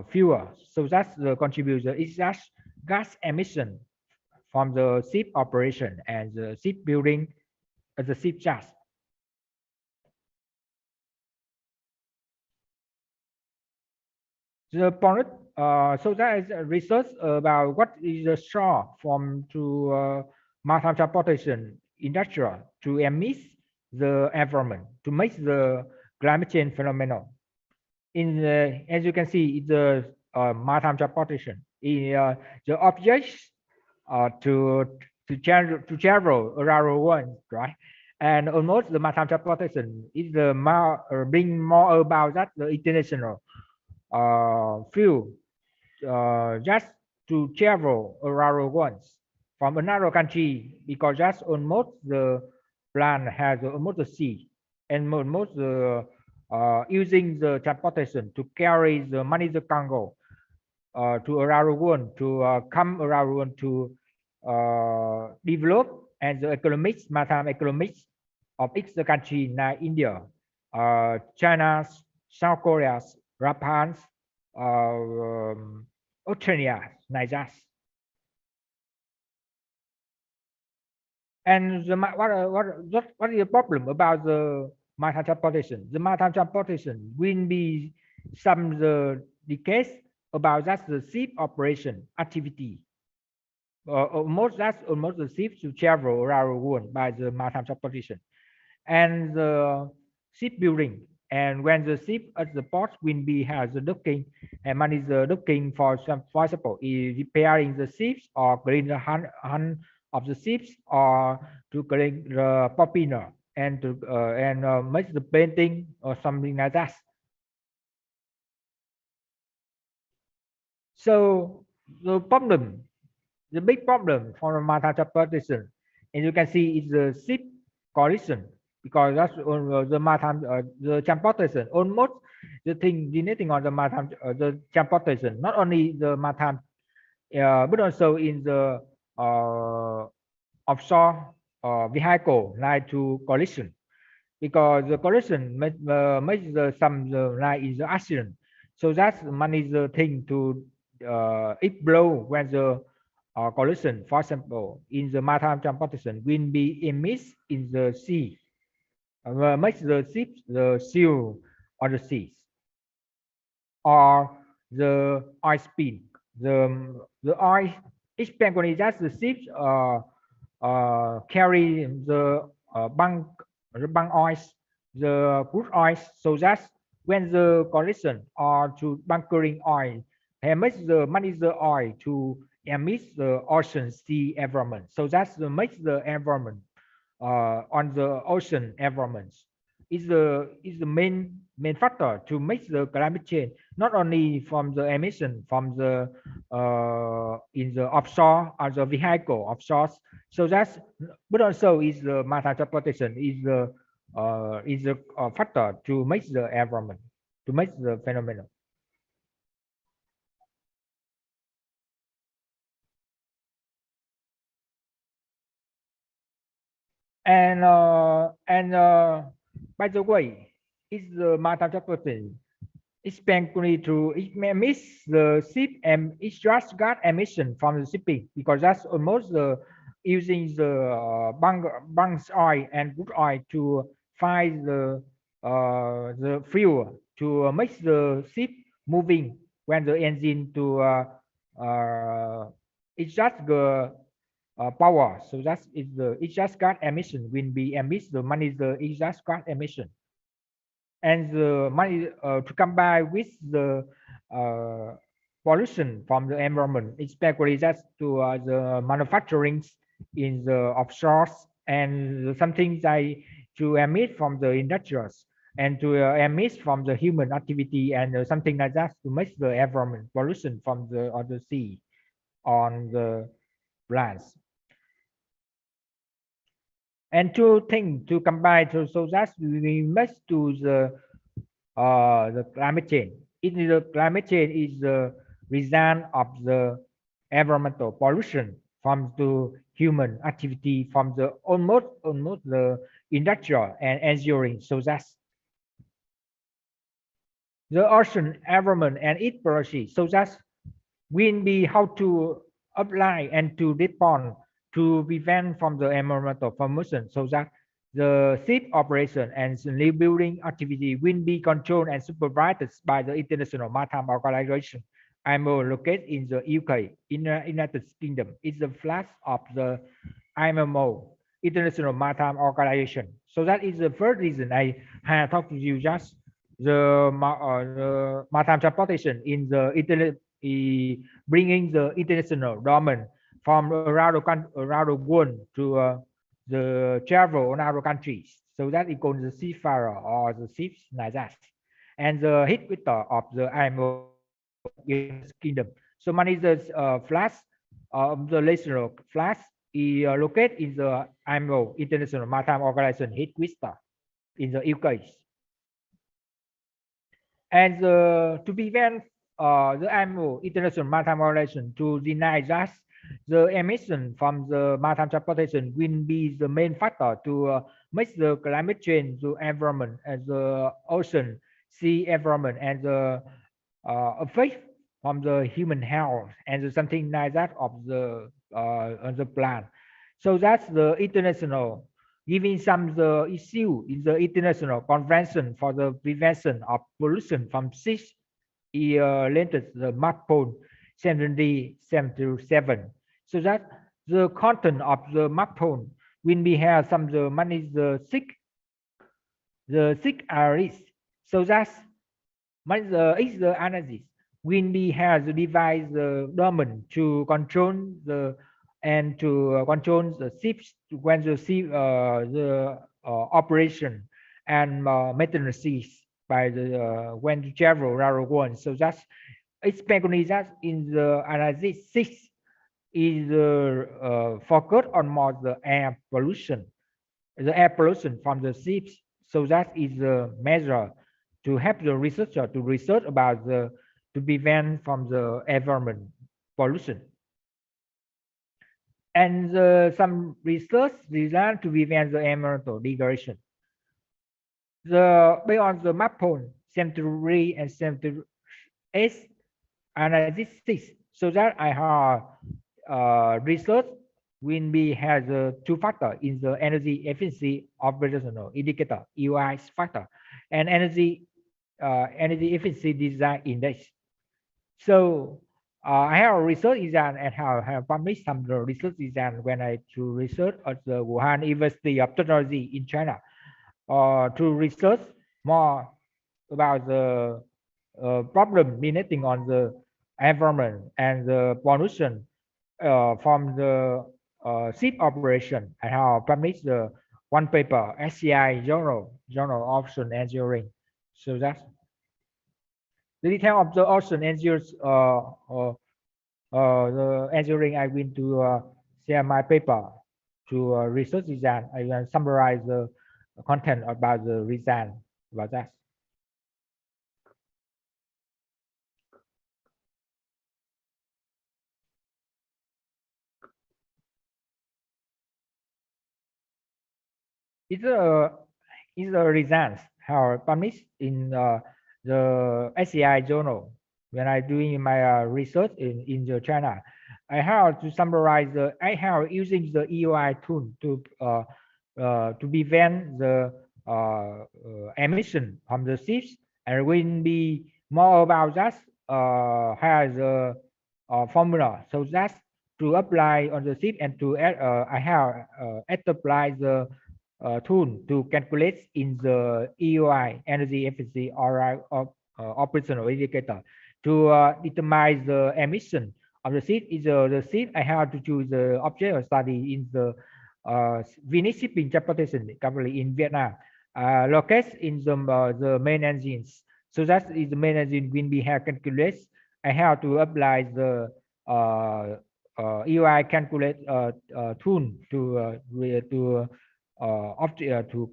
fuel. So that's the contribution. It's just gas emission from the ship operation and the ship building as the ship charge. The point, so that is a research about what is the straw from to maritime transportation industrial to emit the environment to make the climate change phenomenon. In the, as you can see, in the maritime transportation, in the objects to travel around the world, right? And almost the maritime transportation is the bring more about that the international fuel just to travel around the world from another country, because that's almost the plan has almost the sea and almost the using the transportation to carry the money, the cargo to around the world, to come around the world to develop and the economics, maritime economics of each country like India, China, South Korea, Japan, Australia, like that. And the, what is the problem about the maritime transportation? The maritime transportation will be some the case about that's the ship operation activity. Almost that's almost the ships to travel around the world by the maritime transportation, and the shipbuilding. And when the ship at the port will be has the docking, and man is looking for some, for example, is repairing the ships or clean the hand of the ships, or to clean the propeller and to make the painting or something like that. So the problem, the big problem for the maritime transportation, and you can see is the ship collision, because that's the maritime the transportation almost the thing relating on the maritime the transportation, not only the maritime but also in the offshore vehicle like to collision, because the collision makes some like is the accident. So that's one is the thing to it blow when the collision, for example, in the maritime transportation will be emits in the sea, makes the ship the seal on the seas, or the oil spill. The oil each penguin that the ships carry the bunk oils, the crude oils, so that when the collision or to bunkering oil, makes the manage the oil to emit the ocean sea environment. So that's the makes the environment on the ocean environment is the main factor to make the climate change, not only from the emission from the in the offshore or the vehicle offshore. So that's, but also is the maritime transportation is the factor to make the environment, to make the phenomenon. And by the way, is the maritime transportation especially to it emits the ship and it's just got emission from the shipping, because that's almost the using the bunks oil and crude oil to find the fuel to make the ship moving when the engine to it's just the power. So that's is the exhaust gas emission will be emits the money the exhaust gas emission, and the money to combine with the pollution from the environment, especially that's to the manufacturing in the offshore, and something they to emit from the industrials, and to emit from the human activity, and something like that to make the environment pollution from the other sea on the lands. And two things to combine so that we must do the climate change. It is the climate change is the result of the environmental pollution from the human activity, from the almost the industrial and engineering. So that's the ocean environment and its policy. So that will be how to apply and to respond to prevent from the environmental pollution, so that the ship operation and rebuilding activity will be controlled and supervised by the International Maritime Organization, IMO, located in the UK, in the United Kingdom. It's the flag of the IMO, International Maritime Organization. So that is the first reason I have talked to you just the maritime transportation in the bringing the international domain from around the world to the travel in other countries. So that is called the seafarer or the ships like that. And the headquarters of the IMO United Kingdom. So many the flags of the national flags is located in the IMO International Maritime Organization headquarters in the UK. And to prevent the IMO International Maritime Organization to deny that the emission from the maritime transportation will be the main factor to make the climate change, the environment, and the ocean, sea environment, and the effect from the human health and something like that of the on the plan. So that's the international giving some the issue in the international convention for the prevention of pollution from ships related the MARPOL 77. So that the content of the MARPOL when we have some the money the sick areas. So that's is the analysis when we have the device the government to control the and to control the ships when the ship operation and maintenance by the when to travel around the world. So that's it's mechanism in the analysis 6 is focused on more the air pollution from the ships. So that is the measure to help the researcher to research about the to prevent from the environment pollution. And some research designed to prevent the environmental degradation. Based on the MARPOL 73 and 78 analysis, so that I have research when we have the two factors in the energy efficiency operational indicator EOI factor and energy efficiency design index. So I have a research design and have published some research design when I to research at the Wuhan University of Technology in China to research more about the problem relating on the environment and the pollution from the ship operation. I have published the one paper SCI Journal of Ocean Engineering. So that's the detail of the ocean engineering, the engineering. I will to share my paper to research design. I will summarize the content about the design about that. It's a results how published in the SCI journal when I doing my research in the China. I have to summarize I have using the EOI tool to prevent the emission from the ships, and will be more about that has a formula. So that's to apply on the ship and to I have apply the tool to calculate in the EOI energy efficiency or operational indicator to determine the emission of the ship. Is the ship I have to choose the object of study in the Venice shipping transportation company in Vietnam, located in the main engines. So that is the main engine when we have calculate. I have to apply the EOI calculate tool to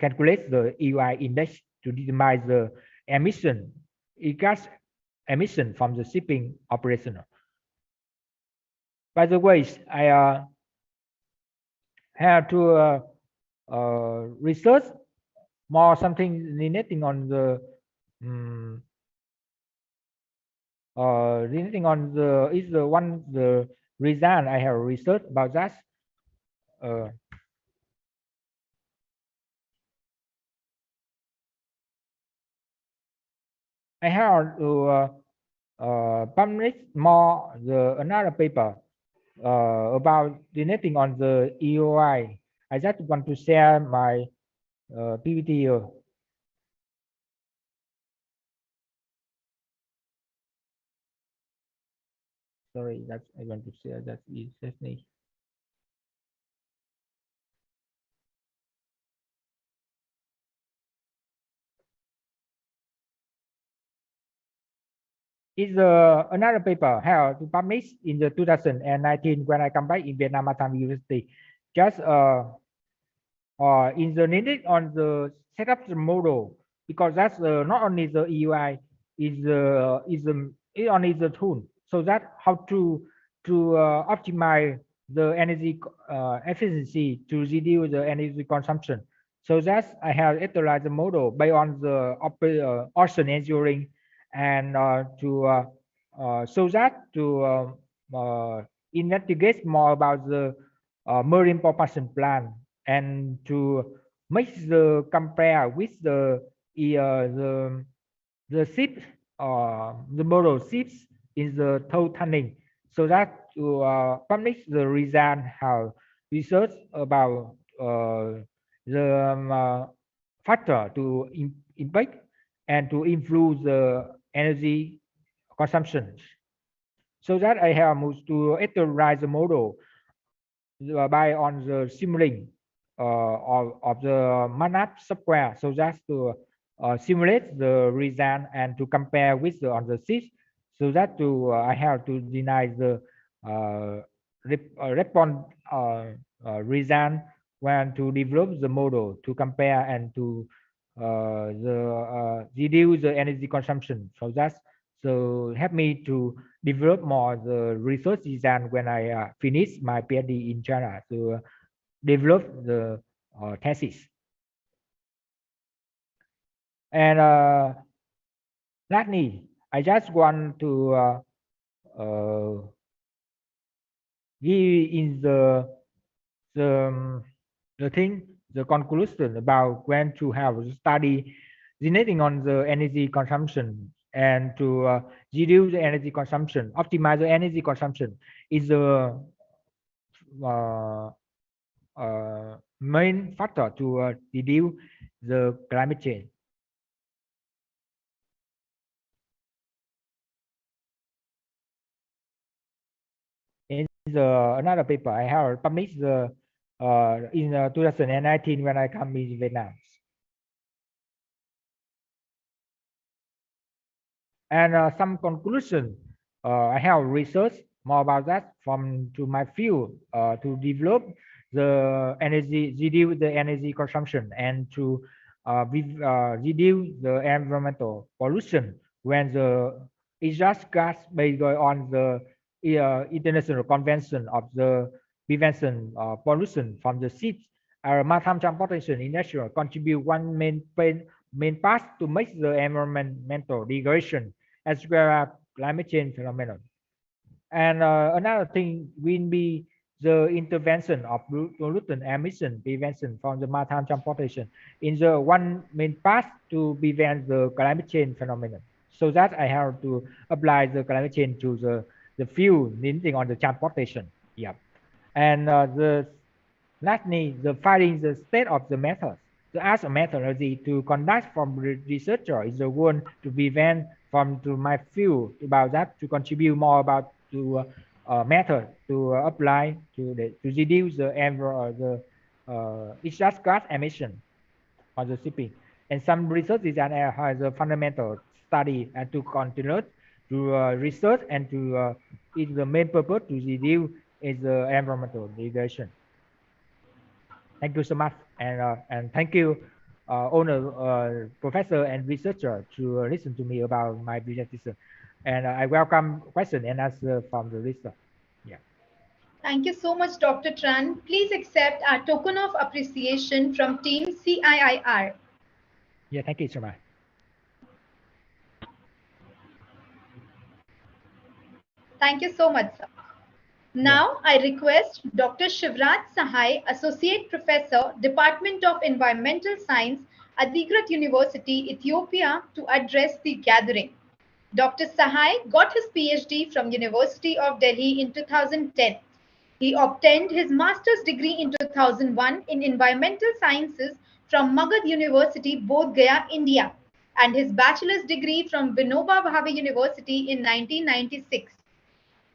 calculate the EOI index to determine the emission, gas emission from the shipping operation. By the way, I have to research more something relating on the relating on the is the one the reason I have researched about that. I have to publish more another paper about detonating on the EOI. I just want to share my PPT here. Sorry, that's I want to share that is me. It's another paper held to publish in the 2019 when I come back in Vietnam Maritime University. Just in the needed on the setup the model, because that's not only the EUI is only the tool. So that how to optimize the energy efficiency to reduce the energy consumption. So that I have utilized the model based on the ocean engineering and so that to investigate more about the marine propulsion plant and to make the compare with the ship the model ships in the tow tunneling, so that to publish the result how research about the factor to impact and to improve the energy consumption. So that I have moved to iterate the model by on the simulating of the MATLAB software, so that's to simulate the result and to compare with the on the sheet, so that to I have to deny the response result when to develop the model to compare and to reduce the energy consumption. So that's so help me to develop more the research design when I finish my PhD in China to develop the thesis. And lastly, I just want to give in the conclusion about when to have a study depending on the energy consumption and to reduce the energy consumption, optimize the energy consumption is the main factor to reduce the climate change. In another paper I have published in 2019 when I come in Vietnam. And some conclusion I have researched more about that from to my field to develop the energy, reduce the energy consumption and to reduce the environmental pollution when the exhaust gas based on the international convention of the prevention pollution from the seas. Our maritime transportation industry contribute one main part to make the environmental degradation as well as climate change phenomenon. And another thing will be the intervention of pollutant emission prevention from the maritime transportation in the one main path to prevent the climate change phenomenon. So that I have to apply the climate change to the fuel needing on the transportation. Yeah. And lastly, the finding the state of the methods. To ask a methodology to conduct from researcher is the one to prevent from to my field about that to contribute more about to method to apply to reduce the exhaust gas emission on the shipping. And some research design has a fundamental study and to continue to research and to is the main purpose to reduce is the environmental degradation. Thank you so much, and thank you, owner, professor, and researcher to listen to me about my presentation. And I welcome question and answer from the listener. Yeah. Thank you so much, Dr. Tran. Please accept our token of appreciation from Team CIIR. Yeah, thank you so much. Thank you so much, sir. Now I request Dr. Shivraj Sahai, Associate Professor, Department of Environmental Science, Adigrat University, Ethiopia, to address the gathering. Dr. Sahai got his PhD from University of Delhi in 2010. He obtained his master's degree in 2001 in Environmental Sciences from Magad University, Bodh Gaya, India, and his bachelor's degree from Vinoba Bhave University in 1996.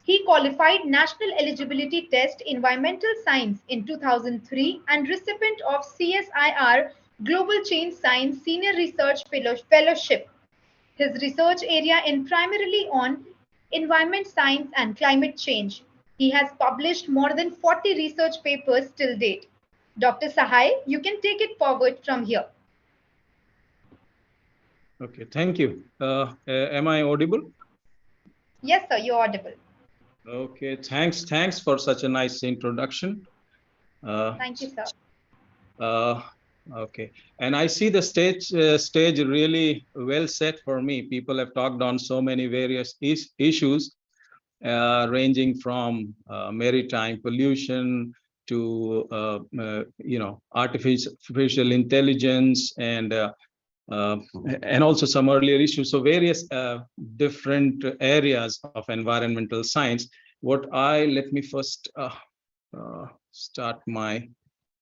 He qualified National Eligibility Test Environmental Science in 2003 and recipient of CSIR Global Change Science Senior Research Fellowship. His research area is primarily on environment science and climate change. He has published more than 40 research papers till date. Dr. Sahai, you can take it forward from here. Okay, thank you. Am I audible? Yes, sir, you're audible. Okay, thanks for such a nice introduction. Thank you, sir. Okay, and I see the stage really well set for me. People have talked on so many various issues, ranging from maritime pollution to artificial intelligence and also some earlier issues. So various different areas of environmental science. Let me first start my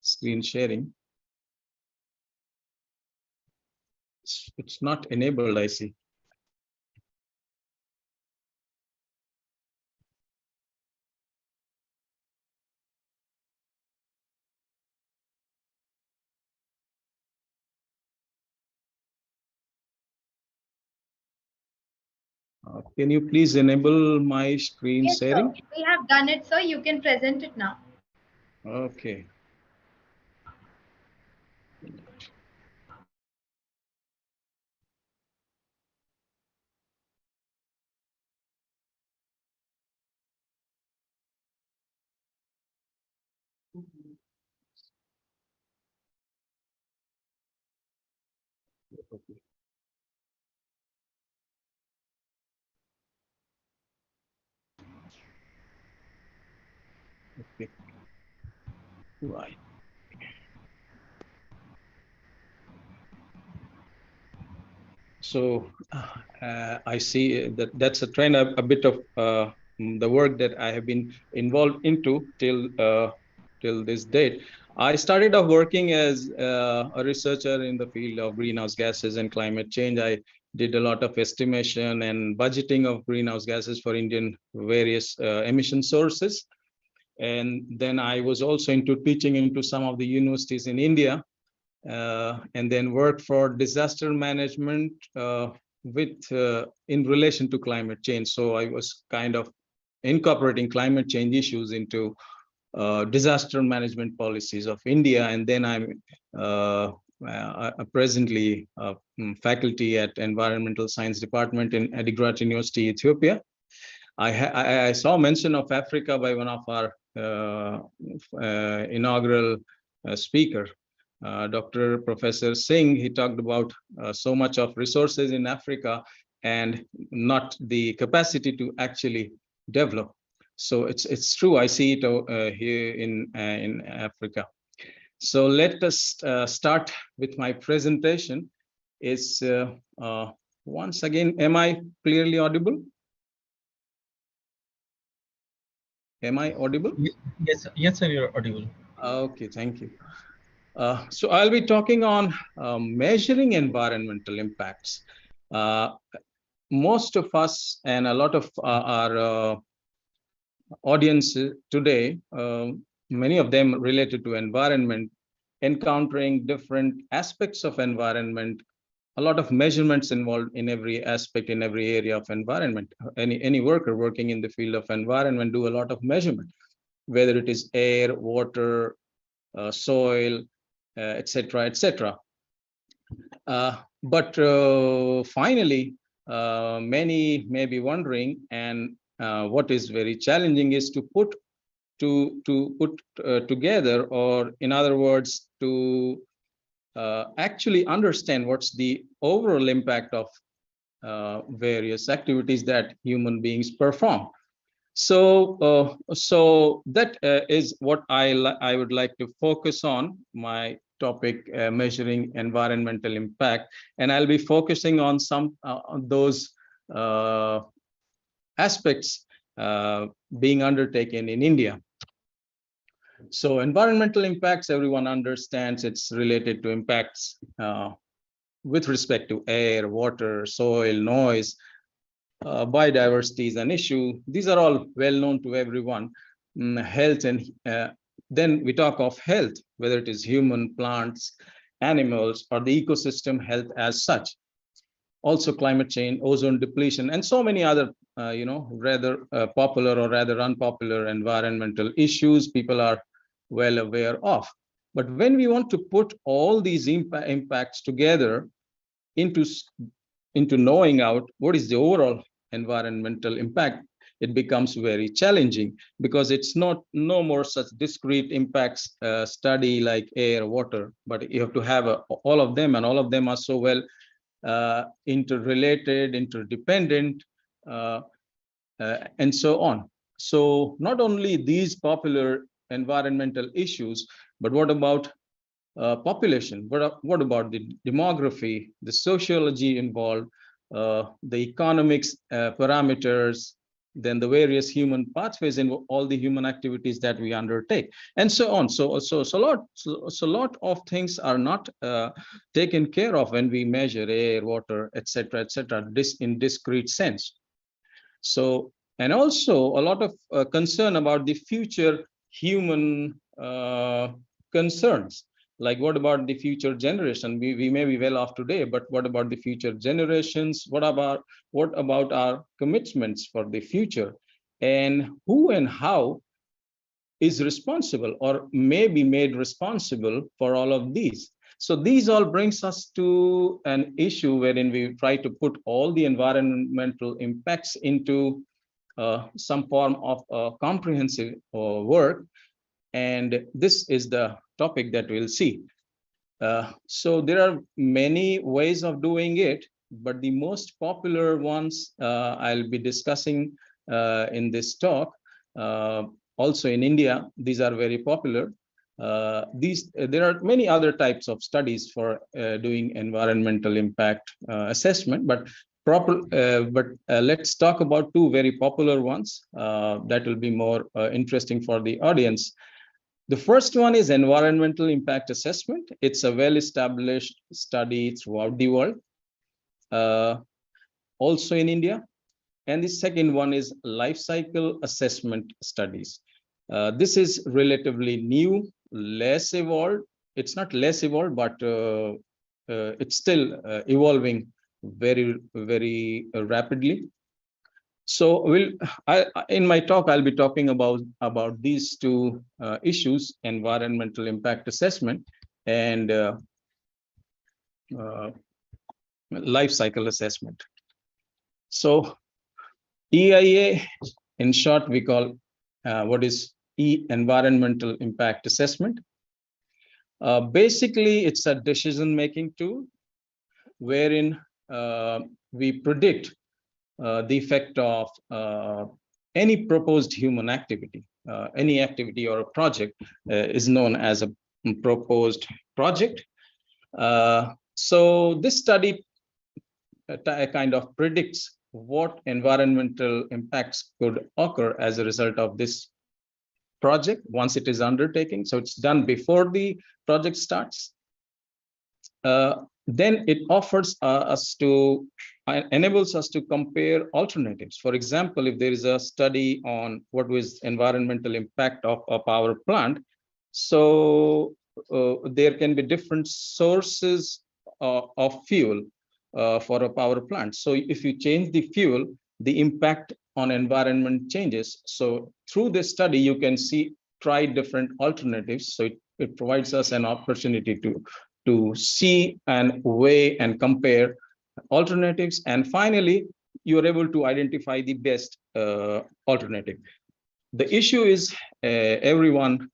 screen sharing. It's not enabled, I see. Can you please enable my screen sharing? Sir. We have done it, sir. You can present it now. Okay. Okay. Okay. Right. So I see that's a trend, a bit of the work that I have been involved into till this date. I started off working as a researcher in the field of greenhouse gases and climate change. I did a lot of estimation and budgeting of greenhouse gases for Indian various emission sources. And then I was also into teaching into some of the universities in India, and then worked for disaster management in relation to climate change. So I was kind of incorporating climate change issues into disaster management policies of India. And then I'm presently faculty at Environmental Science Department in Adigrat University, Ethiopia. I saw mention of Africa by one of our inaugural speaker, Dr. Professor Singh. He talked about so much of resources in Africa and not the capacity to actually develop. So it's true. I see it here in Africa. So let us start with my presentation. It's once again, am I clearly audible? Am I audible? Yes, sir, you're audible. Okay, thank you. So I'll be talking on measuring environmental impacts. Most of us and a lot of our audience today, many of them related to environment, encountering different aspects of environment, a lot of measurements involved in every aspect, in every area of environment. Any worker working in the field of environment do a lot of measurement, whether it is air, water, soil, etc., etc. But finally, many may be wondering, and what is very challenging is to put together, or in other words, to actually understand what's the overall impact of various activities that human beings perform. So that is what I would like to focus on, my topic, measuring environmental impact, and I'll be focusing on some on those aspects being undertaken in India. So environmental impacts, everyone understands it's related to impacts with respect to air, water, soil, noise. Biodiversity is an issue. These are all well known to everyone. Health, and then we talk of health, whether it is human, plants, animals, or the ecosystem health as such. Also climate change, ozone depletion, and so many other, rather popular or rather unpopular environmental issues people are well aware of. But when we want to put all these impacts together into knowing out what is the overall environmental impact, it becomes very challenging, because it's no more such discrete impacts study like air, water, but you have to have all of them, and all of them are so well interrelated, interdependent, and so on. So not only these popular environmental issues, but what about population? What about the demography, the sociology involved, the economics parameters, then the various human pathways in all the human activities that we undertake, and so on. So a lot of things are not taken care of when we measure air, water, etc., this in discrete sense. So, and also a lot of concern about the future human concerns. Like, what about the future generation? We may be well off today, but what about the future generations? What about our commitments for the future? And who and how is responsible or may be made responsible for all of these? So these all brings us to an issue wherein we try to put all the environmental impacts into some form of comprehensive work. And this is the topic that we'll see. So there are many ways of doing it, but the most popular ones I'll be discussing in this talk. Also in India, these are very popular. There are many other types of studies for doing environmental impact assessment, but let's talk about two very popular ones that will be more interesting for the audience. The first one is environmental impact assessment. It's a well-established study throughout the world, also in India. And the second one is life cycle assessment studies. This is relatively new, less evolved. It's not less evolved, but it's still evolving very, very rapidly. So in my talk, I'll be talking about these two issues: environmental impact assessment and life cycle assessment. So EIA, in short, we call what is environmental impact assessment. Basically, it's a decision-making tool wherein we predict the effect of any proposed human activity. Any activity or a project is known as a proposed project. So this study kind of predicts what environmental impacts could occur as a result of this project once it is undertaken. So it's done before the project starts. Then it offers enables us to compare alternatives. For example, if there is a study on what was environmental impact of a power plant, so there can be different sources of fuel for a power plant. So if you change the fuel, the impact on environment changes. So through this study, you can try different alternatives. So it provides us an opportunity to see and weigh and compare alternatives. And finally, you're able to identify the best alternative. The issue is everyone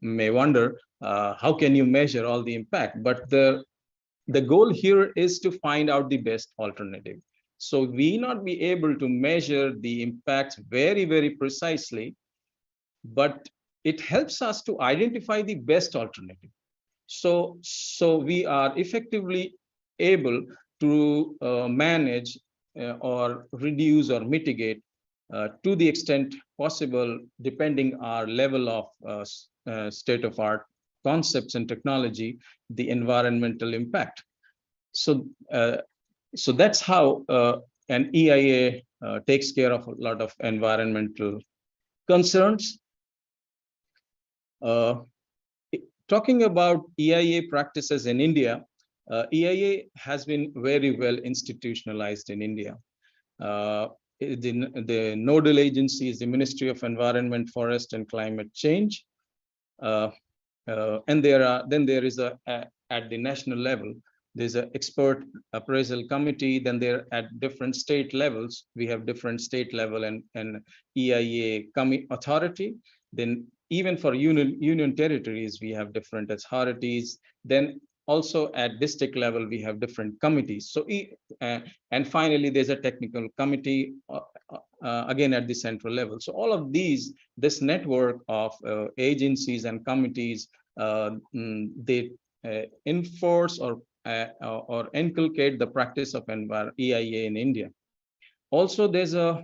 may wonder, how can you measure all the impact? But the goal here is to find out the best alternative. So we not be able to measure the impacts very, very precisely, but it helps us to identify the best alternative. So we are effectively able to manage or reduce or mitigate to the extent possible, depending our level of state-of-art concepts and technology, the environmental impact. So so that's how an EIA takes care of a lot of environmental concerns. Talking about EIA practices in India, EIA has been very well institutionalized in India. The nodal agency is the Ministry of Environment, Forest and Climate Change. And there is at the national level, there's an expert appraisal committee. Then there at different state levels, we have different state level and EIA authority. Then even for union territories, we have different authorities. Then also at district level, we have different committees. So and finally, there's a technical committee again at the central level. So all of this network of agencies and committees, they enforce or inculcate the practice of EIA in India. Also, there's a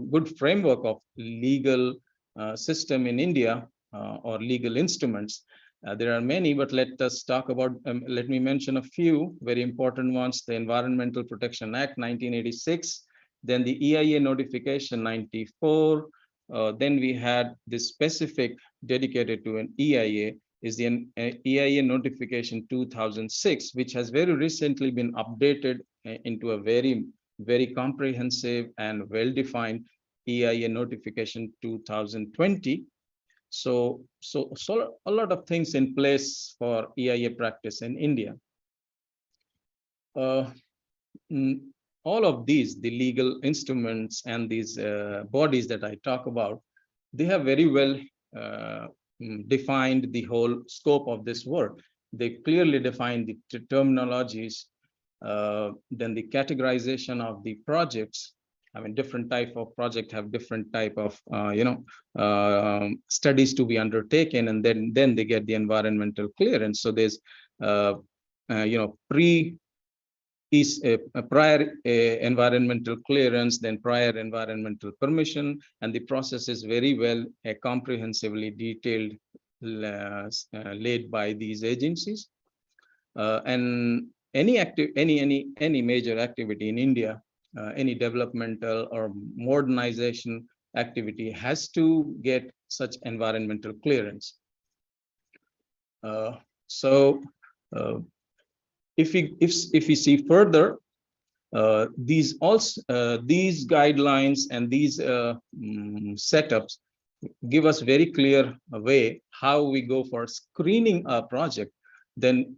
good framework of legal system in India or legal instruments. There are many, but let us talk about, let me mention a few very important ones. The Environmental Protection Act 1986, then the EIA notification 94, then we had this specific dedicated to an EIA is the EIA notification 2006, which has very recently been updated into a very comprehensive and well-defined EIA notification 2020. So a lot of things in place for EIA practice in India. All of these, the legal instruments and these bodies that I talk about, they have very well defined the whole scope of this work. They clearly define the terminologies, then the categorization of the projects. I mean, different type of project have different type of studies to be undertaken, and then they get the environmental clearance. So there's prior environmental clearance, then prior environmental permission, and the process is very well comprehensively detailed, laid by these agencies. And any major activity in India, any developmental or modernization activity has to get such environmental clearance. If we see further, these guidelines and these setups give us very clear way how we go for screening a project, then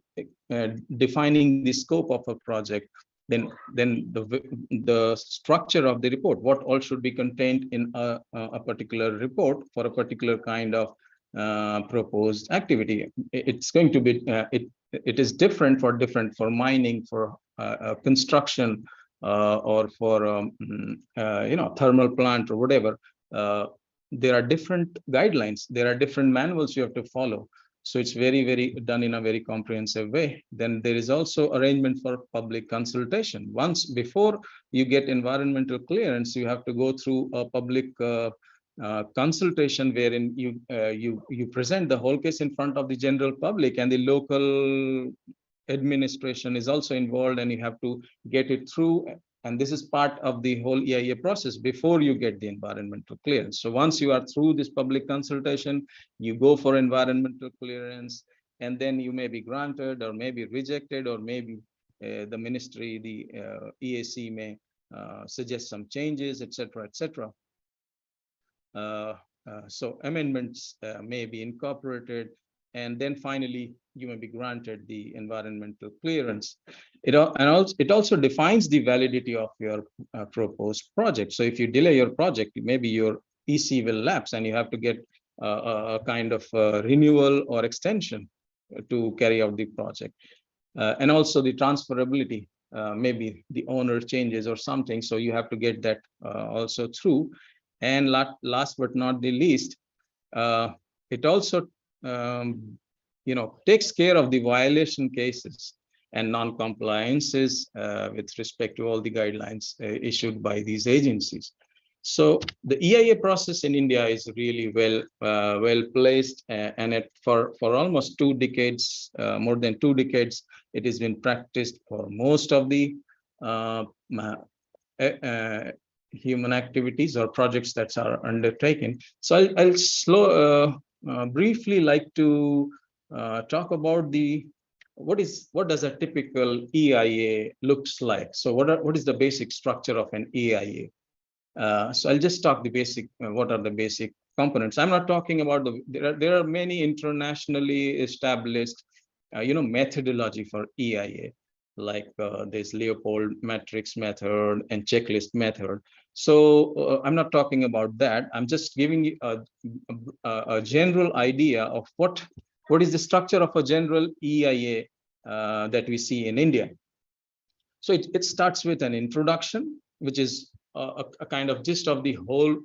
defining the scope of a project, then the structure of the report, what all should be contained in a particular report for a particular kind of proposed activity. It's going to be it is different for mining, for construction, or for thermal plant or whatever. There are different guidelines, there are different manuals you have to follow. So it's very done in a very comprehensive way. Then there is also arrangement for public consultation. Once before you get environmental clearance, you have to go through a public consultation wherein you present the whole case in front of the general public, and the local administration is also involved, and you have to get it through. And this is part of the whole EIA process before you get the environmental clearance. So once you are through this public consultation, you go for environmental clearance, and then you may be granted or may be rejected, or maybe the ministry, the EAC may suggest some changes, etc., etc. So amendments may be incorporated, and then finally you may be granted the environmental clearance. It also defines the validity of your proposed project. So if you delay your project, maybe your EC will lapse, and you have to get a kind of renewal or extension to carry out the project. and also the transferability. Maybe the owner changes or something, so you have to get that also through. And last but not the least, it also takes care of the violation cases and non-compliances with respect to all the guidelines issued by these agencies. So the EIA process in India is really well placed, and for almost 2 decades, more than 2 decades, it has been practiced for most of the human activities or projects that are undertaken. So I'll briefly like to talk about what does a typical EIA looks like. So what is the basic structure of an EIA? So I'll just talk the basic, what are the basic components. I'm not talking about there are many internationally established, methodology for EIA, like this Leopold matrix method and checklist method. So I'm not talking about that. I'm just giving you a general idea of what is the structure of a general EIA that we see in India. So it starts with an introduction, which is a kind of gist of the whole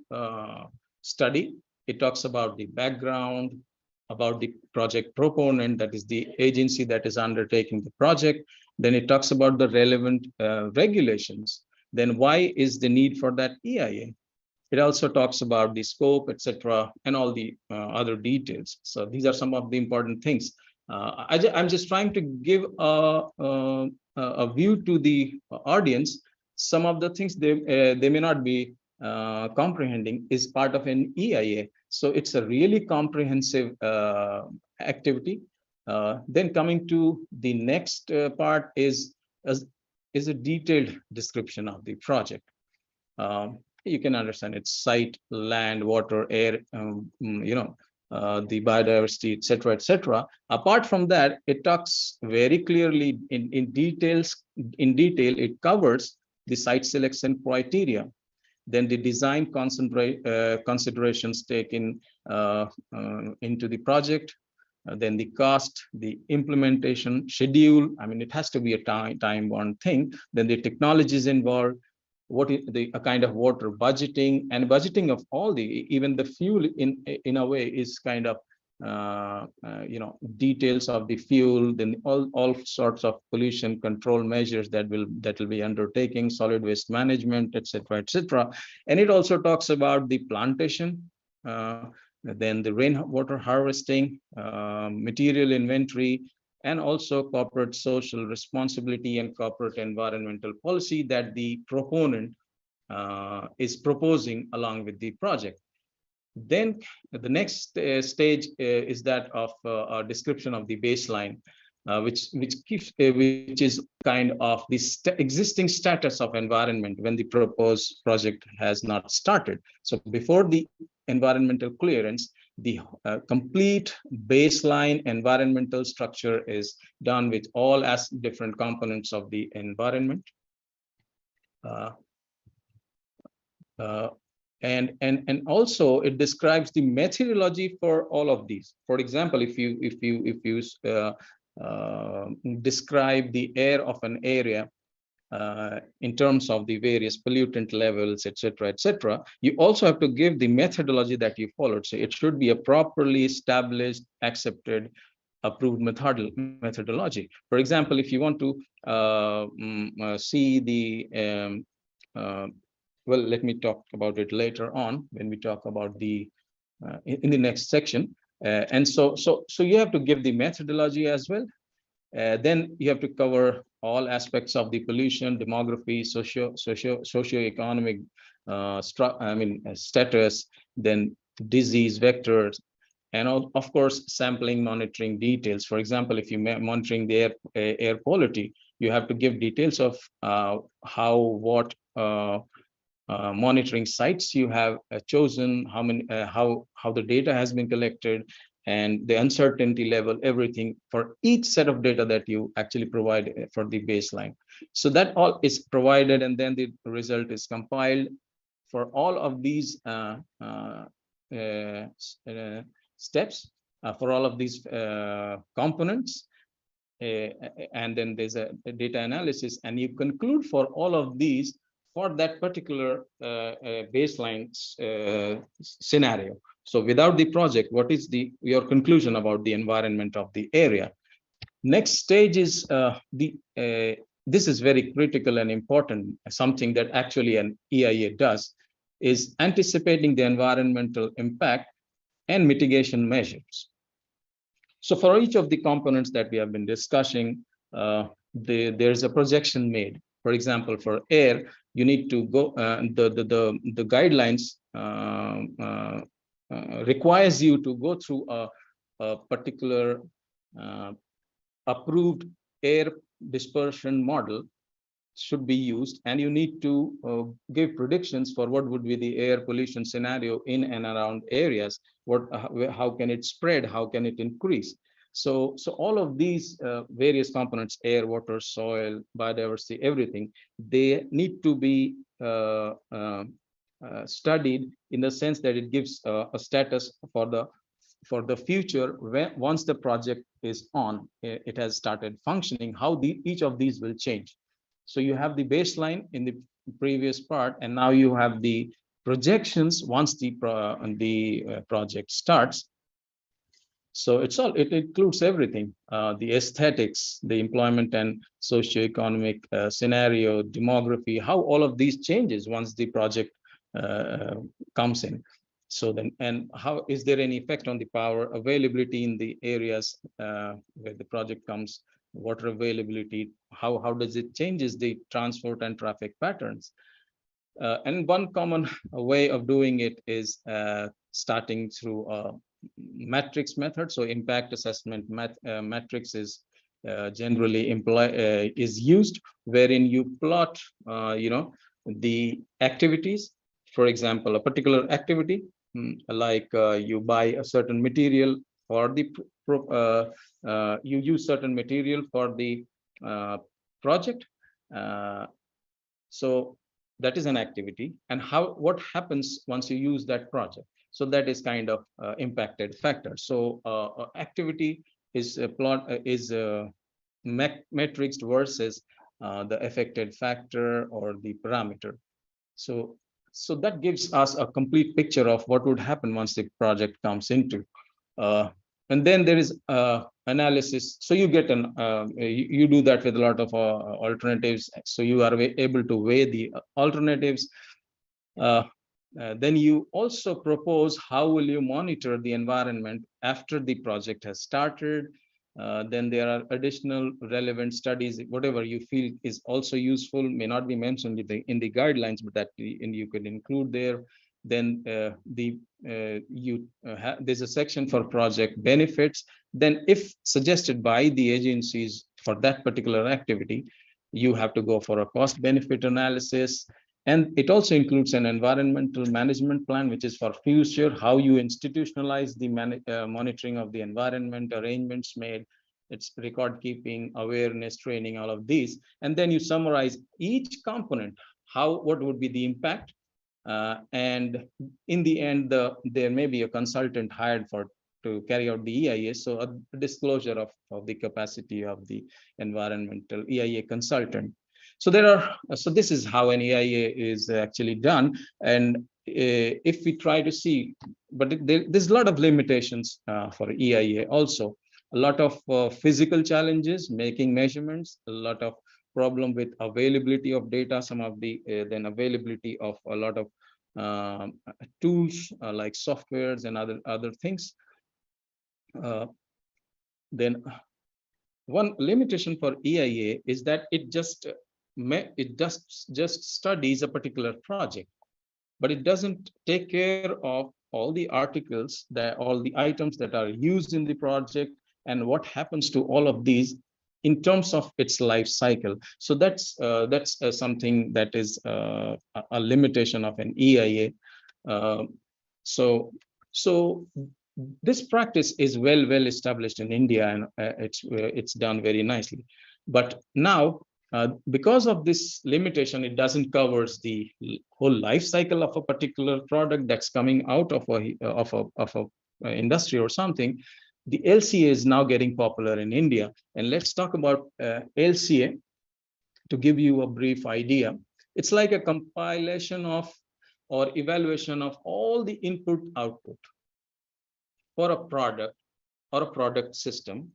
study. It talks about the background, about the project proponent, that is the agency that is undertaking the project. Then it talks about the relevant regulations. Then why is the need for that EIA? It also talks about the scope, etc., and all the other details. So these are some of the important things. I'm just trying to give a view to the audience. Some of the things they may not be comprehending is part of an EIA. So it's a really comprehensive activity. Then coming to the next part is a detailed description of the project. You can understand it's site, land, water, air, the biodiversity, etc., etc. Apart from that, it talks very clearly in detail. It covers the site selection criteria, then the design considerations taken into the project, then the cost, the implementation schedule. I mean, it has to be a time-bound thing. Then the technologies involved, what is a kind of water budgeting, and budgeting of all even the fuel in a way is kind of details of the fuel, then all sorts of pollution control measures that will be undertaking, solid waste management, etc., etc. And it also talks about the plantation, then the rainwater harvesting, material inventory, and also corporate social responsibility and corporate environmental policy that the proponent is proposing along with the project. Then the next stage is that of a description of the baseline, which is kind of the existing status of environment when the proposed project has not started. So before the environmental clearance, the complete baseline environmental structure is done with all as different components of the environment. And also it describes the methodology for all of these. For example, if you describe the air of an area in terms of the various pollutant levels, etc., etc., you also have to give the methodology that you followed. So it should be a properly established, accepted, approved methodology. For example, if you want to see the well, let me talk about it later on when we talk about the in the next section. And so you have to give the methodology as well. Then you have to cover all aspects of the pollution, demography, socio-economic status, then disease vectors, and of course sampling monitoring details. For example, if you're monitoring the air quality, you have to give details of what monitoring sites you have chosen, how many, how the data has been collected, and the uncertainty level, everything for each set of data that you actually provide for the baseline. So that all is provided, and then the result is compiled for all of these steps, for all of these components. and then there's a data analysis, and you conclude for all of these for that particular baseline scenario. So without the project, what is your conclusion about the environment of the area? Next stage is this is very critical and important. Something that actually an EIA does is anticipating the environmental impact and mitigation measures. So for each of the components that we have been discussing, there's a projection made. For example, for air, you need to go, the guidelines requires you to go through a particular approved air dispersion model should be used, and you need to give predictions for what would be the air pollution scenario in and around areas. How can it spread? How can it increase? So all of these various components, air, water, soil, biodiversity, everything, they need to be studied in the sense that it gives a status for the future once the project is on, it has started functioning, how each of these will change. So you have the baseline in the previous part, and now you have the projections once the project starts. So it includes everything, the aesthetics, the employment and socioeconomic scenario, demography, how all of these changes once the project comes in. So then, and how is there any effect on the power availability in the areas where the project comes, water availability, how does it changes the transport and traffic patterns? And one common way of doing it is starting through a matrix method. So impact assessment matrix is generally is used, wherein you plot, the activities. For example, a particular activity, like you buy a certain material for the you use certain material for the project. So that is an activity, and what happens once you use that project. So that is kind of impacted factor. So activity is matrixed versus the affected factor or the parameter. So that gives us a complete picture of what would happen once the project comes into. And then there is analysis. So you get you do that with a lot of alternatives. So you are able to weigh the alternatives. Then you also propose how will you monitor the environment after the project has started. Then there are additional relevant studies, whatever you feel is also useful, may not be mentioned in the guidelines, but that you could include there. Then there's a section for project benefits. Then if suggested by the agencies for that particular activity, you have to go for a cost benefit analysis. And it also includes an environmental management plan, which is for future, how you institutionalize the monitoring of the environment, arrangements made, its record keeping, awareness, training, all of these. And then you summarize each component, what would be the impact. And in the end, there may be a consultant hired to carry out the EIA. So a disclosure of the capacity of the environmental EIA consultant. So this is how an EIA is actually done. And if we try to see, but there's a lot of limitations for EIA also. A lot of physical challenges, making measurements, a lot of problem with availability of data, some of the then availability of a lot of tools like softwares and other things. Then one limitation for EIA is that it just studies a particular project, but it doesn't take care of all the articles, all the items that are used in the project, and what happens to all of these in terms of its life cycle. So that's something that is a limitation of an EIA. So this practice is well established in India, and it's done very nicely. But now, because of this limitation, it doesn't cover the whole life cycle of a particular product that's coming out of a industry or something. the LCA is now getting popular in India. And let's talk about LCA to give you a brief idea. It's like a compilation of or evaluation of all the input output for a product or a product system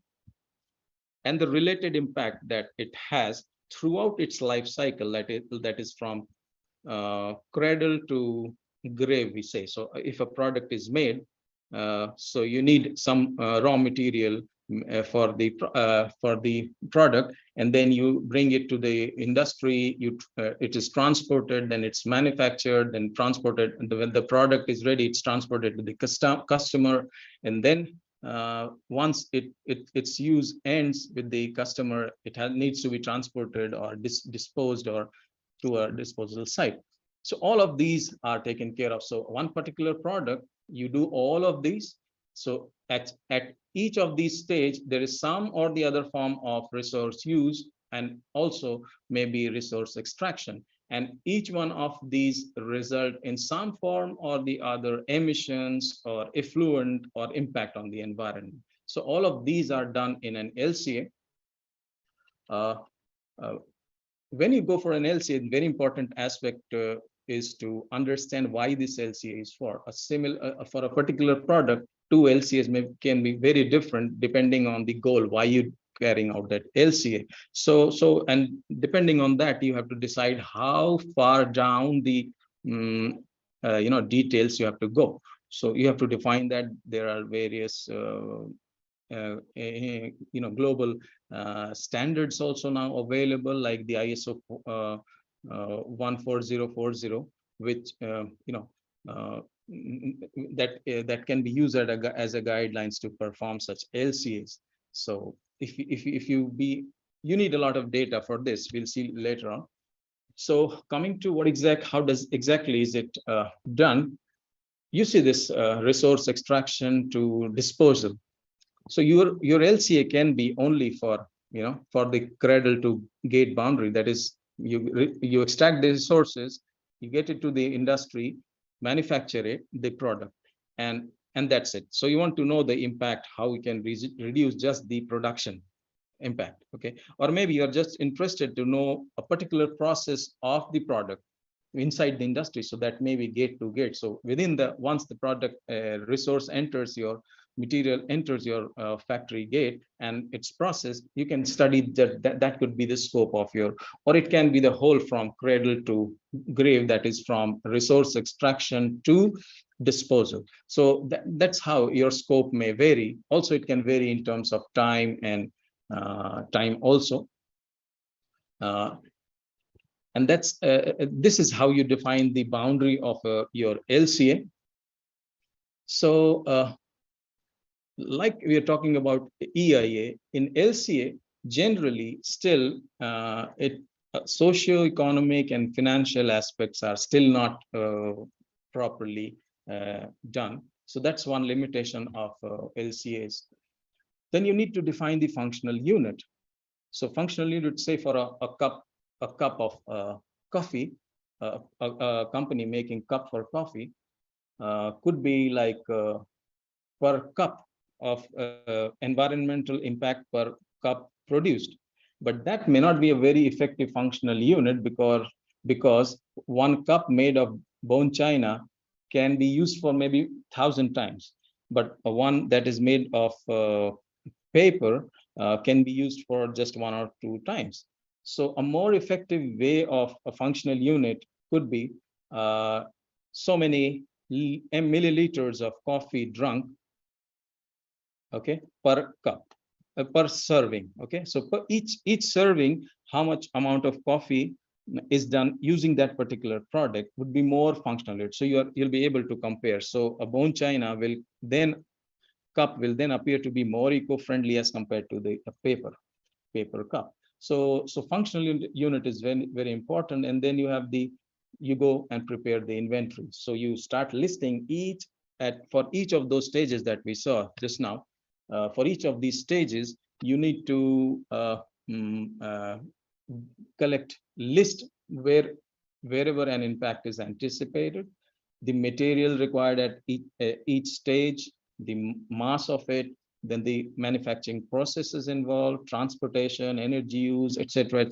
and the related impact that it has throughout its life cycle, that is from cradle to grave, we say. So if a product is made, so you need some raw material for the product, and then you bring it to the industry. It is transported, then it's manufactured, then transported, and when the product is ready, it's transported to the customer, and then once its use ends with the customer, it needs to be transported or disposed or to a disposal site. So all of these are taken care of. So one particular product, you do all of these. So at each of these stage, there is some or the other form of resource use and also maybe resource extraction. And each one of these result in some form or the other emissions or effluent or impact on the environment. So all of these are done in an LCA. When you go for an LCA, a very important aspect is to understand why this LCA is for. For a particular product, two LCAs can be very different depending on the goal, why you carrying out that LCA. So and depending on that, you have to decide how far down the details you have to go. So you have to define that there are various global standards also now available, like the ISO 14040, which that can be used as a guidelines to perform such LCAs. So you need a lot of data for this. We'll see later on. So coming to how exactly is it done? You see this resource extraction to disposal. So your LCA can be only for the cradle to gate boundary. That is, you extract the resources, you get it to the industry, manufacture it, the product, and that's it. So you want to know the impact, how we can reduce just the production impact, okay? Or maybe you're just interested to know a particular process of the product inside the industry, so that may be gate to gate. So once the product resource enters your material enters your factory gate and it's processed, you can study that could be the scope of or it can be the whole from cradle to grave, that is from resource extraction to disposal. So that's how your scope may vary. Also, it can vary in terms of time and time also. And this is how you define the boundary of your LCA. So like we are talking about EIA, in LCA, generally still socio-economic and financial aspects are still not properly done. So that's one limitation of LCAs. Then you need to define the functional unit. So functional unit, say for a cup of coffee, a company making cup for coffee could be like per cup of environmental impact per cup produced. But that may not be a very effective functional unit because one cup made of bone china can be used for maybe 1,000 times. But one that is made of paper can be used for just 1 or 2 times. So a more effective way of a functional unit could be so many milliliters of coffee drunk, okay, per cup, per serving, okay. So per each serving, how much amount of coffee is done using that particular product would be more functional. So you'll be able to compare. So a bone china cup will then appear to be more eco-friendly as compared to the paper cup. So functional unit is very, very important. And then you go and prepare the inventory. So you start listing for each of those stages that we saw just now. For each of these stages, you need to list wherever an impact is anticipated, the material required at each stage, the mass of it, then the manufacturing processes involved, transportation, energy use, etc.,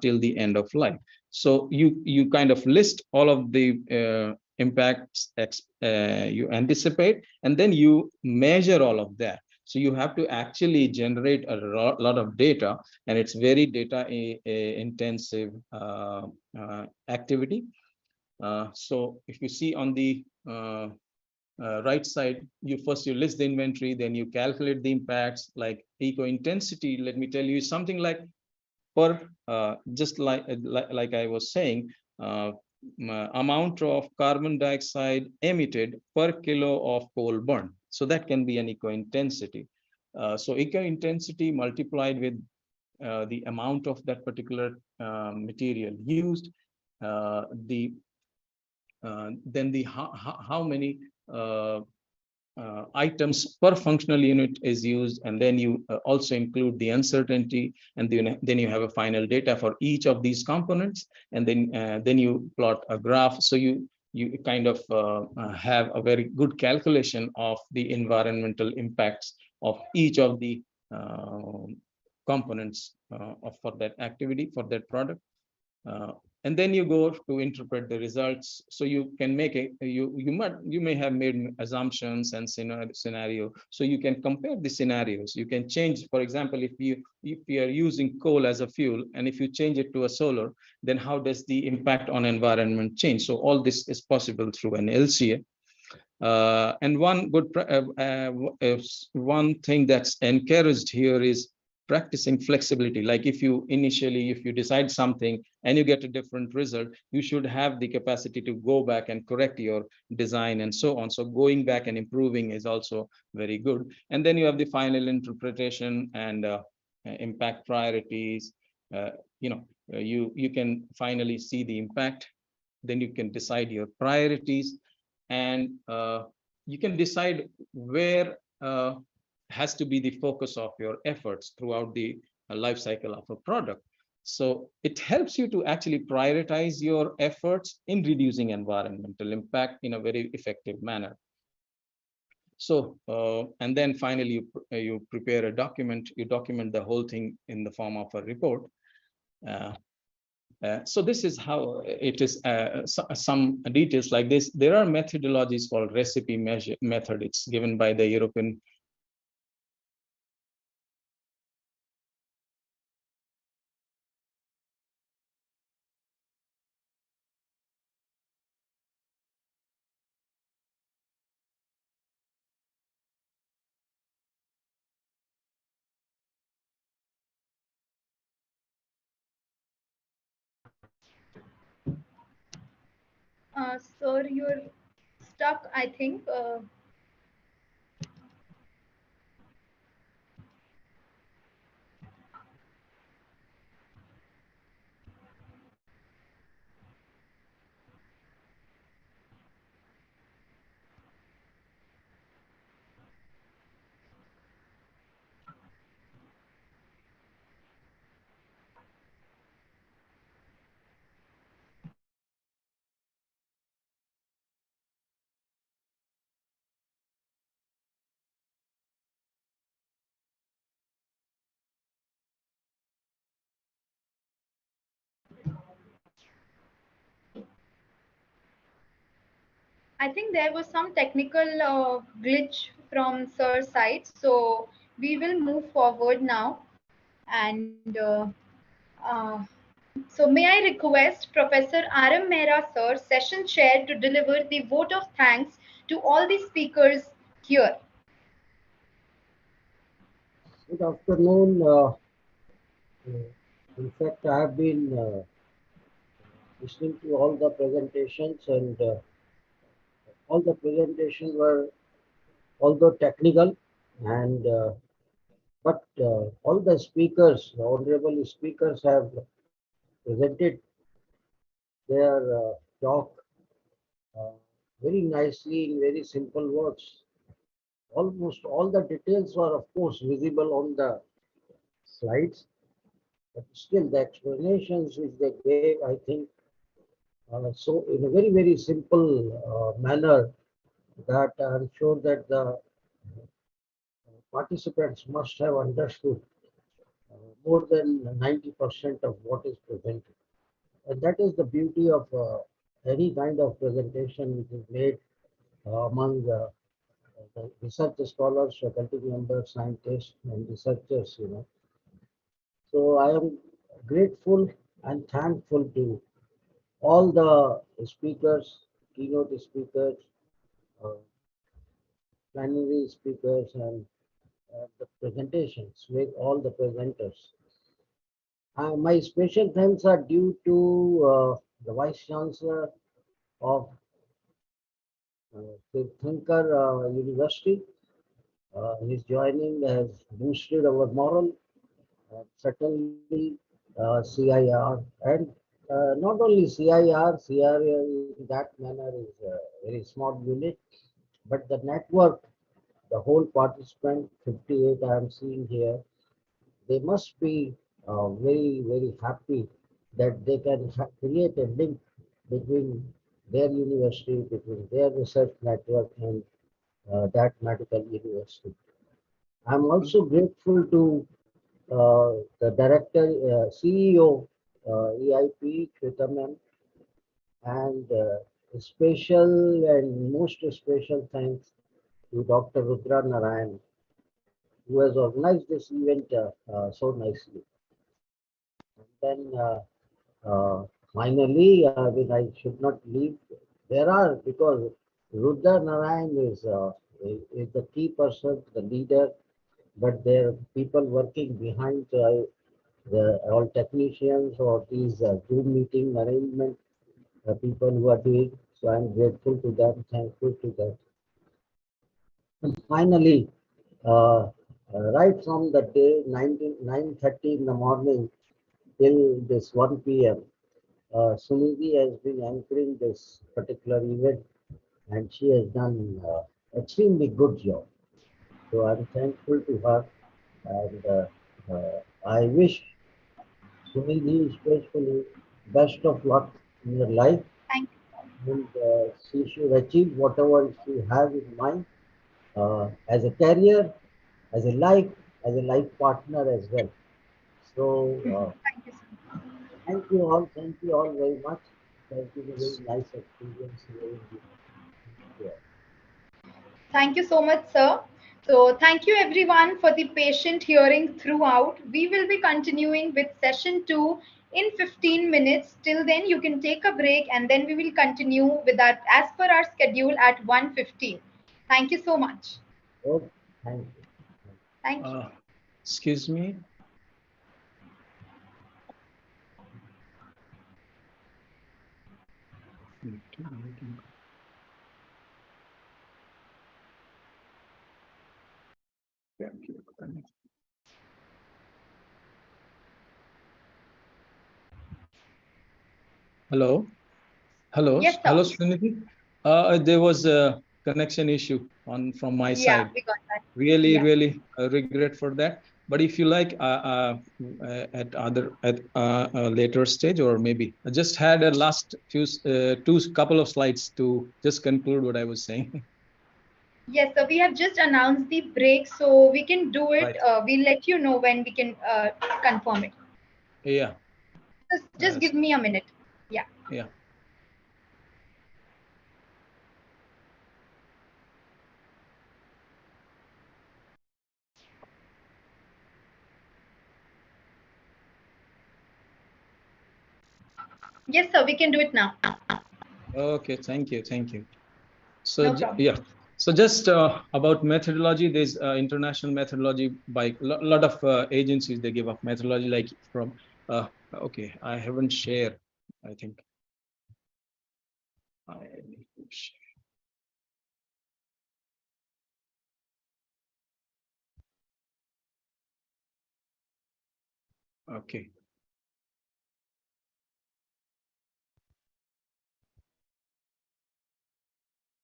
till the end of life. So you kind of list all of the impacts you anticipate, and then you measure all of that. So you have to actually generate a lot of data, and it's very data intensive activity. So if you see on the right side, you list the inventory, then you calculate the impacts. Like eco intensity, let me tell you, something like per just like I was saying, amount of carbon dioxide emitted per kilo of coal burned. So that can be an eco intensity. So eco intensity multiplied with the amount of that particular material used, then the how many items per functional unit is used, and then you also include the uncertainty, and then you have a final data for each of these components, and then you plot a graph. So you kind of have a very good calculation of the environmental impacts of each of the components for that activity, for that product. And then you go to interpret the results. So you can make you may have made assumptions and scenario. So you can compare the scenarios. You can change, for example, if you are using coal as a fuel, and if you change it to a solar, then how does the impact on environment change? So all this is possible through an LCA. And one thing that's encouraged here is practicing flexibility. Like if you decide something and you get a different result, you should have the capacity to go back and correct your design and so on. So going back and improving is also very good. And then you have the final interpretation and impact priorities. You can finally see the impact. Then you can decide your priorities, and you can decide where has to be the focus of your efforts throughout the life cycle of a product. So it helps you to actually prioritize your efforts in reducing environmental impact in a very effective manner. So, and then finally, you prepare a document, you document the whole thing in the form of a report. So this is how it is. Some details like this. There are methodologies called recipe method. It's given by the European. Sir, you're stuck, I think. I think there was some technical glitch from Sir's side, so we will move forward now. And uh, so may I request Professor R.M. Mehra, Sir, Session Chair, to deliver the vote of thanks to all the speakers here. Good afternoon. In fact, I have been listening to all the presentations, and all the presentations were, although technical, and but all the speakers, the honorable speakers, have presented their talk uh, very nicely in very simple words. Almost all the details were, of course, visible on the slides, but still the explanations which they gave, I think, so in a very, very simple manner, that I'm sure that the participants must have understood more than 90% of what is presented. And that is the beauty of any kind of presentation which is made among the research scholars, faculty members, scientists, and researchers, So I am grateful and thankful to all the speakers, keynote speakers, uh, plenary speakers, and the presentations with all the presenters. My special thanks are due to the Vice Chancellor of Tirthankar University. His joining has boosted our morale, certainly CIR, and not only CIR, CIR in that manner is a very small unit, but the network, the whole participant, 58 I am seeing here, they must be very, very happy that they can create a link between their university, between their research network and that medical university. I'm also grateful to the director, CEO, EIP, Kritaman, and a special and most special thanks to Dr. Rudra Narayan, who has organized this event so nicely. And then finally, I should not leave. There are, because Rudra Narayan is the key person, the leader, but there are people working behind all technicians or these Zoom meeting arrangement, people who are doing. So I'm grateful to them, thankful to them. And finally, right from the day 9:30 in the morning till this 1 p.m., Sunidhi has been anchoring this particular event, and she has done extremely good job. So I'm thankful to her, and I wish Sunidhi especially best of luck in her life. Thank And she should achieve whatever she has in mind as a career, as a life partner as well. So Thank you, sir. thank you all very much. Thank you for a very nice experience here. Thank you so much, sir. So thank you everyone for the patient hearing throughout. We will be continuing with session 2 in 15 minutes. Till then, you can take a break and then we will continue with that as per our schedule at 1:15. Thank you so much. Okay, thank you. Thank you. Excuse me. Hello. Hello. Yes, sir. Hello, Sunidhi. There was a connection issue from my Yeah, side. we got that. Really, Yeah. really regret for that. But if you like, at a later stage, or maybe I just had a last couple of slides to just conclude what I was saying. Yes, so we have just announced the break, so we can do it. Right. We'll let you know when we can confirm it. Yeah. Just give me a minute. Yeah. Yeah. Yes, sir, we can do it now. Okay. Thank you. Thank you. So No problem. yeah. So just about methodology, there's international methodology by lot of agencies. They give up methodology like from. Okay, I haven't shared. I think. I need to share. Okay.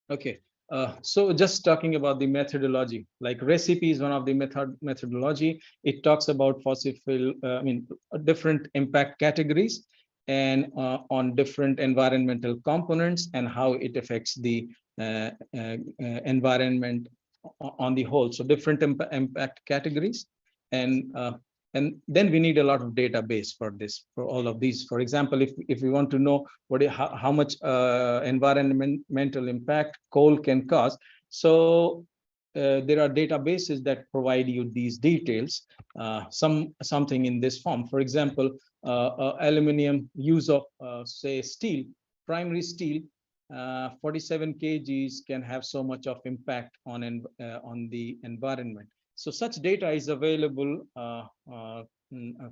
Okay. So just talking about the methodology, like recipe is one of the methodology. It talks about fossil fuel, different impact categories and on different environmental components and how it affects the environment on the whole. So different impact categories, and then we need a lot of database for this, for all of these. For example, if we want to know how much environmental impact coal can cause, so there are databases that provide you these details, something in this form. For example, aluminum use of say steel, primary steel, 47 kgs can have so much of impact on the environment. So such data is available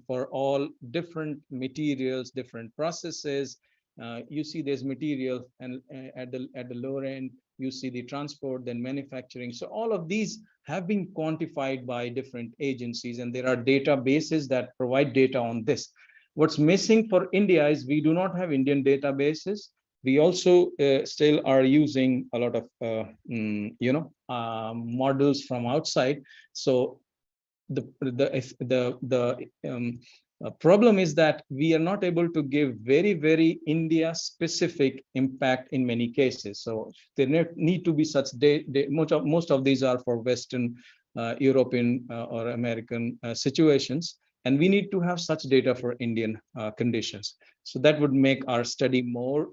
for all different materials, different processes. You see there's material, and at the lower end you see the transport, then manufacturing. So all of these have been quantified by different agencies, and there are databases that provide data on this. What's missing for India is we do not have Indian databases. We also still are using a lot of models from outside. So the problem is that we are not able to give very India specific impact in many cases. So there need to be such data. Most of these are for Western European or American situations, and we need to have such data for Indian conditions. So that would make our study more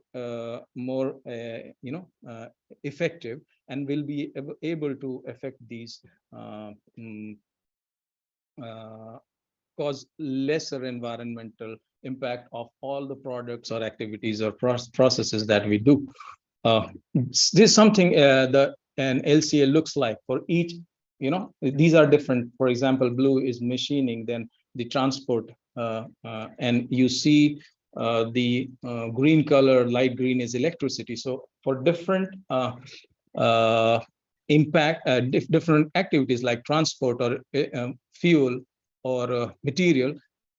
effective, and will be able to affect these cause lesser environmental impact of all the products or activities or processes that we do. This is something that an LCA looks like for each. These are different. For example, blue is machining, then the transport, and you see the green color, light green is electricity. So for different impact, different activities like transport or fuel or material,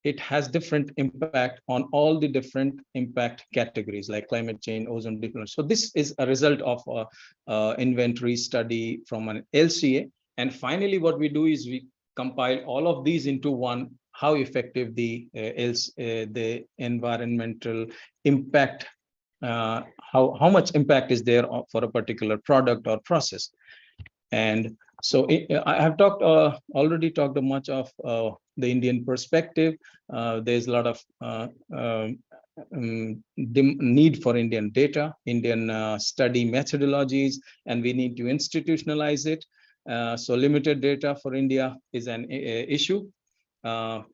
it has different impact on all the different impact categories like climate change, ozone depletion. So this is a result of inventory study from an LCA. And finally, what we do is we compile all of these into one, how effective the environmental impact, how much impact is there for a particular product or process. And so I have already talked much of the Indian perspective. There's a lot of need for Indian data, Indian study methodologies, and we need to institutionalize it. So limited data for India is an issue. And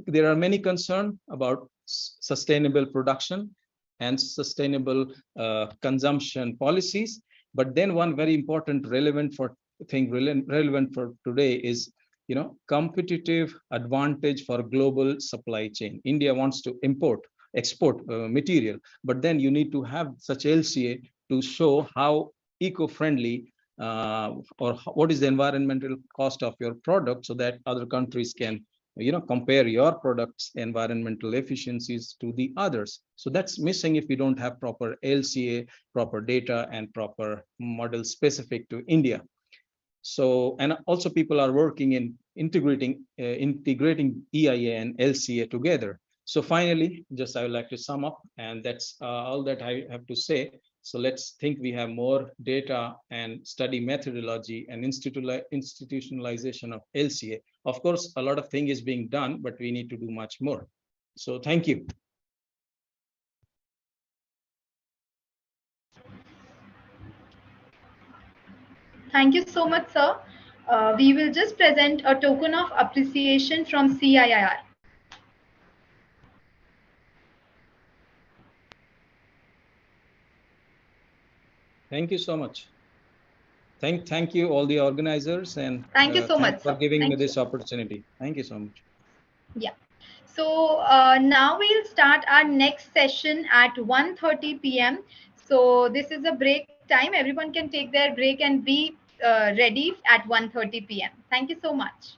there are many concerns about sustainable production and sustainable consumption policies. But then one very important relevant for today is, competitive advantage for global supply chain. India wants to export material, but then you need to have such LCA to show how eco-friendly or what is the environmental cost of your product, so that other countries can compare your products environmental efficiencies to the others. So that's missing if we don't have proper LCA, proper data, and proper model specific to India. So, and also people are working in integrating EIA and LCA together. So finally, just I would like to sum up, and that's all that I have to say. So let's think we have more data and study methodology and institutionalization of LCA. Of course, a lot of thing is being done, but we need to do much more. So thank you. Thank you so much, sir. We will just present a token of appreciation from CIIR. Thank you so much. Thank you all the organizers, and thank you so much for giving me this opportunity. Thank you so much. Yeah. So now we'll start our next session at 1:30 p.m. So this is a break time. Everyone can take their break and be ready at 1:30 p.m. Thank you so much.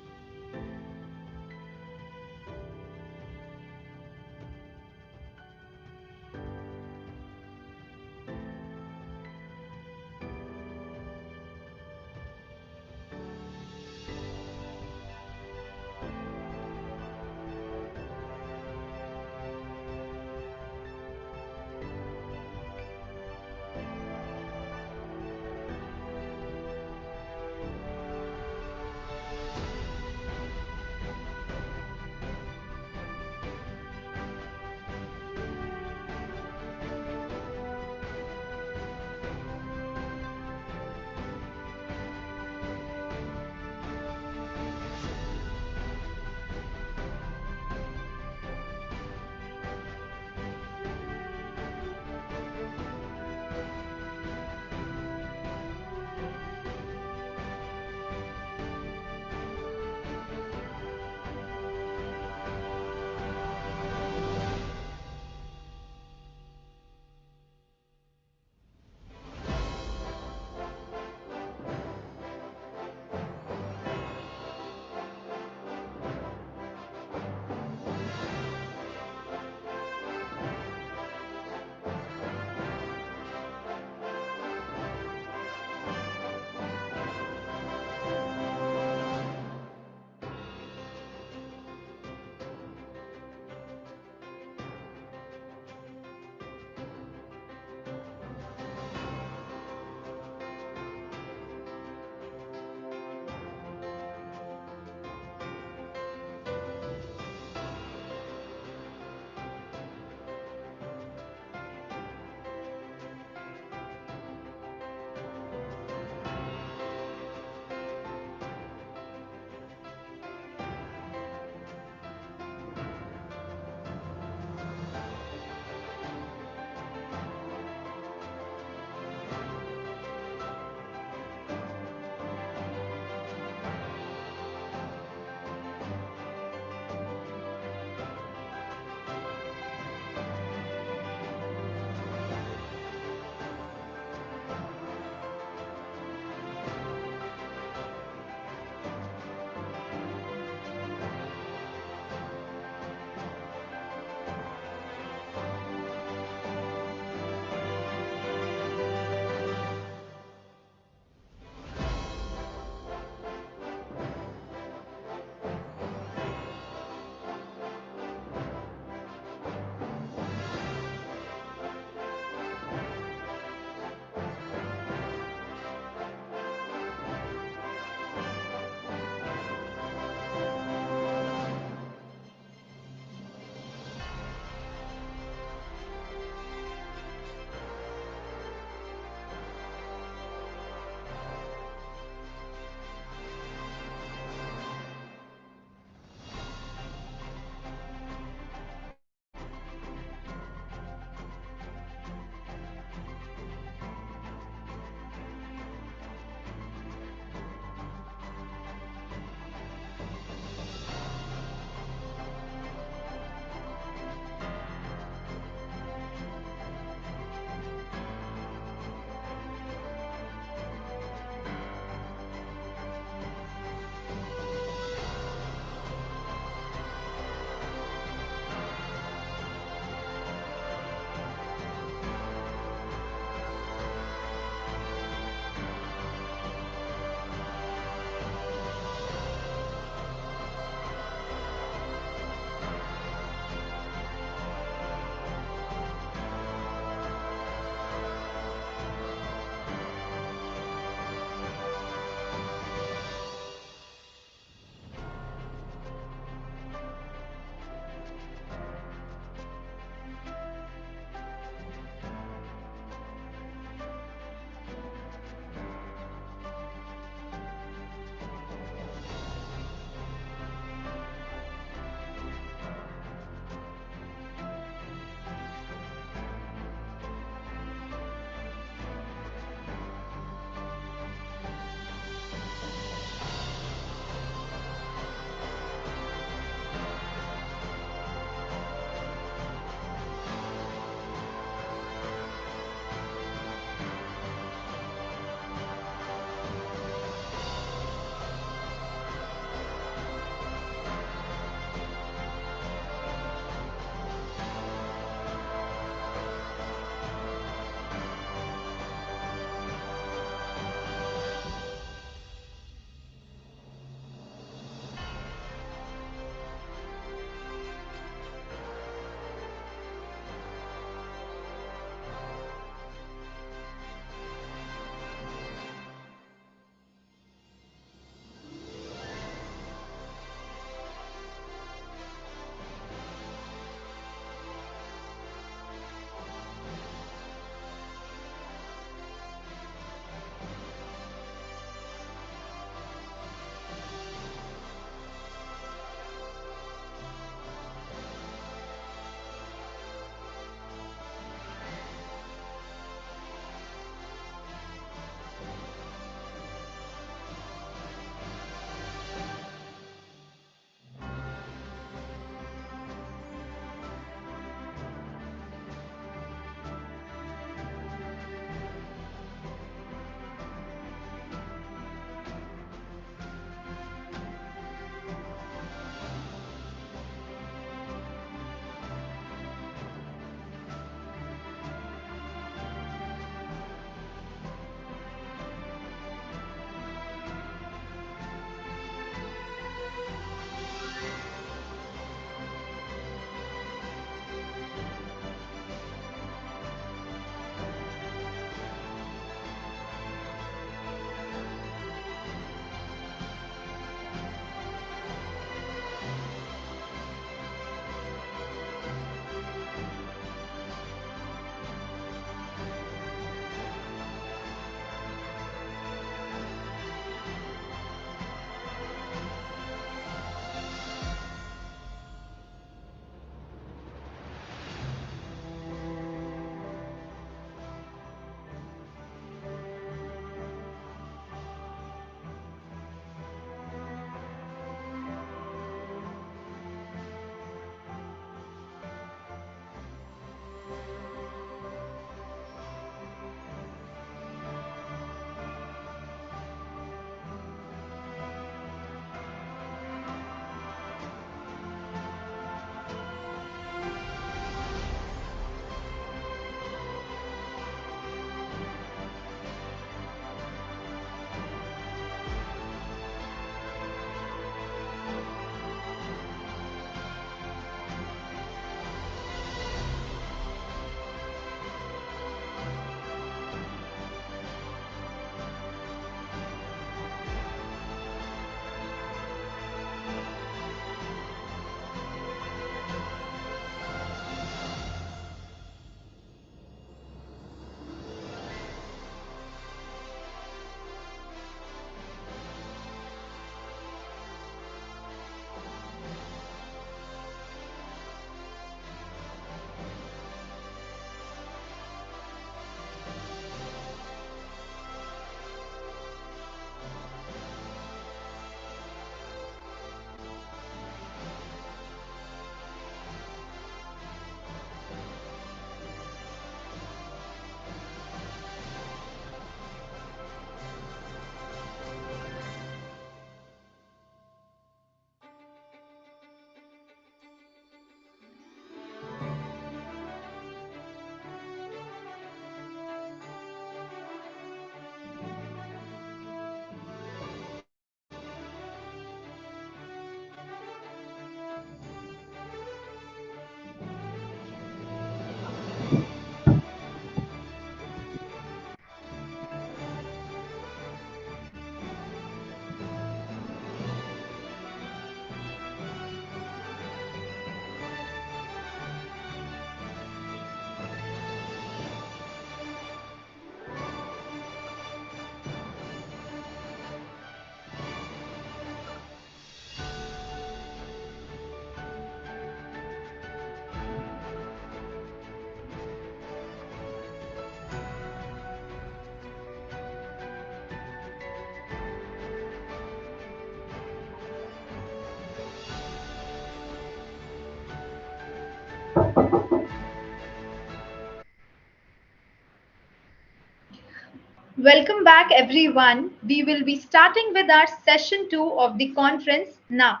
Welcome back, everyone. We will be starting with our session 2 of the conference now.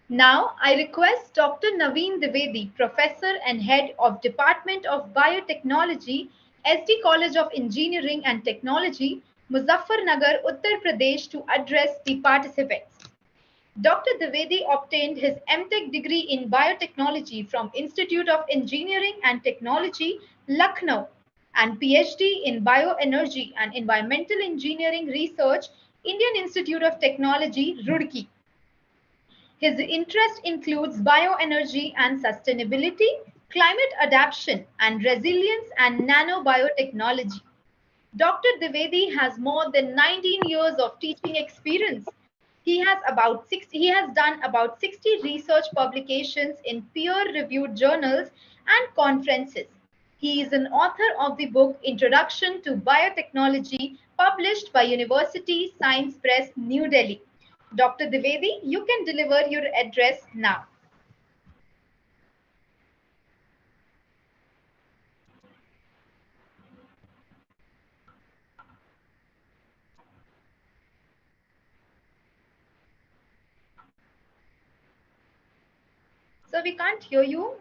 Now, I request Dr. Naveen Dwivedi, Professor and Head of Department of Biotechnology, SD College of Engineering and Technology, Muzaffarnagar, Uttar Pradesh, to address the participants. Dr. Dwivedi obtained his MTech degree in biotechnology from Institute of Engineering and Technology, Lucknow, and PhD in bioenergy and environmental engineering research, Indian Institute of Technology, Roorkee. His interest includes bioenergy and sustainability, climate adaptation and resilience, and nanobiotechnology. Dr. Dwivedi has more than 19 years of teaching experience. He has done about 60 research publications in peer-reviewed journals and conferences. He is an author of the book Introduction to Biotechnology, published by University Science Press, New Delhi. Dr. Dwivedi, you can deliver your address now. Sir, we can't hear you.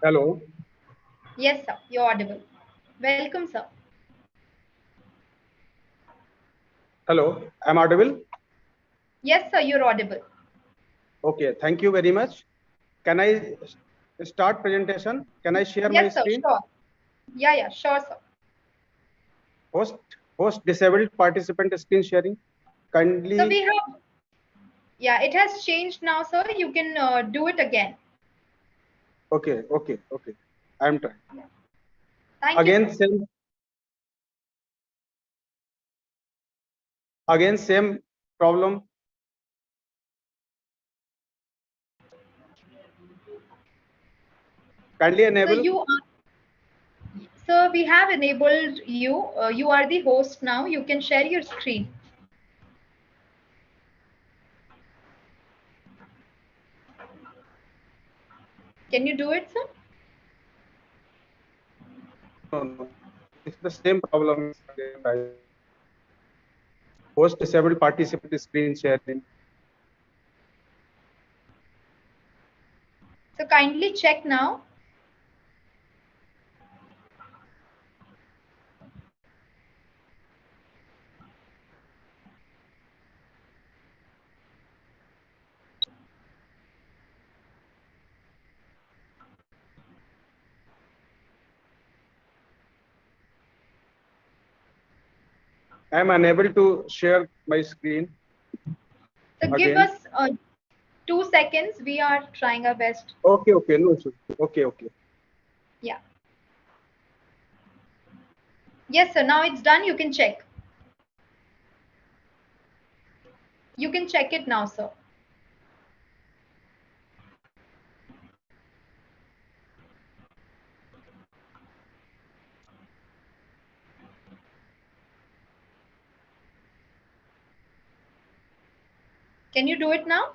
Hello. Yes, sir, you're audible. Welcome, sir. Hello. I'm audible? Yes, sir, you're audible. Okay. Thank you very much. Can I start presentation? Can I share Yes, my sir, screen? sure. Yeah, sure, sir. Host disabled participant screen sharing. Kindly. So we have, yeah, it has changed now, sir. You can do it again. Okay. I'm trying. Yeah. Thank Again, you, sir. same problem. Kindly enable. Sir, we have enabled you. You are the host now. You can share your screen. Can you do it, sir? No. It's the same problem. Host disabled participant screen sharing. So kindly check now. I'm unable to share my screen. So give us 2 seconds. We are trying our best. Okay. No issue. Okay. Yeah. Yes, sir. Now it's done. You can check. You can check it now, sir. Can you do it now?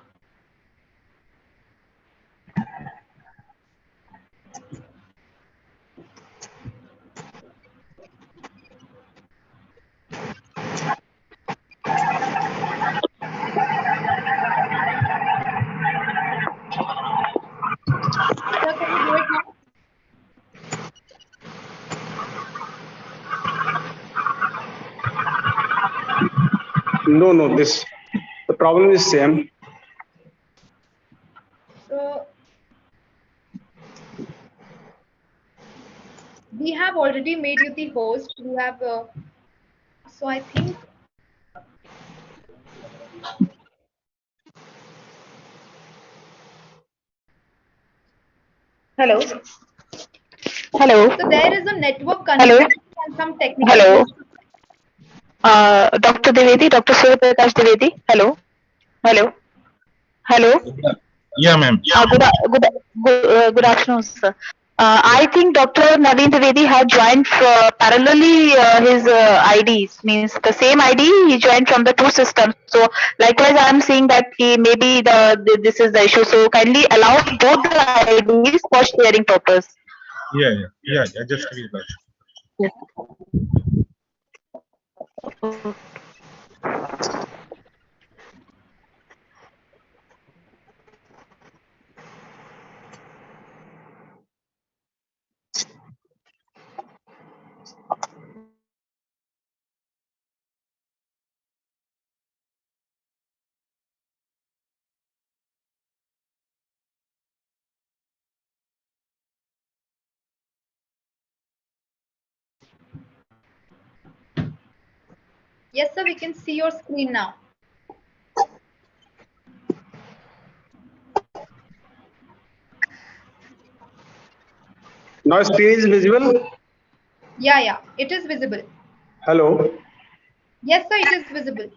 Sir, can you do it now? No. The problem is same. So we have already made you the host. We have, so I think. Hello. Hello. So there is a network connection and some technical. Hello. Dr. Dwivedi, Dr. Surya Prakash Dwivedi. Hello. Yeah, ma'am. Good afternoon, sir. I think Dr. Naveen Dwivedi had joined parallelly his IDs, means the same ID he joined from the two systems. So likewise, I am seeing that maybe this is the issue. So kindly allow both the IDs for sharing purpose. Yeah. I just read that. Yes, sir, we can see your screen now. Now screen is visible. Yeah, it is visible. Hello. Yes, sir, it is visible.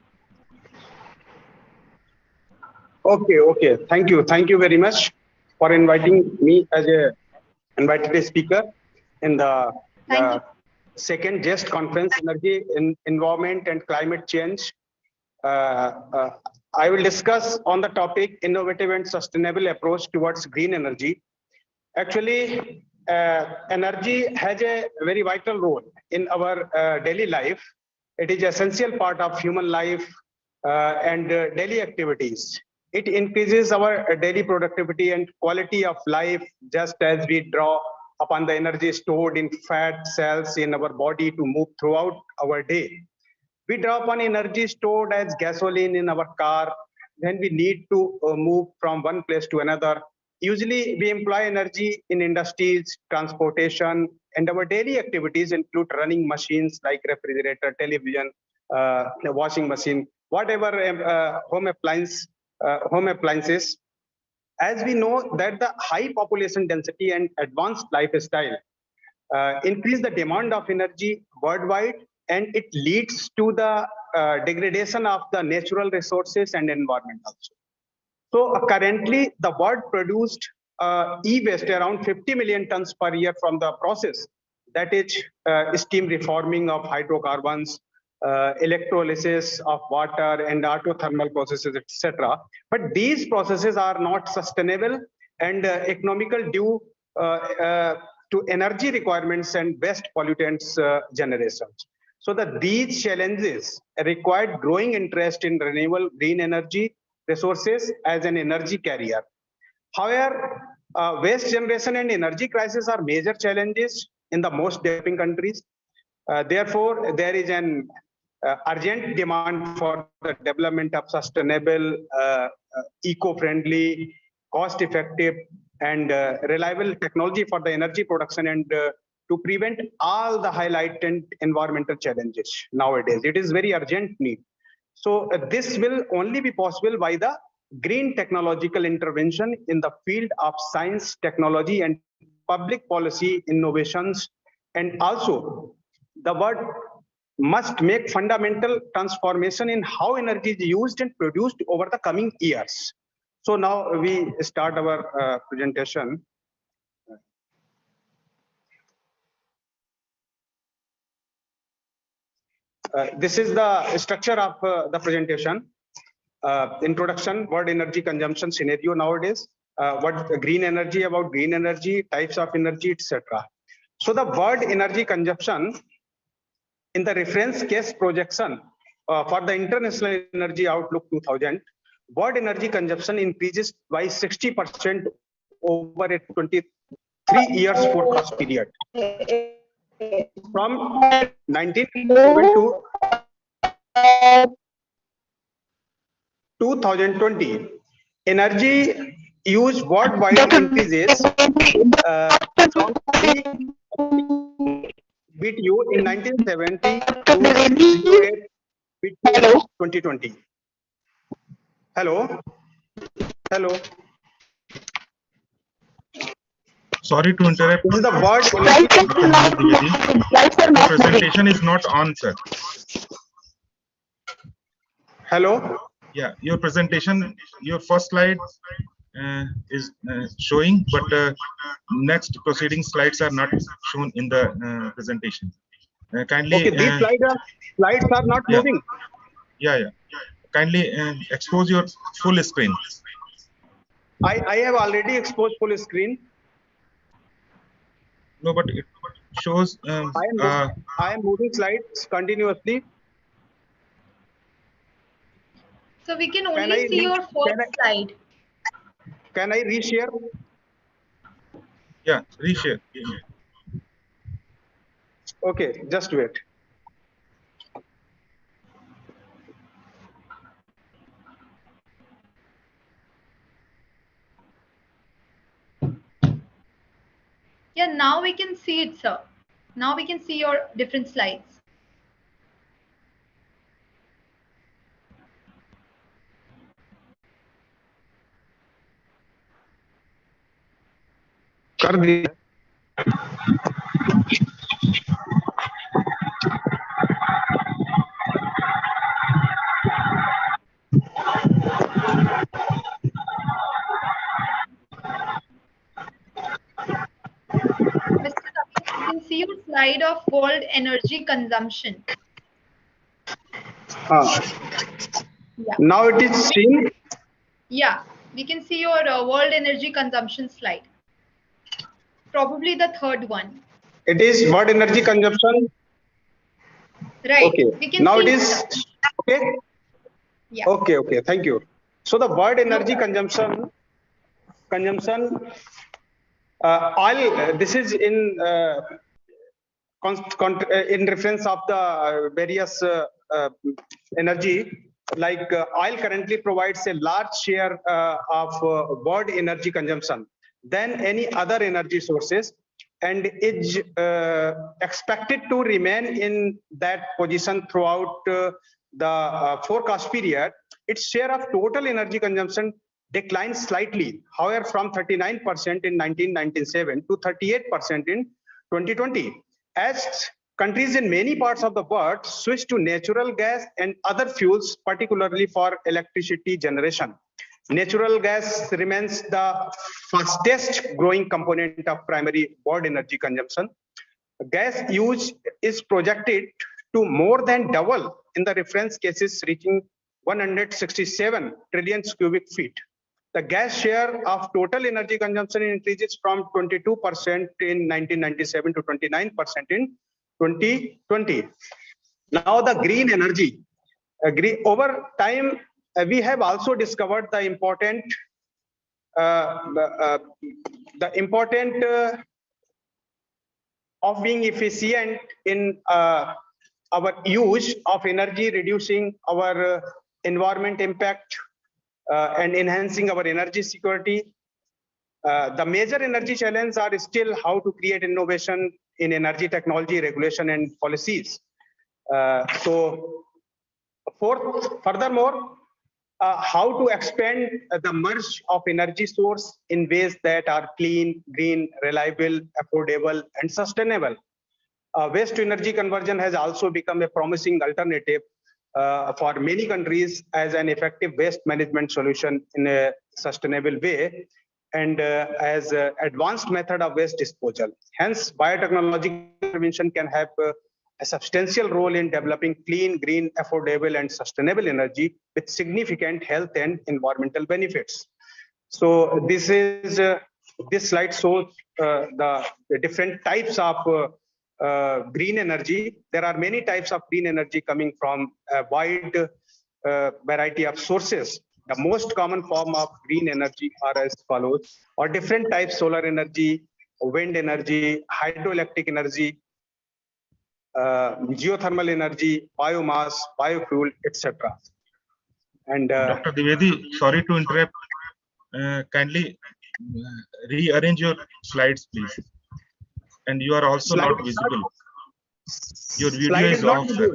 Okay. Thank you very much for inviting me as a invited speaker in the Thank you. second GEST conference, Energy, Environment and Climate Change. I will discuss on the topic innovative and sustainable approach towards green energy. Actually, energy has a very vital role in our daily life. It is essential part of human life and daily activities. It increases our daily productivity and quality of life, just as we draw upon the energy stored in fat cells in our body to move throughout our day. We draw upon energy stored as gasoline in our car when we need to move from one place to another. Usually, we employ energy in industries, transportation, and our daily activities include running machines like refrigerator, television, washing machine, whatever home appliances. As we know that the high population density and advanced lifestyle increase the demand of energy worldwide, and it leads to the degradation of the natural resources and environment also. So currently the world produced e-waste around 50 million tons per year from the process, that is steam reforming of hydrocarbons, electrolysis of water and autothermal processes, etc. But these processes are not sustainable and economical due to energy requirements and waste pollutants generations. So that these challenges required growing interest in renewable green energy resources as an energy carrier. However, waste generation and energy crisis are major challenges in the most developing countries. Therefore, there is an urgent demand for the development of sustainable, eco-friendly, cost-effective, and reliable technology for the energy production and to prevent all the highlighted environmental challenges nowadays. It is very urgent need. So this will only be possible by the green technological intervention in the field of science, technology, and public policy innovations. And also, the world must make fundamental transformation in how energy is used and produced over the coming years. So now we start our presentation. This is the structure of the presentation. Introduction, world energy consumption scenario nowadays, what green energy, about green energy, types of energy, etc. So the world energy consumption in the reference case projection for the International Energy Outlook 2000, world energy consumption increases by 60% over a 23 years forecast period. From 1911 to 2020, energy use worldwide increases from 3 BTU in 1970 to 08 BTU 2020. Hello. Sorry to interrupt. This is the word. The presentation is not on, sir. Hello. Yeah, your presentation, your first slide is showing, but next proceeding slides are not shown in the presentation. Kindly. Okay, these slides are not moving. Yeah. Kindly expose your full screen. I have already exposed full screen. No, but it shows. I am moving slides continuously. So we can Can only I see your first slide. Can I reshare? Yeah, reshare. Okay, just wait. Yeah, now we can see it, sir. Now we can see your different slides. कर दिया. Mr. Ravi, you can see your slide of world energy consumption. Yeah. Now it is seen. Yeah, we can see your world energy consumption slide. Probably the third one. It is world energy consumption. Right. Okay. We can Now see it is okay. Yeah. Okay. Thank you. So the world energy consumption. Oil. This is in reference of the various energy. Like oil currently provides a large share of world energy consumption than any other energy sources, and is expected to remain in that position throughout the forecast period. Its share of total energy consumption declined slightly, however, from 39% in 1997 to 38% in 2020. As countries in many parts of the world switch to natural gas and other fuels, particularly for electricity generation. Natural gas remains the fastest growing component of primary world energy consumption. Gas use is projected to more than double in the reference cases, reaching 167 trillion cubic feet. The gas share of total energy consumption increases from 22% in 1997 to 29% in 2020. Now the green energy. Over time, we have also discovered the important of being efficient in our use of energy, reducing our environment impact, and enhancing our energy security. The major energy challenges are still how to create innovation in energy technology, regulation, and policies. Furthermore, how to expand the merge of energy source in ways that are clean, green, reliable, affordable, and sustainable. Waste to energy conversion has also become a promising alternative for many countries as an effective waste management solution in a sustainable way, and as an advanced method of waste disposal. Hence, biotechnology intervention can have a substantial role in developing clean, green, affordable, and sustainable energy with significant health and environmental benefits. So this slide shows the different types of green energy. There are many types of green energy coming from a wide variety of sources. The most common form of green energy are as follows, or different types: solar energy, wind energy, hydroelectric energy, geothermal energy, biomass, biofuel, etc. And Dr. Dwivedi, sorry to interrupt. Kindly rearrange your slides, please. And you are also not visible. Your video is off, sir.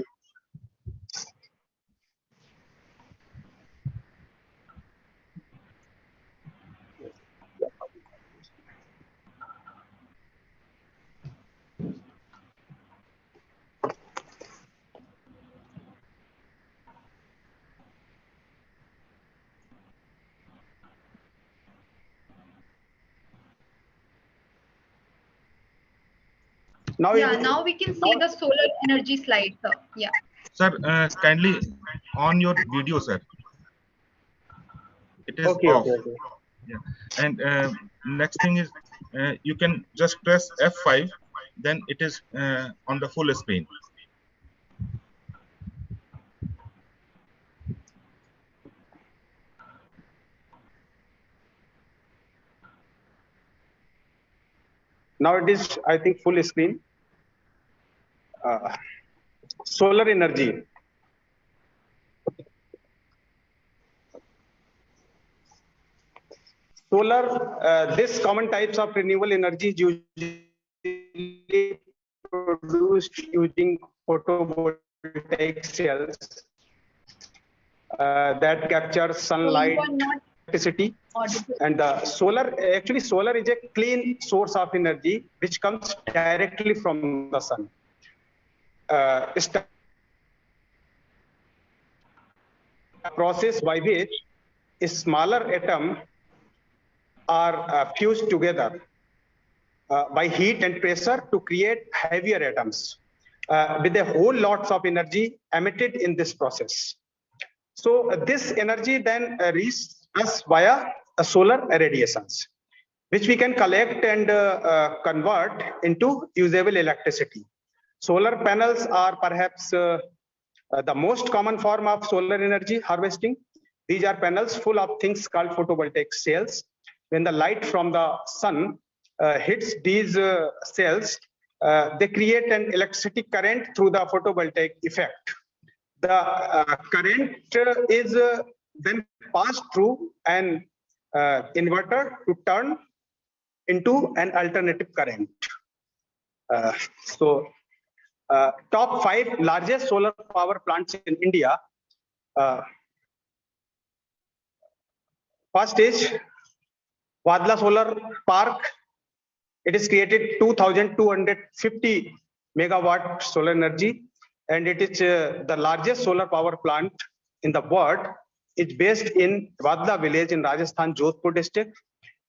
Now we can see the solar energy slide, sir. Yeah. Sir, kindly on your video, sir. It is okay, off. okay. Yeah. And next thing is you can just press F5, then it is on the full screen. Now it is, I think, full screen. Solar energy. Solar, this common types of renewable energy is usually produced using photovoltaic cells that capture sunlight, electricity, and actually solar is a clean source of energy which comes directly from the sun. It's a process by which a smaller atom are fused together by heat and pressure to create heavier atoms with a whole lots of energy emitted in this process. So this energy then reaches us via solar radiations, which we can collect and convert into usable electricity. Solar panels are perhaps the most common form of solar energy harvesting. These are panels full of things called photovoltaic cells. When the light from the sun hits these cells, they create an electricity current through the photovoltaic effect. The current is then passed through an inverter to turn into an alternative current. Top 5 largest solar power plants in India. First is Wadla Solar Park. It is created 2,250 megawatt solar energy, and it is the largest solar power plant in the world. It's based in Wadla village in Rajasthan, Jodhpur district,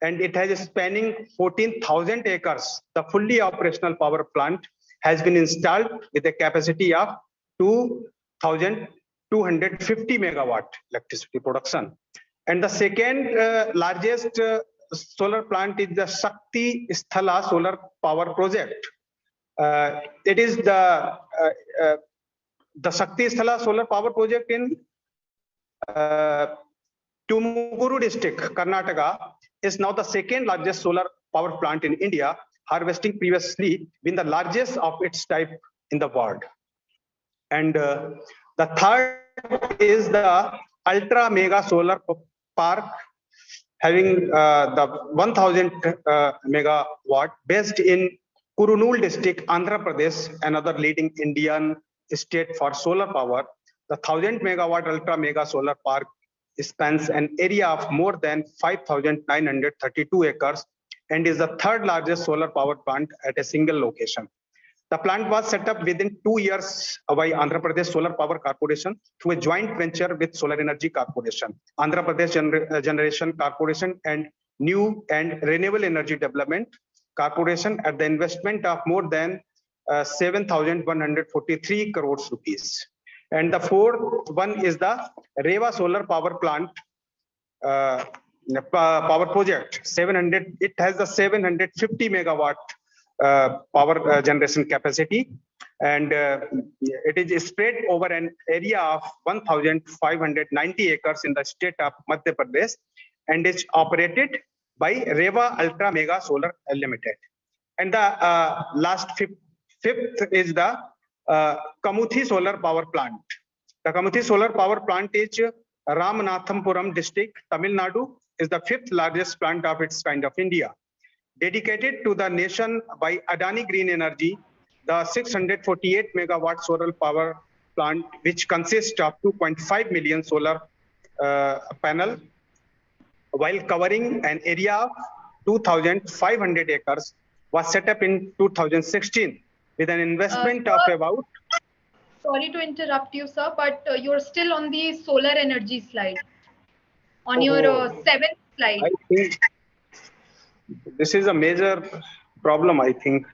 and it has a spanning 14,000 acres. The fully operational power plant has been installed with a capacity of 2,250 megawatt electricity production. And the second largest solar plant is the Shakti Sthala solar power project. It is the Shakti Sthala solar power project in Tumakuru district, Karnataka, is now the second largest solar power plant in India, harvesting previously been the largest of its type in the world. And the third is the Ultra Mega Solar Park, having the 1,000 megawatt, based in Kurnool district, Andhra Pradesh, another leading Indian state for solar power. The 1,000 megawatt Ultra Mega Solar Park spans an area of more than 5,932 acres and is the third largest solar power plant at a single location. The plant was set up within 2 years by Andhra Pradesh Solar Power Corporation through a joint venture with Solar Energy Corporation, Andhra Pradesh Generation Corporation, and New and Renewable Energy Development Corporation at the investment of more than 7,143 crores rupees. And the fourth one is the Reva Solar Power Plant power project. It has the 750 megawatt power generation capacity, and it is spread over an area of 1,590 acres in the state of Madhya Pradesh, and is operated by Reva Ultra Mega Solar Limited. And the fifth is the Kamuthi Solar Power Plant. The Kamuthi Solar Power Plant is Ramanathapuram district, Tamil Nadu, is the fifth largest plant of its kind of India. Dedicated to the nation by Adani Green Energy, the 648 megawatt solar power plant, which consists of 2.5 million solar panel, while covering an area of 2,500 acres, was set up in 2016 with an investment of about... Sorry to interrupt you, sir, but you're still on the solar energy slide. On your 7th slide. I think this is a major problem, I think.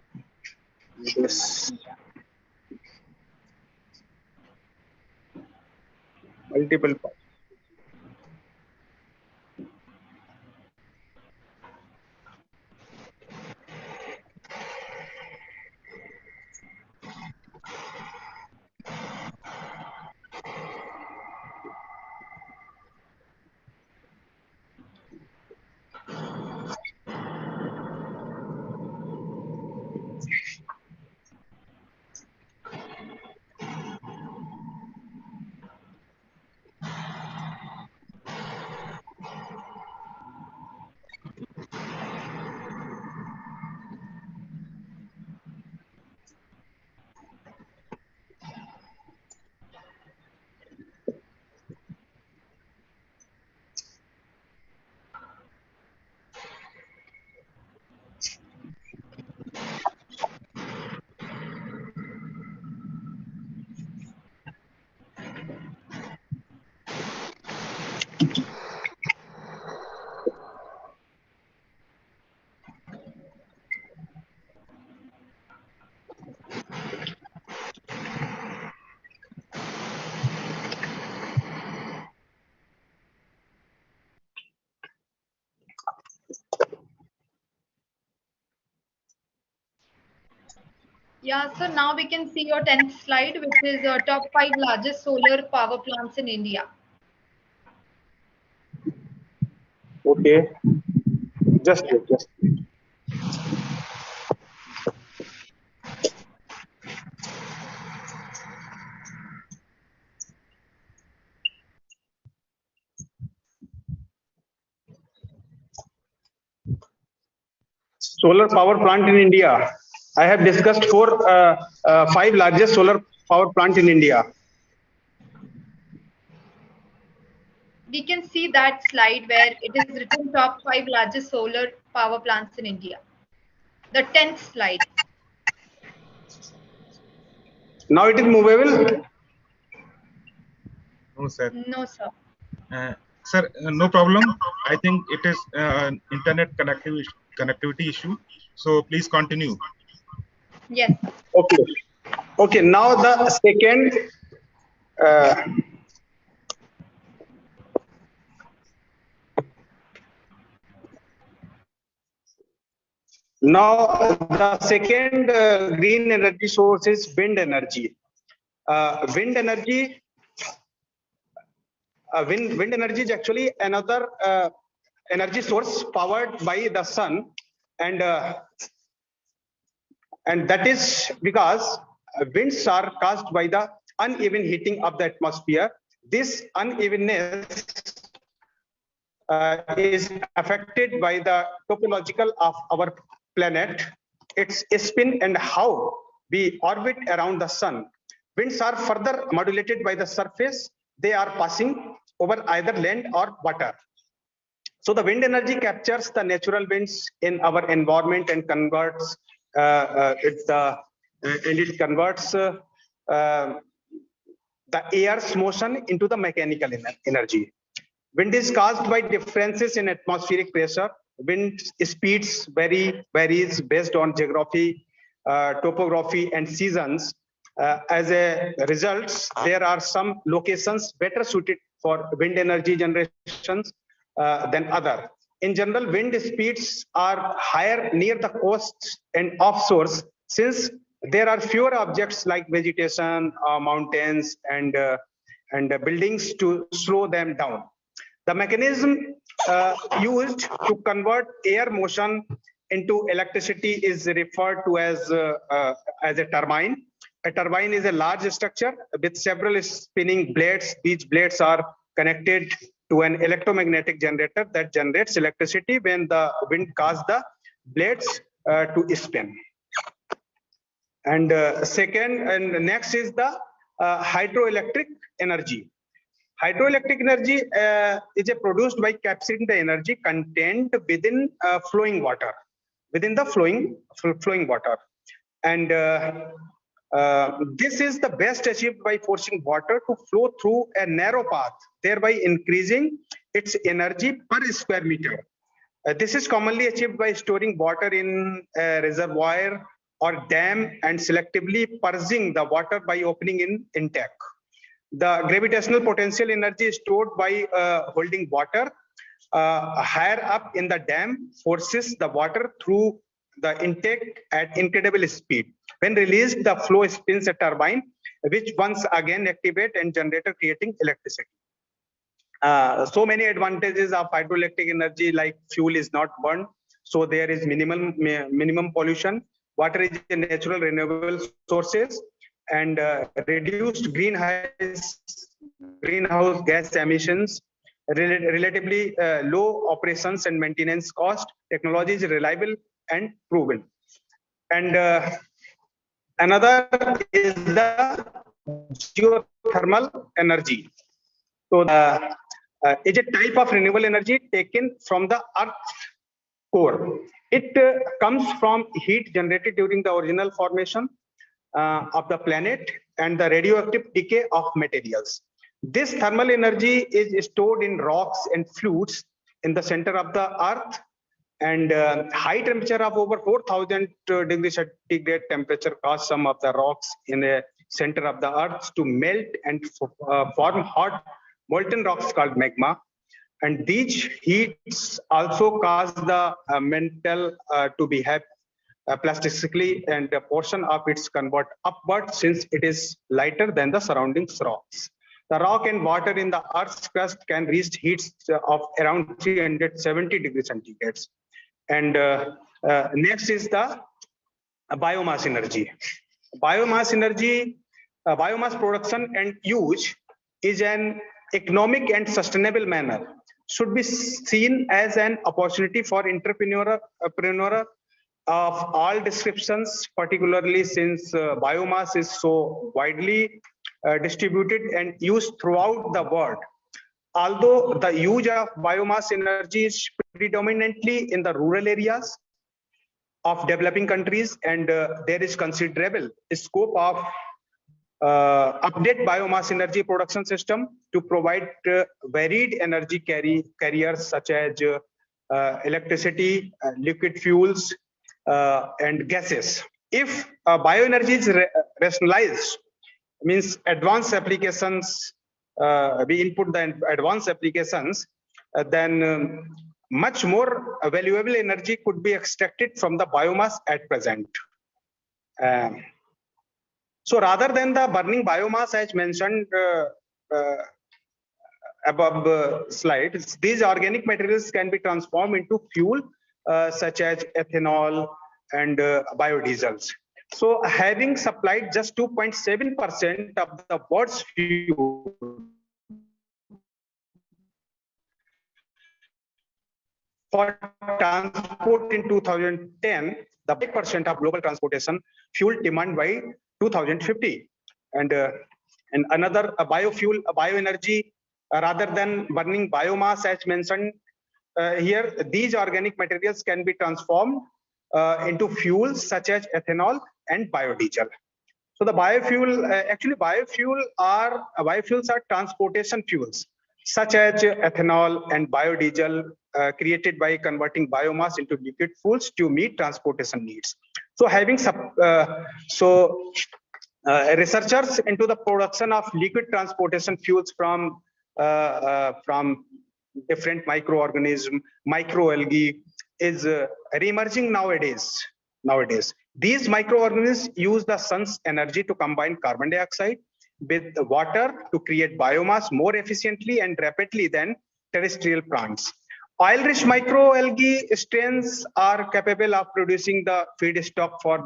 Yes. Multiple parts. Yeah, so now we can see your 10th slide, which is top 5 largest solar power plants in India. Okay, just Yeah. wait, just wait. Solar power plant in India. I have discussed five largest solar power plant in India. We can see that slide where it is written top 5 largest solar power plants in India. The 10th slide. Now it is movable. No, sir. No, sir. Sir, no problem. I think it is internet connectivity issue. So please continue. Yes. Okay. Okay. Now the second. Now the second green energy source is wind energy. Wind energy. Wind energy is actually another energy source powered by the sun, and that is because winds are caused by the uneven heating of the atmosphere. This unevenness is affected by the topological of our planet, its spin and how we orbit around the sun. Winds are further modulated by the surface they are passing over either land or water. So the wind energy captures the natural winds in our environment and converts the air's motion into the mechanical energy. Wind is caused by differences in atmospheric pressure. Wind speeds varies based on geography, topography, and seasons. As a result, there are some locations better suited for wind energy generations than other. In general, wind speeds are higher near the coast and offshores, since there are fewer objects like vegetation, mountains, and buildings to slow them down. The mechanism used to convert air motion into electricity is referred to as a turbine. A turbine is a large structure with several spinning blades. These blades are connected to an electromagnetic generator that generates electricity when the wind causes the blades to spin. And next is the hydroelectric energy. Hydroelectric energy is produced by capturing the energy contained within flowing water, and this is the best achieved by forcing water to flow through a narrow path, thereby increasing its energy per square meter. This is commonly achieved by storing water in a reservoir or dam and selectively purging the water by opening in intake. The gravitational potential energy stored by holding water higher up in the dam forces the water through the intake at incredible speed. When released, the flow spins a turbine, which once again activate and generator, creating electricity. So many advantages of hydroelectric energy, like fuel is not burned, so there is minimum pollution. Water is a natural renewable sources, and reduced greenhouse gas emissions, relatively low operations and maintenance cost. Technology is reliable and proven. And another is the geothermal energy. So it's a type of renewable energy taken from the earth core. It comes from heat generated during the original formation of the planet and the radioactive decay of materials. This thermal energy is stored in rocks and fluids in the center of the earth, and high temperature of over 4,000 degrees centigrade temperature cause some of the rocks in the center of the earth to melt and form hot molten rocks called magma. And these heats also cause the mantle to behave plastically, and a portion of its convert upward since it is lighter than the surrounding rocks. The rock and water in the Earth's crust can reach heats of around 370 degrees centigrade. And next is the biomass energy. Biomass energy, biomass production and use is an economic and sustainable manner. Should be seen as an opportunity for entrepreneur of all descriptions, particularly since biomass is so widely distributed and used throughout the world. Although the use of biomass energy is predominantly in the rural areas of developing countries, and there is considerable scope of update biomass energy production system to provide varied energy carriers such as electricity, liquid fuels, and gases. If bioenergy is rationalized, means advanced applications, we input the advanced applications, then much more valuable energy could be extracted from the biomass at present. So rather than the burning biomass as mentioned above slides, these organic materials can be transformed into fuel such as ethanol and biodiesels. So having supplied just 2.7% of the world's fuel for transport in 2010, the 5% of global transportation fuel demand by 2050. And another biofuel, bioenergy, rather than burning biomass as mentioned here, these organic materials can be transformed into fuels such as ethanol and biodiesel. So the biofuel, actually biofuels are transportation fuels such as ethanol and biodiesel created by converting biomass into liquid fuels to meet transportation needs. So having researchers into the production of liquid transportation fuels from different microorganisms, microalgae is re-emerging nowadays. These microorganisms use the sun's energy to combine carbon dioxide with water to create biomass more efficiently and rapidly than terrestrial plants. Oil-rich microalgae strains are capable of producing the feedstock for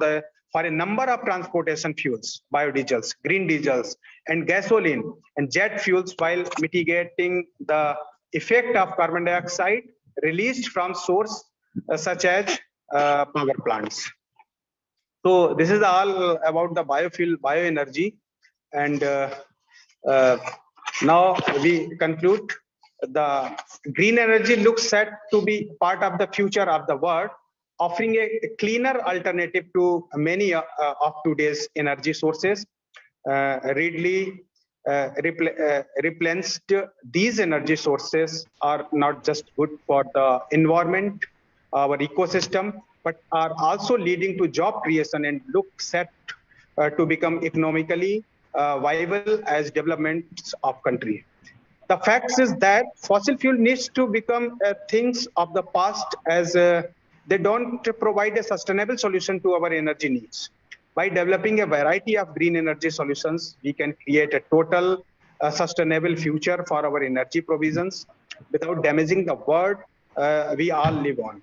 a number of transportation fuels, biodiesels, green diesels, and gasoline and jet fuels, while mitigating the effect of carbon dioxide released from source such as power plants. So this is all about the biofuel, bioenergy, and now we conclude. The green energy looks set to be part of the future of the world, offering a cleaner alternative to many of today's energy sources. Readily replenished, these energy sources are not just good for the environment, our ecosystem, but are also leading to job creation and look set to become economically viable as developments of country. The fact is that fossil fuel needs to become things of the past, as they don't provide a sustainable solution to our energy needs. By developing a variety of green energy solutions, we can create a total sustainable future for our energy provisions without damaging the world we all live on.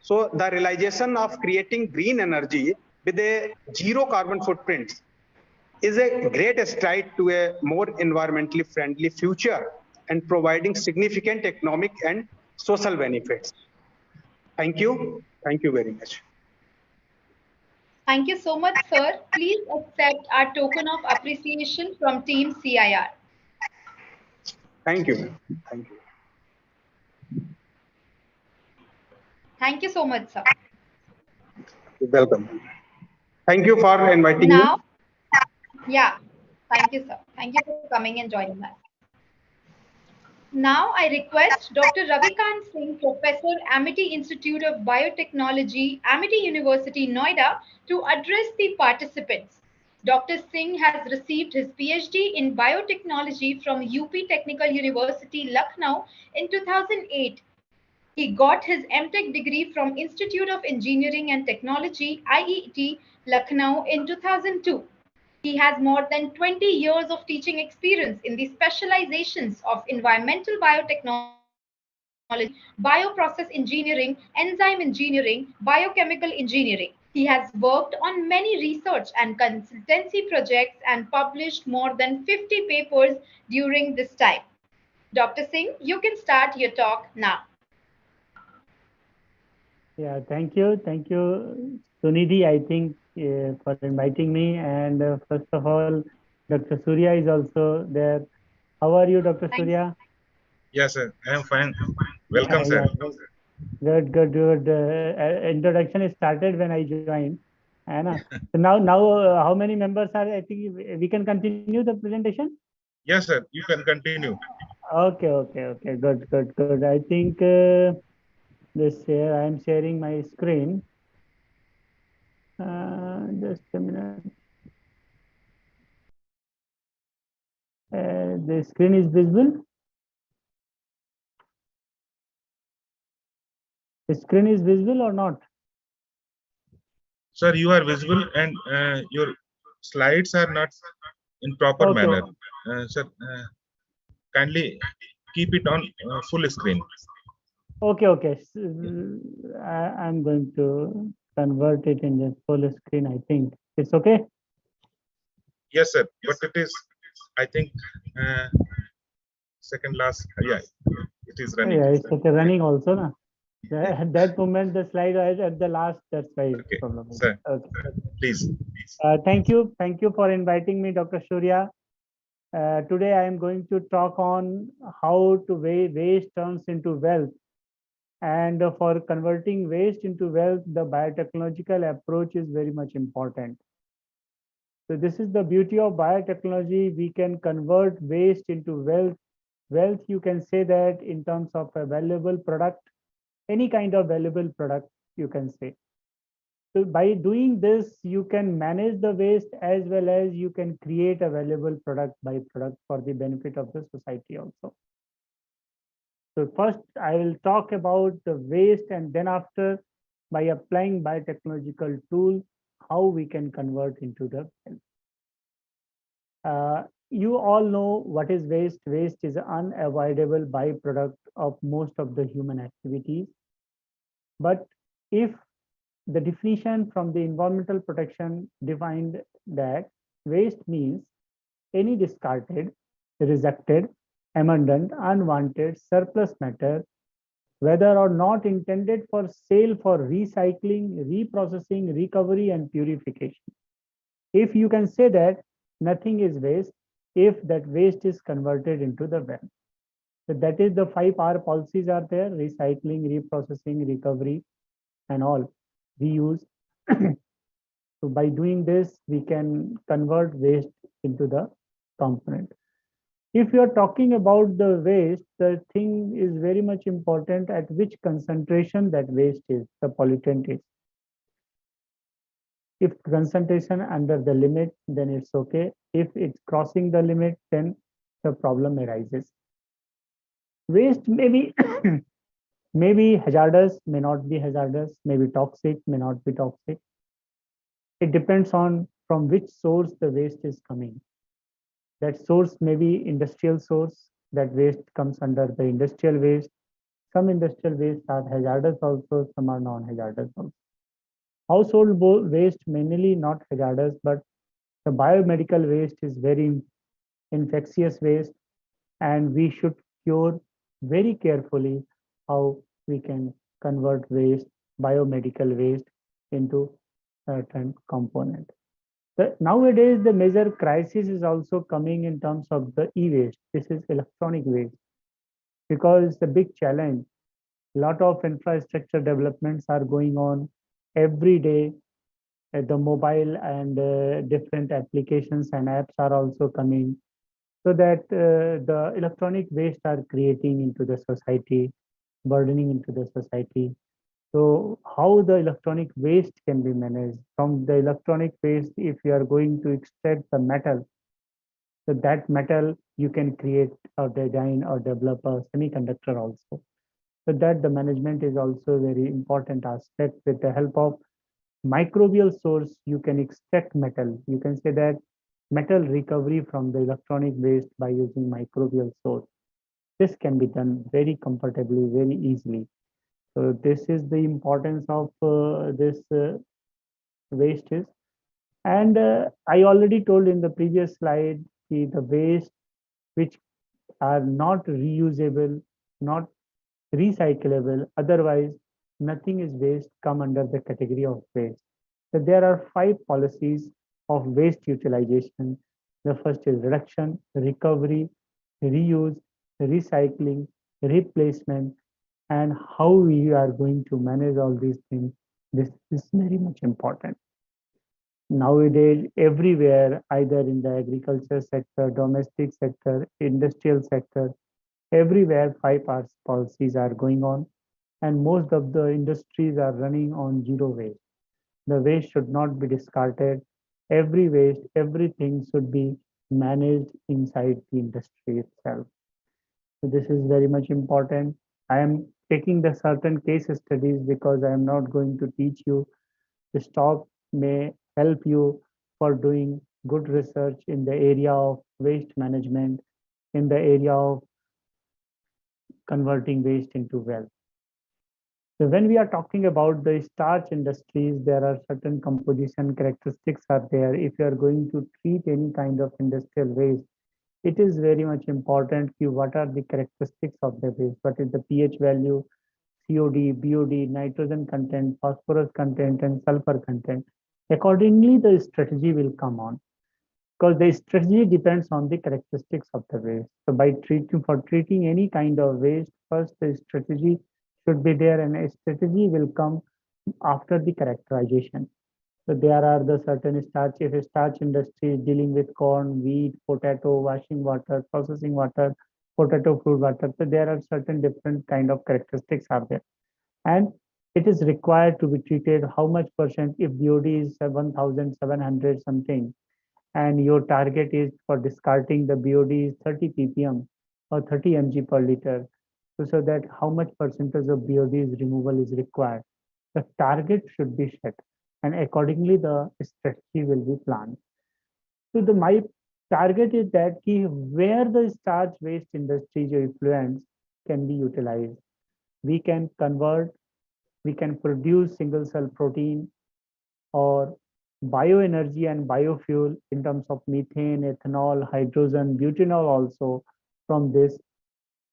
So the realization of creating green energy with a zero carbon footprint is a great stride to a more environmentally friendly future and providing significant economic and social benefits. Thank you. Thank you very much. Thank you so much, sir. Please accept our token of appreciation from Team CIR. Thank you. Thank you. Thank you so much, sir. You're welcome. Thank you for inviting me. Yeah. Thank you, sir. Thank you for coming and joining us. Now I request Dr. Ravikant Singh, Professor, Amity Institute of Biotechnology, Amity University, Noida, to address the participants. Dr. Singh has received his PhD in biotechnology from UP Technical University, Lucknow in 2008. He got his MTech degree from Institute of Engineering and Technology, IET, Lucknow in 2002. He has more than 20 years of teaching experience in the specializations of environmental biotechnology, bioprocess engineering, enzyme engineering, biochemical engineering. He has worked on many research and consultancy projects and published more than 50 papers during this time. Dr. Singh, you can start your talk now. Yeah, thank you. Thank you, Sunidhi, I think, for inviting me. And first of all, Dr. Surya is also there. How are you, Dr. Surya? Yes, sir. I am fine. Welcome, sir. Good, good, good. Introduction is started when I joined. So now, how many members are? I think we can continue the presentation. Yes, sir. You can continue. Okay, okay, okay. Good, good, good. I think this here I am sharing my screen. Just a minute. The screen is visible. The screen is visible or not? Sir, you are visible and your slides are not in proper manner. Sir, kindly keep it on full screen. Okay, okay. I'm going to convert it in the full screen. I think it's okay. Yes, sir. But it is, I think, second last. Yeah, it is running. Yeah, it's okay. Running also, na. At that moment, the slide is at the last. That's why it's problem. Sir, okay. Please. Thank you. Thank you for inviting me, Dr. Surya. Today, I am going to talk on how to waste turns into wealth. And for converting waste into wealth, the biotechnological approach is very much important. So this is the beauty of biotechnology. We can convert waste into wealth. Wealth, you can say that in terms of a valuable product, any kind of valuable product, you can say. So by doing this, you can manage the waste as well as you can create a valuable byproduct for the benefit of the society also. So first, I will talk about the waste, and then after, by applying biotechnological tools, how we can convert into the wealth. You all know what is waste. Waste is an unavoidable byproduct of most of the human activities. But if the definition from the environmental protection defined that waste means any discarded, rejected, abandoned, unwanted, surplus matter, whether or not intended for sale for recycling, reprocessing, recovery, and purification. If you can say that nothing is waste, if that waste is converted into the wealth. So that is the 5R policies are there: recycling, reprocessing, recovery, and all we use. So by doing this, we can convert waste into the component. If you're talking about the waste, the thing is very much important at which concentration that waste is, the pollutant is. If concentration under the limit, then it's okay. If it's crossing the limit, then the problem arises. Waste may be, may be hazardous, may not be hazardous, may be toxic, may not be toxic. It depends on from which source the waste is coming. That source may be industrial source, that waste comes under the industrial waste. Some industrial waste are hazardous also, some are non-hazardous also. Household waste mainly not hazardous, but the biomedical waste is very infectious waste, and we should cure very carefully how we can convert waste, biomedical waste, into certain component. Nowadays, the major crisis is also coming in terms of the e-waste. This is electronic waste, because it's a big challenge. A lot of infrastructure developments are going on every day. The mobile and different applications and apps are also coming. so that the electronic waste are creating into the society, burdening into the society. So how the electronic waste can be managed? From the electronic waste, if you are going to extract the metal, so that metal you can create or design or develop a semiconductor also. So that the management is also a very important aspect. With the help of microbial source, you can extract metal. You can say that metal recovery from the electronic waste by using microbial source. This can be done very comfortably, very easily. So this is the importance of this waste is. And I already told in the previous slide, the waste which are not reusable, not recyclable, otherwise nothing is waste, come under the category of waste. So there are 5 policies of waste utilization. The first is reduction, recovery, reuse, recycling, replacement, and how we are going to manage all these things. This is very much important. Nowadays, everywhere, either in the agriculture sector, domestic sector, industrial sector, everywhere 5 Rs policies are going on, and most of the industries are running on zero waste. The waste should not be discarded. Every waste, everything should be managed inside the industry itself. So this is very much important. I am taking the certain case studies because I am not going to teach you. This talk may help you for doing good research in the area of waste management, in the area of converting waste into wealth. So when we are talking about the starch industries, there are certain composition characteristics are there. If you are going to treat any kind of industrial waste, it is very much important to what are the characteristics of the waste. What is the pH value, COD, BOD, nitrogen content, phosphorus content, and sulfur content. Accordingly, the strategy will come on, because the strategy depends on the characteristics of the waste. So by treating any kind of waste, first the strategy should be there, and a strategy will come after the characterization. So there are the certain starch. If a starch industry is dealing with corn, wheat, potato, washing water, processing water, potato fruit water, so there are certain different kind of characteristics are there, and it is required to be treated how much percent. If BOD is 1700 something, and your target is for discarding the BOD is 30 ppm or 30 mg per liter, so that how much percentage of BOD's removal is required. The target should be set, and accordingly the strategy will be planned. So my target is that where the starch waste industries effluents can be utilized, we can convert, we can produce single cell protein or bioenergy and biofuel in terms of methane, ethanol, hydrogen, butanol also from this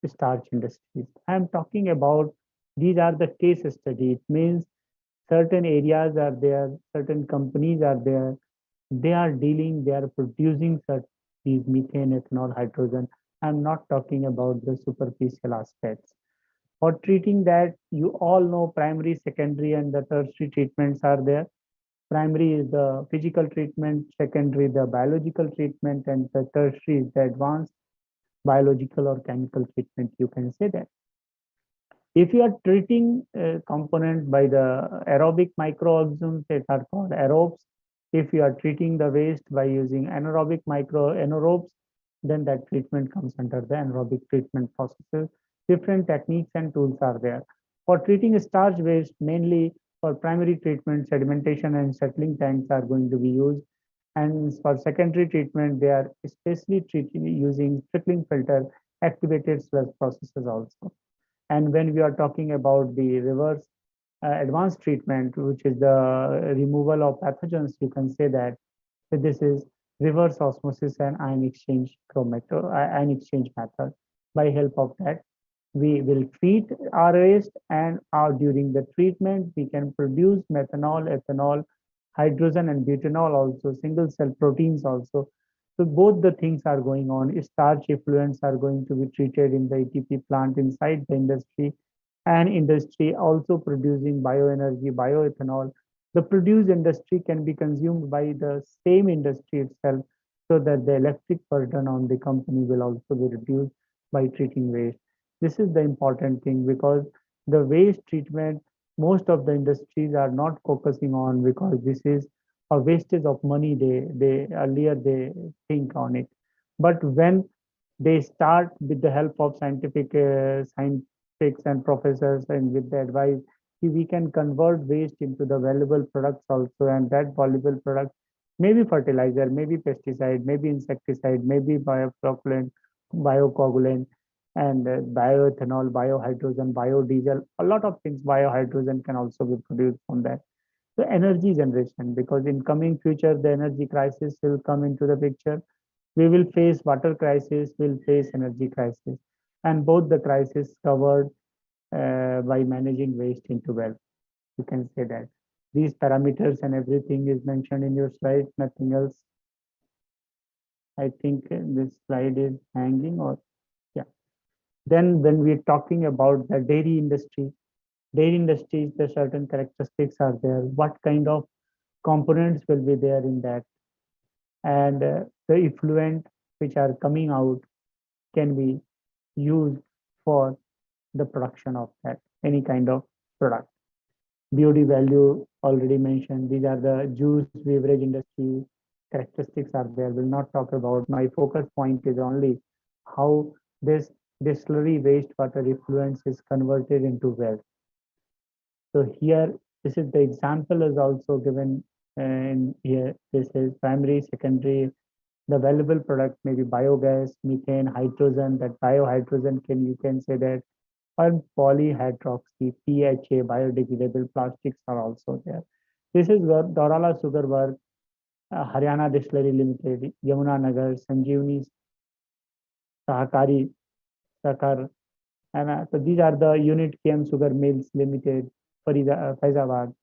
starch industries. I am talking about these are the case study. It means certain areas are there, certain companies are there, they are dealing, they are producing these methane, ethanol, hydrogen. I'm not talking about the superficial aspects. For treating that, you all know primary, secondary, and the tertiary treatments are there. Primary is the physical treatment, secondary the biological treatment, and the tertiary is the advanced biological or chemical treatment, you can say that. If you are treating a component by the aerobic microorganisms that are called aerobes, if you are treating the waste by using anaerobic anaerobes, then that treatment comes under the anaerobic treatment processes. Different techniques and tools are there. For treating starch waste, mainly for primary treatment, sedimentation and settling tanks are going to be used. And for secondary treatment, they are especially treating using trickling filter activated sludge processes also. And when we are talking about the reverse advanced treatment, which is the removal of pathogens, you can say that this is reverse osmosis and ion exchange method. By help of that, we will treat our waste, and during the treatment, we can produce methanol, ethanol, hydrogen, and butanol also, single cell proteins also. So both the things are going on. Starch effluents are going to be treated in the ETP plant inside the industry, and industry also producing bioenergy, bioethanol. The produced industry can be consumed by the same industry itself so that the electric burden on the company will also be reduced by treating waste. This is the important thing, because the waste treatment, most of the industries are not focusing on, because this is a wastage of money. They earlier they think on it, but when they start with the help of scientists and professors, and with the advice, we can convert waste into the valuable products also, and that valuable product maybe fertilizer, maybe pesticide, maybe insecticide, maybe biopropellant, biocoagulant, and bioethanol, biohydrogen, biodiesel, a lot of things. Biohydrogen can also be produced from that. So energy generation, because in coming future the energy crisis will come into the picture. We will face water crisis, we'll face energy crisis, and both the crisis covered by managing waste into wealth. You can say that these parameters and everything is mentioned in your slide, nothing else. I think this slide is hanging, or yeah. Then when we're talking about the dairy industry, the certain characteristics are there. What kind of components will be there in that, and the effluent which are coming out can be used for the production of that any kind of product. BOD value already mentioned. These are the juice beverage industry characteristics are there. Will not talk about. My focus point is only how this distillery wastewater effluents is converted into wealth. So here, this is the example is also given in here. This is primary, secondary. The valuable product may be biogas, methane, hydrogen. That biohydrogen you can say that, or polyhydroxy, PHA, biodegradable plastics are also there. This is Dorala Sugar Work, Haryana Distillery Limited, Yamuna Nagar, Sanjeevani Sahakari Sakhar, and so these are the Unit KM Sugar Mills Limited, Faizabad.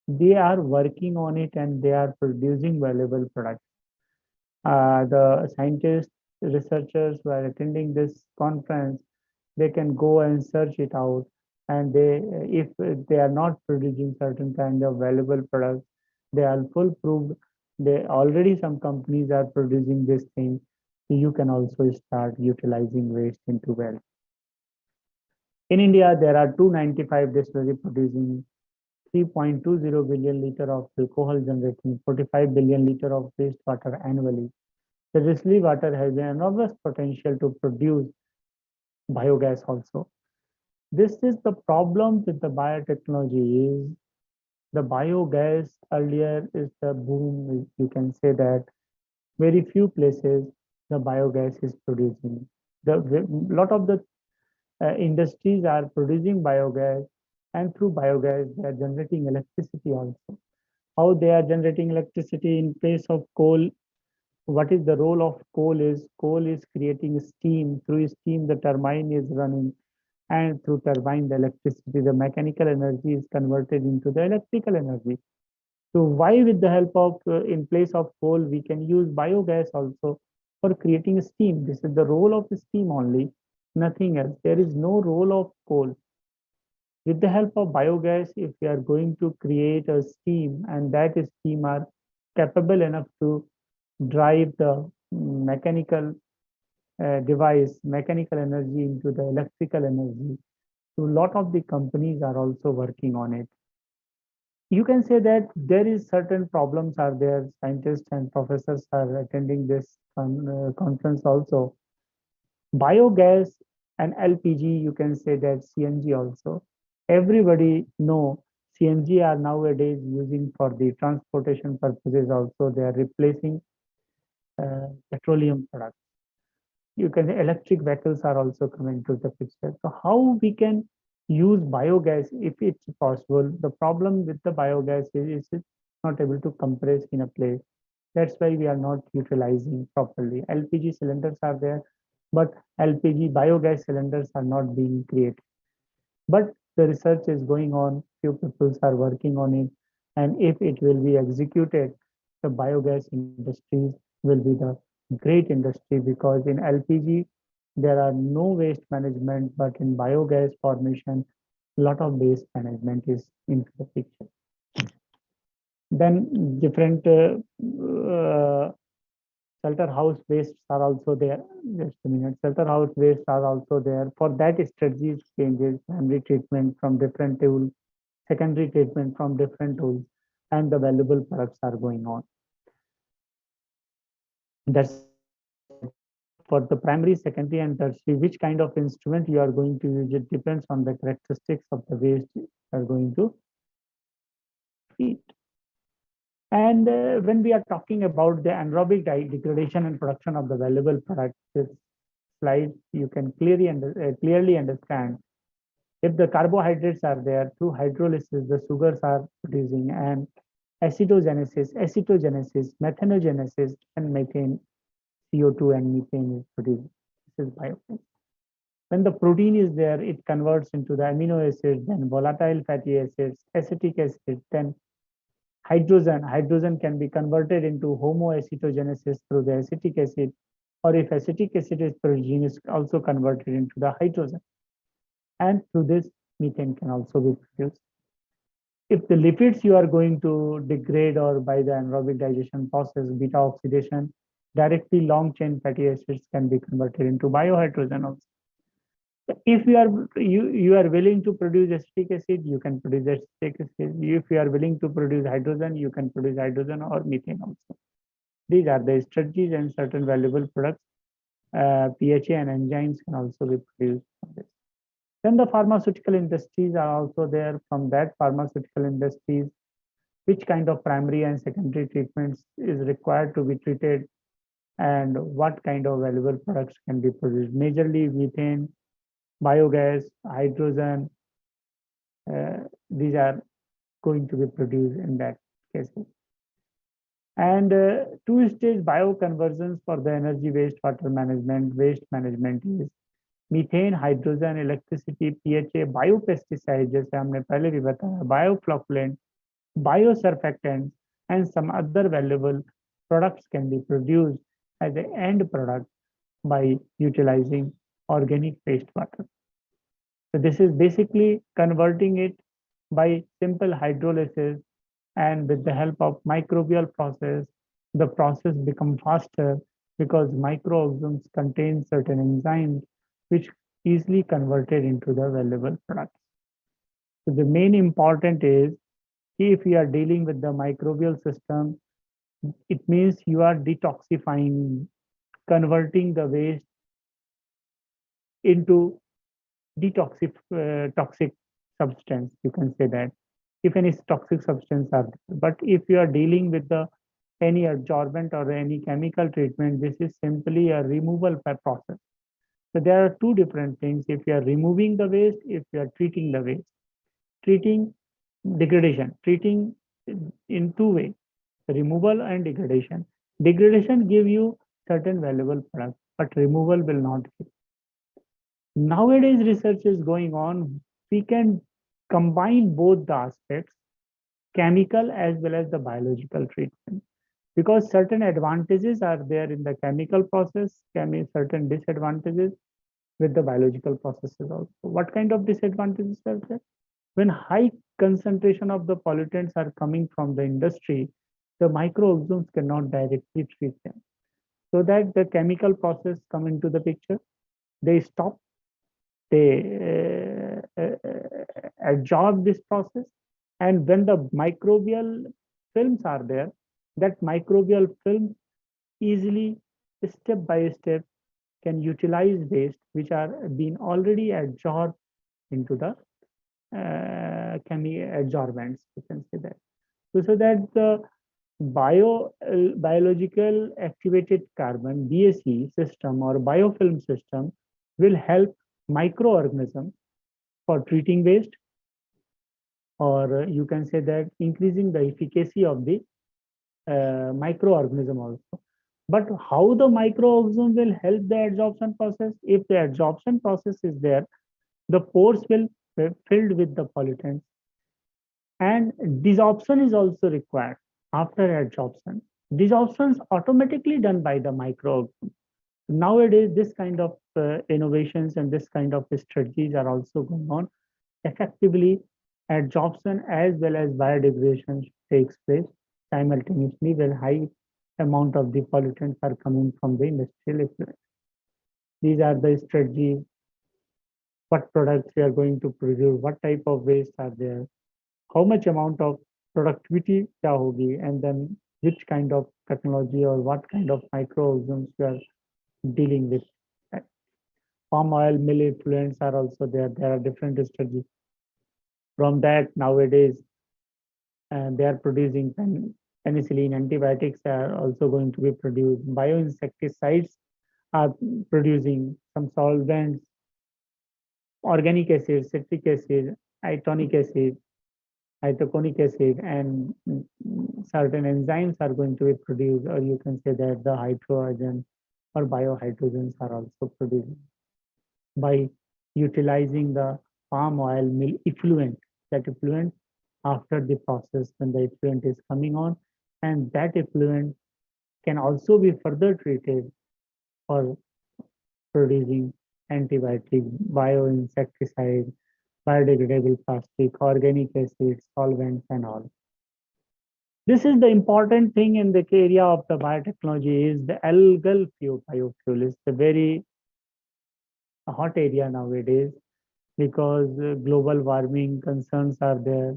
They are working on it and they are producing valuable products. The scientists, researchers who are attending this conference, they can go and search it out, and if they are not producing certain kind of valuable products, they are foolproof. They already, some companies are producing this thing. So you can also start utilizing waste into wealth. In India, there are 295 distilleries producing 3.20 billion liter of alcohol, generating 45 billion liter of wastewater annually. The distillery water has an enormous potential to produce biogas also. This is the problem with the biotechnology. Is the biogas earlier is the boom. You can say that very few places the biogas is producing. The lot of the industries are producing biogas, and through biogas they are generating electricity also. How they are generating electricity in place of coal? What is the role of coal is creating steam. Through steam the turbine is running, and through turbine the electricity, the mechanical energy is converted into the electrical energy. So why, with the help of in place of coal, we can use biogas also for creating steam? This is the role of steam only, nothing else. There is no role of coal. With the help of biogas, if we are going to create a steam, and that steam are capable enough to drive the mechanical device, mechanical energy into the electrical energy. So a lot of the companies are also working on it. You can say that there is certain problems are there. Scientists and professors are attending this conference also. Biogas and LPG, you can say that CNG also. Everybody know CNG are nowadays using for the transportation purposes also. They are replacing petroleum products. You can electric vehicles are also coming to the picture. So how we can use biogas if it's possible? The problem with the biogas is it's not able to compress in a place. That's why we are not utilizing properly. LPG cylinders are there, but LPG biogas cylinders are not being created. But the research is going on, few people are working on it, and if it will be executed, the biogas industries will be the great industry, because in LPG there are no waste management, but in biogas formation a lot of waste management is into the picture. Then different Slaughterhouse wastes are also there. Just a minute. Slaughterhouse wastes are also there. For that, strategies changes, primary treatment from different tools, secondary treatment from different tools, and the valuable products are going on. That's for the primary, secondary, and tertiary. Which kind of instrument you are going to use, it depends on the characteristics of the waste you are going to treat. And when we are talking about the anaerobic degradation and production of the valuable product, this slide you can clearly understand. If the carbohydrates are there, through hydrolysis, the sugars are producing, and acetogenesis, methanogenesis, and methane, CO2 and methane is produced. This is biofuel. When the protein is there, it converts into the amino acids, then volatile fatty acids, acetic acid, then hydrogen. Hydrogen can be converted into homoacetogenesis through the acetic acid, or if acetic acid is produced, is also converted into the hydrogen. And through this, methane can also be produced. If the lipids you are going to degrade or by the anaerobic digestion process, beta oxidation, directly long chain fatty acids can be converted into biohydrogen also. If you are willing to produce acetic acid, you can produce acetic acid. If you are willing to produce hydrogen, you can produce hydrogen or methane also. These are the strategies, and certain valuable products, PHA and enzymes can also be produced from this. Then the pharmaceutical industries are also there. From that pharmaceutical industries, which kind of primary and secondary treatments is required to be treated, and what kind of valuable products can be produced. Majorly methane, biogas, hydrogen, these are going to be produced in that cases. And two-stage bioconversions for the energy wastewater management, waste management is methane, hydrogen, electricity, PHA, biopesticide जैसे हमने पहले भी बताया, बायोफ्लॉकुलेंट, biosurfactants, and some other valuable products can be produced as an end product by utilizing organic wastewater. So this is basically converting it by simple hydrolysis, and with the help of microbial process, the process becomes faster because microorganisms contain certain enzymes which easily converted into the valuable products. So the main important is, if you are dealing with the microbial system, it means you are detoxifying, converting the waste into toxic substance, you can say that, if any toxic substance are there. But if you are dealing with the any adsorbent or any chemical treatment, this is simply a removal process. So there are two different things. If you are removing the waste, if you are treating the waste, treating degradation, treating in two ways, removal and degradation. Degradation give you certain valuable products, but removal will not give. Nowadays, research is going on. We can combine both the aspects, chemical as well as the biological treatment, because certain advantages are there in the chemical process, certain disadvantages with the biological processes also. What kind of disadvantages are there? When high concentration of the pollutants are coming from the industry, the microorganisms cannot directly treat them. So that the chemical process come into the picture, they stop, they absorb this process, and when the microbial films are there, that microbial film easily, step by step, can utilize waste which are being already absorbed into the adsorbents, you can say that. So that the biological activated carbon, BAC system or biofilm system will help microorganisms for treating waste, or you can say that increasing the efficacy of the microorganism also. But how the microorganism will help the adsorption process? If the adsorption process is there, the pores will be filled with the pollutants, and desorption is also required after adsorption. Desorption is automatically done by the microorganism. Nowadays, this kind of innovations and this kind of strategies are also going on. Effectively, adsorption as well as biodegradation takes place simultaneously with high amount of the pollutants are coming from the industrial effluent. These are the strategies, what products we are going to produce, what type of waste are there, how much amount of productivity kya hogi, and then which kind of technology or what kind of microorganisms we are dealing with. Palm oil, mill effluents are also there. There are different strategies. From that, nowadays, they are producing penicillin, antibiotics are also going to be produced. Bioinsecticides are producing some solvents, organic acid, citric acid, itonic acid, itaconic acid, and certain enzymes are going to be produced, or you can say that the hydrogen or biohydrogens are also produced by utilizing the palm oil mill effluent. That effluent, after the process, when the effluent is coming on, and that effluent can also be further treated for producing antibiotic, bioinsecticide, biodegradable plastic, organic acids, solvents, and all. This is the important thing in the area of the biotechnology is the algal biofuel is the very hot area nowadays because global warming concerns are there,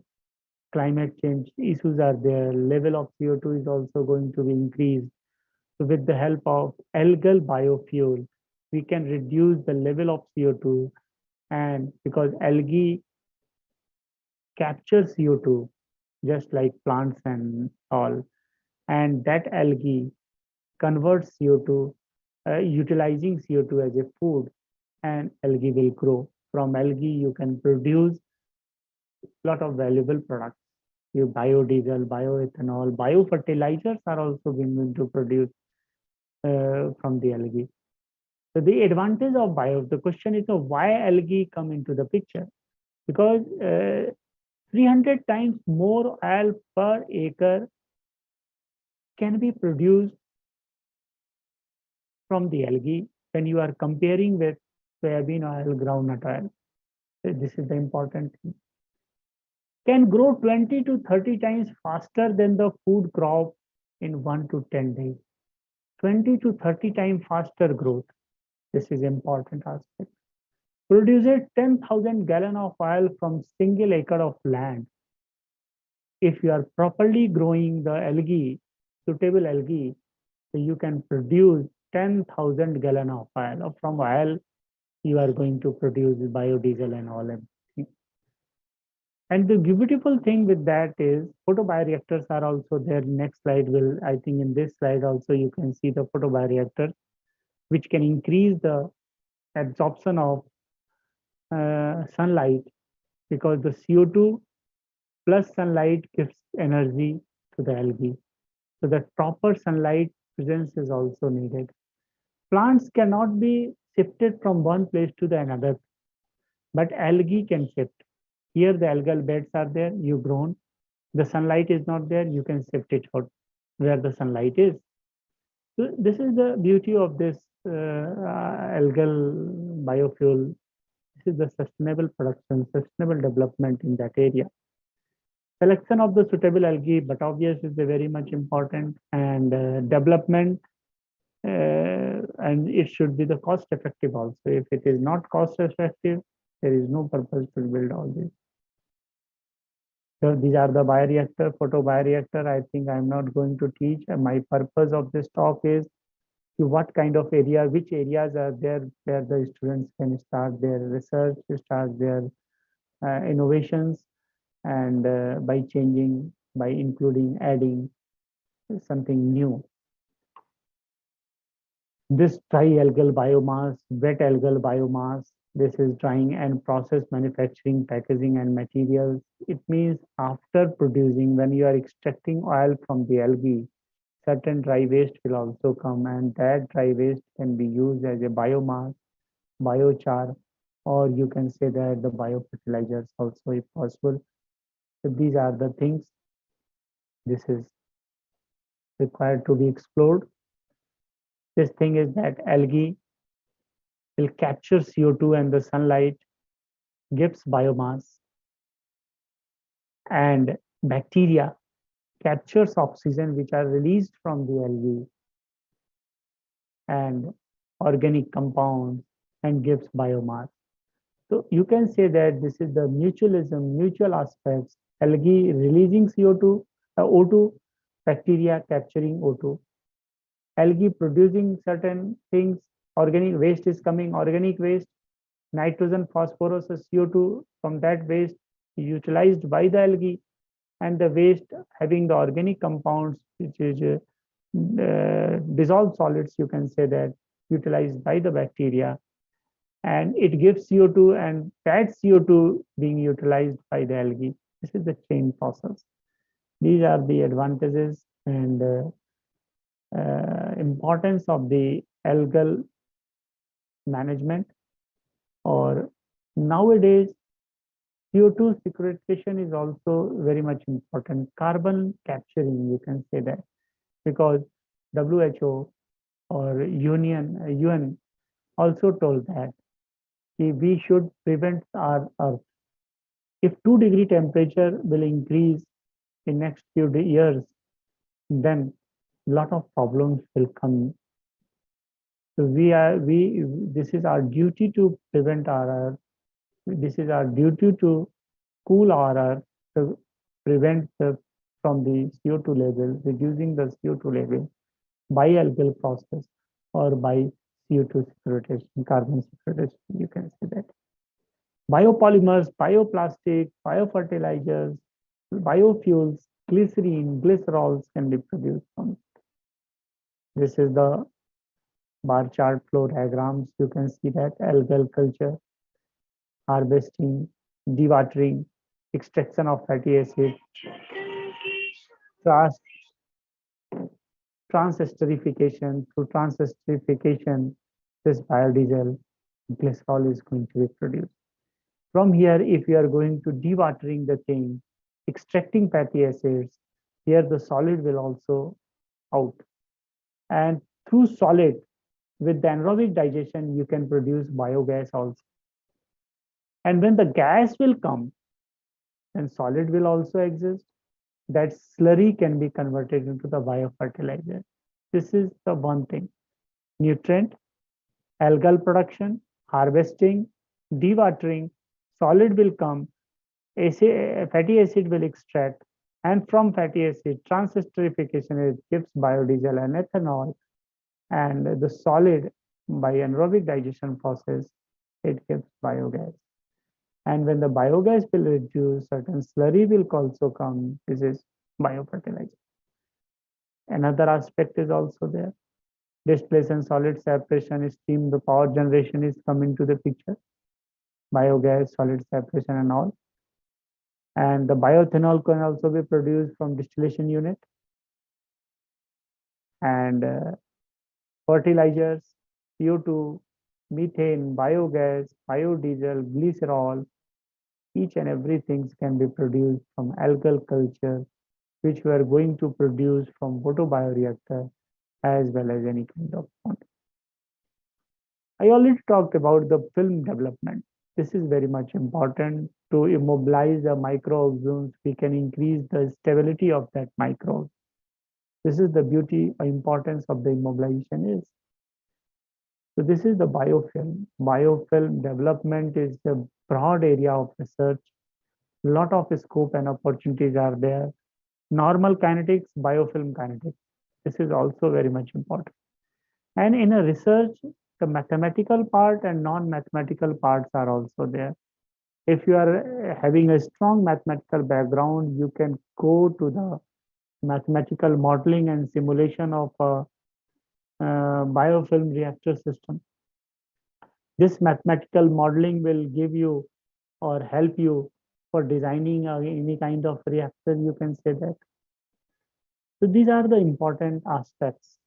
climate change issues are there, level of CO2 is also going to be increased. So with the help of algal biofuel, we can reduce the level of CO2, and because algae captures CO2 just like plants and all, and that algae converts CO2, utilizing CO2 as a food, and algae will grow. From algae, you can produce a lot of valuable products. You biodiesel, bioethanol, biofertilizers are also being to produce from the algae. So the advantage of the question is why algae come into the picture? Because 300 times more oil per acre can be produced from the algae when you are comparing with soybean oil, groundnut oil. So this is the important thing. Can grow 20 to 30 times faster than the food crop in 1 to 10 days. 20 to 30 times faster growth. This is important aspect. Produces 10,000 gallon of oil from single acre of land. If you are properly growing the algae, suitable algae, so you can produce 10,000 gallon of oil. From oil, you are going to produce biodiesel and all everything. And the beautiful thing with that is photobioreactors are also there. Next slide will, I think in this slide also you can see the photobioreactor, which can increase the absorption of sunlight because the CO2 plus sunlight gives energy to the algae. So that proper sunlight presence is also needed. Plants cannot be shifted from one place to the another, but algae can shift. Here the algal beds are there, you grown. The sunlight is not there, you can shift it out where the sunlight is. So this is the beauty of this algal biofuel. This is the sustainable production, sustainable development in that area. Selection of the suitable algae, but obvious is very much important, and development, and it should be the cost effective also. If it is not cost effective, there is no purpose to build all this. So these are the bioreactor, photobioreactor. I think I'm not going to teach. My purpose of this talk is to what kind of area, which areas are there where the students can start their research, start their innovations, and by changing, by including, adding something new. This dry algal biomass, wet algal biomass, this is drying and process manufacturing, packaging and materials. It means after producing, when you are extracting oil from the algae, certain dry waste will also come, and that dry waste can be used as a biomass, biochar, or you can say that the biofertilizers also if possible. So these are the things. This is required to be explored. This thing is that algae will capture CO2 and the sunlight gives biomass, and bacteria captures oxygen which are released from the algae and organic compounds and gives biomass. So you can say that this is the mutual aspects, algae releasing CO2, O2, bacteria capturing O2, algae producing certain things, organic waste is coming, organic waste, nitrogen, phosphorus, CO2 from that waste utilized by the algae, and the waste having the organic compounds, which is dissolved solids, you can say that, utilized by the bacteria, and it gives CO2, and that CO2 being utilized by the algae. This is the chain process. These are the advantages and importance of the algal management. Or nowadays, CO2 sequestration is also very much important. Carbon capturing, you can say that, because WHO or UN also told that we should prevent our Earth. If 2-degree temperature will increase in next few years, then a lot of problems will come. So this is our duty to prevent our Earth. This is our duty to cool our Earth, to prevent from the CO2 level, reducing the CO2 level by algal process or by CO2 sequestration, carbon sequestration, you can say that. Biopolymers, bioplastic, biofertilizers, biofuels, glycerine, glycerols can be produced from it. This is the bar chart flow diagrams. You can see that algal culture, harvesting, dewatering, extraction of fatty acid, transesterification. Through transesterification, this biodiesel, glycerol is going to be produced. From here, if you are going to dewatering the thing, extracting fatty acids, here the solid will also out. And through solid, with the anaerobic digestion, you can produce biogas also. And when the gas will come, then solid will also exist. That slurry can be converted into the biofertilizer. This is the one thing. Nutrient, algal production, harvesting, dewatering, solid will come, fatty acid will extract, and from fatty acid, transesterification gives biodiesel and ethanol, and the solid by anaerobic digestion process, it gives biogas. And when the biogas will reduce, certain slurry will also come. This is biofertilizer. Another aspect is also there. Distillation, solid separation, steam, the power generation is coming to the picture. Biogas, solid separation and all. And the bioethanol can also be produced from distillation unit. And fertilizers, CO2, methane, biogas, biodiesel, glycerol, each and everything can be produced from algal culture, which we are going to produce from photobioreactor as well as any kind of pond. I already talked about the film development. This is very much important. To immobilize the microorganisms, we can increase the stability of that microbe. This is the beauty or importance of the immobilization is. So this is the biofilm. Biofilm development is a broad area of research. A lot of scope and opportunities are there. Normal kinetics, biofilm kinetics. This is also very much important. And in a research, the mathematical part and non-mathematical parts are also there. If you are having a strong mathematical background, you can go to the mathematical modeling and simulation of a biofilm reactor system. This mathematical modeling will give you or help you for designing any kind of reactor, you can say that. So these are the important aspects.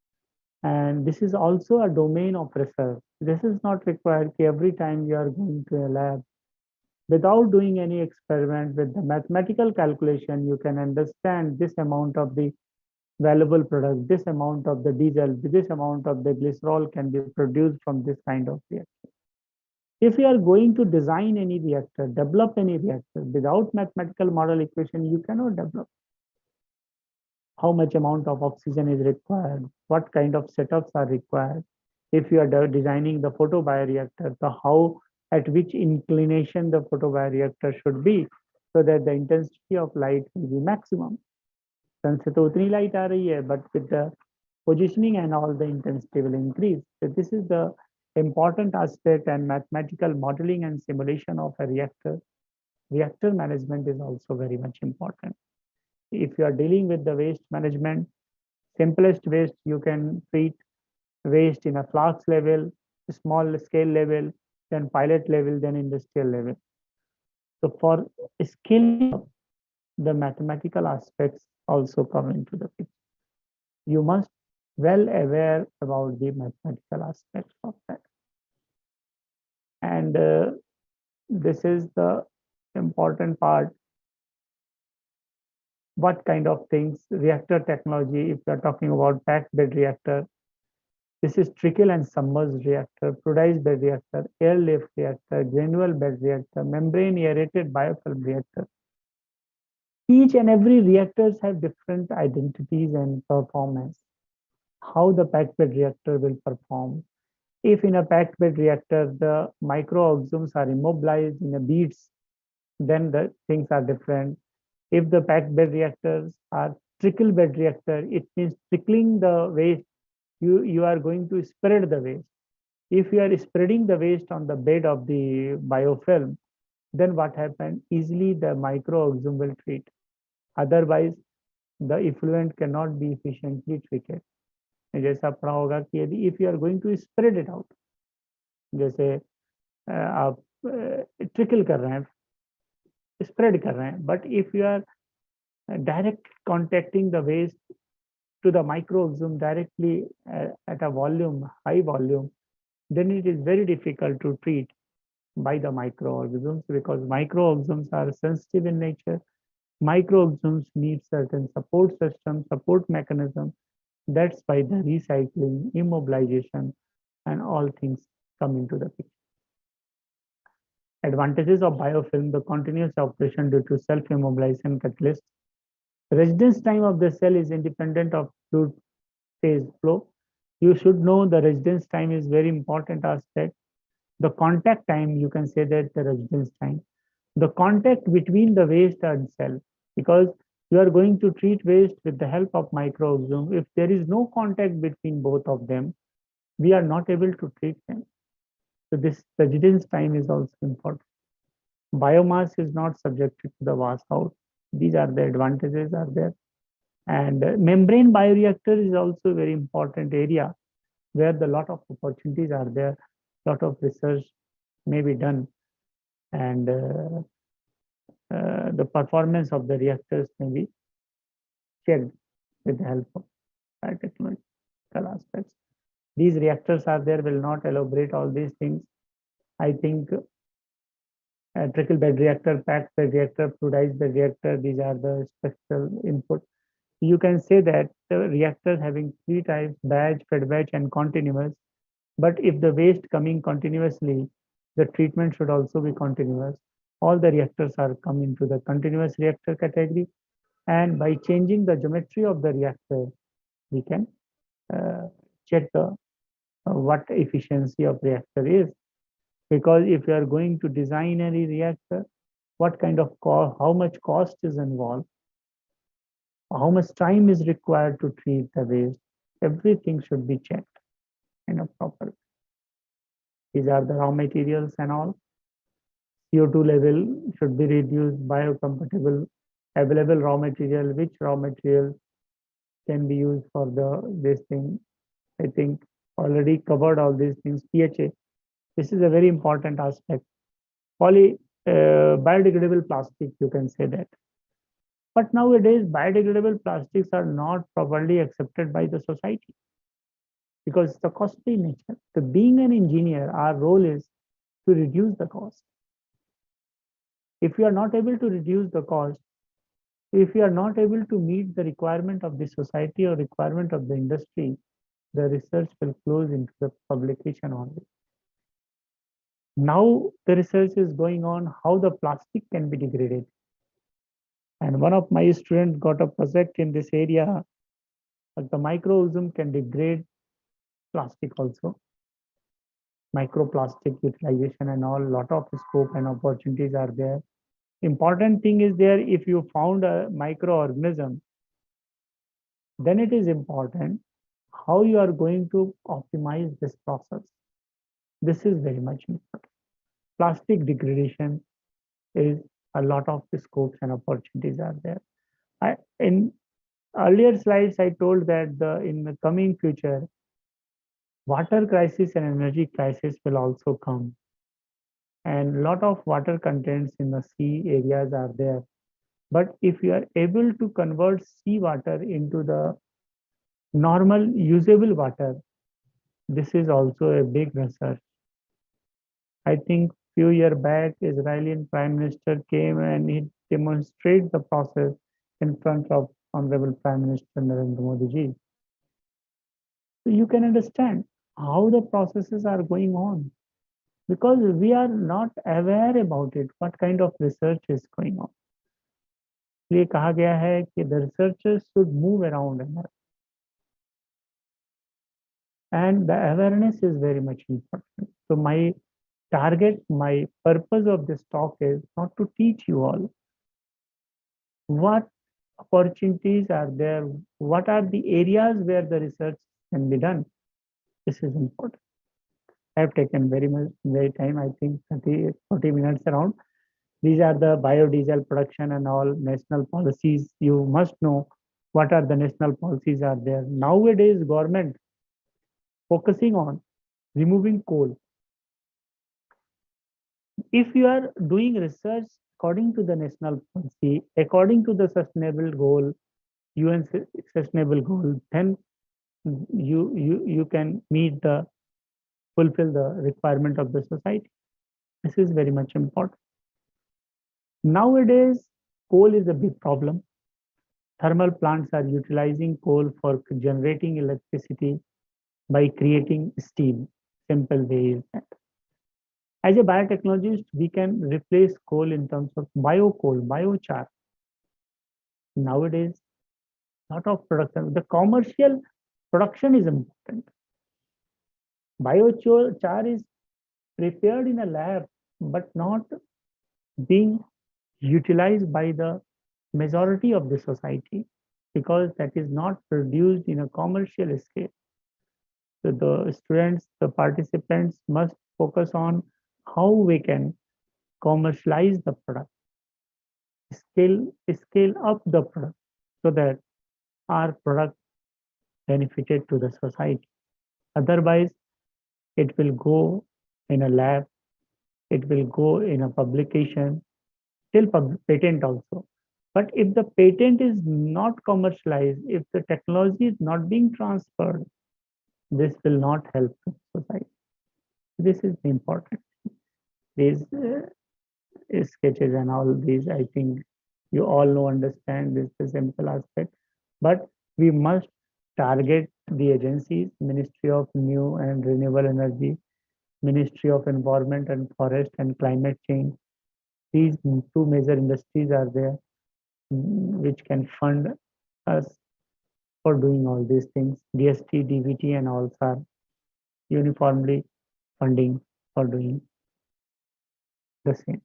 And this is also a domain of research. This is not required every time you are going to a lab. Without doing any experiment, with the mathematical calculation, you can understand this amount of the valuable product, this amount of the diesel, this amount of the glycerol can be produced from this kind of reactor. If you are going to design any reactor, develop any reactor, without mathematical model equation, you cannot develop. how much amount of oxygen is required, what kind of setups are required. If you are designing the photobioreactor, so how, at which inclination the photobioreactor should be, so that the intensity of light will be maximum. सन से तो उतनी light आ रही है, but with the positioning and all, the intensity will increase. So this is the important aspect, and mathematical modeling and simulation of a reactor. Reactor management is also very much important. If you are dealing with the waste management, simplest waste, you can treat waste in a flask level, small scale level, then pilot level, then industrial level. So for scaling up, the mathematical aspects also come into the picture. You must well aware about the mathematical aspects of that. And this is the important part. What kind of things, reactor technology, if we are talking about packed bed reactor, this is trickle and submerged reactor, fluidized bed reactor, airlift reactor, granular bed reactor, membrane aerated biofilm reactor. Each and every reactors have different identities and performance. How the packed bed reactor will perform. If in a packed bed reactor, the microorganisms are immobilized in a beads, then the things are different. If the packed bed reactors are trickle bed reactor, it means trickling the waste. You are going to spread the waste. If you are spreading the waste on the bed of the biofilm, then what happens? Easily the microorganism will treat. Otherwise, the effluent cannot be efficiently treated. जैसा पढ़ा होगा कि यदि if you are going to spread it out, जैसे आप trickle कर रहे हैं, spread कर रहे हैं, but if you are direct contacting the waste to the microorganism directly at a volume, high volume, then it is very difficult to treat by the microorganisms, because microorganisms are sensitive in nature. Microorganisms need certain support system, support mechanism. That's why the recycling, immobilization, and all things come into the picture. Advantages of biofilm: the continuous operation due to self-immobilization catalyst. Residence time of the cell is independent of fluid phase flow. You should know the residence time is very important aspect. The contact time, you can say that the residence time. The contact between the waste and cell, because you are going to treat waste with the help of microorganism. If there is no contact between both of them, we are not able to treat them. So this residence time is also important. Biomass is not subjected to the washout. These are the advantages are there. And membrane bioreactor is also a very important area where the lot of opportunities are there. Lot of research may be done, and the performance of the reactors may be checked with the help of biotechnological aspects. These reactors are there, will not elaborate all these things. I think trickle bed reactor, packed bed reactor, fluidized bed reactor, these are the special input. You can say that the reactors having three types: batch, fed batch, and continuous. But if the waste coming continuously, the treatment should also be continuous. All the reactors are come into the continuous reactor category. And by changing the geometry of the reactor, we can check the what efficiency of reactor is. Because if you are going to design any reactor, what kind of cost, how much cost is involved, how much time is required to treat the waste, everything should be checked in a proper. These are the raw materials and all. CO2 level should be reduced, biocompatible, available raw material, which raw material can be used for this thing. I think already covered all these things. PHA, this is a very important aspect. Biodegradable plastic, you can say that. But nowadays, biodegradable plastics are not properly accepted by the society because it's a costly nature. So being an engineer, our role is to reduce the cost. If you are not able to reduce the cost, if you are not able to meet the requirement of the society or requirement of the industry, the research will close into the publication only. Now the research is going on how the plastic can be degraded. And one of my students got a project in this area, but the microorganism can degrade plastic also. Microplastic utilization and all, lot of scope and opportunities are there. Important thing is there, if you found a microorganism, then it is important how you are going to optimize this process. This is very much important. Plastic degradation is a lot of scopes and opportunities are there. In earlier slides, I told that in the coming future, water crisis and energy crisis will also come. And a lot of water contents in the sea areas are there. But if you are able to convert seawater into the normal usable water, this is also a big research. I think few years back, Israeli Prime Minister came and he demonstrated the process in front of Honorable Prime Minister Narendra Modi ji. So you can understand how the processes are going on, because we are not aware about it, what kind of research is going on. इसलिए कहा गया है कि the researchers should move around and the awareness is very much important. So my target, my purpose of this talk is not to teach you all what opportunities are there, what are the areas where the research can be done. This is important. I have taken very time, I think 40 minutes around. These are the biodiesel production and all national policies. You must know what are the national policies are there. Nowadays, government focusing on removing coal. If you are doing research according to the national policy, according to the sustainable goal, UN sustainable goal, then you can fulfill the requirement of the society. This is very much important. Nowadays, coal is a big problem. Thermal plants are utilizing coal for generating electricity by creating steam. Simple way is that. As a biotechnologist, we can replace coal in terms of biocoal, biochar. Nowadays, lot of production, the commercial production is important. Biochar is prepared in a lab, but not being utilized by the majority of the society, because that is not produced in a commercial scale. So the students, the participants must focus on how we can commercialize the product, scale up the product so that our product benefited to the society. Otherwise, it will go in a lab, it will go in a publication, till patent also. But if the patent is not commercialized, if the technology is not being transferred, this will not help the society. This is important. These sketches and all these, I think you all know, understand this is a simple aspect, but we must target the agencies, Ministry of New and Renewable Energy, Ministry of Environment and Forest and Climate Change. These two major industries are there which can fund us for doing all these things. DST, DVT and all are uniformly funding for doing the same.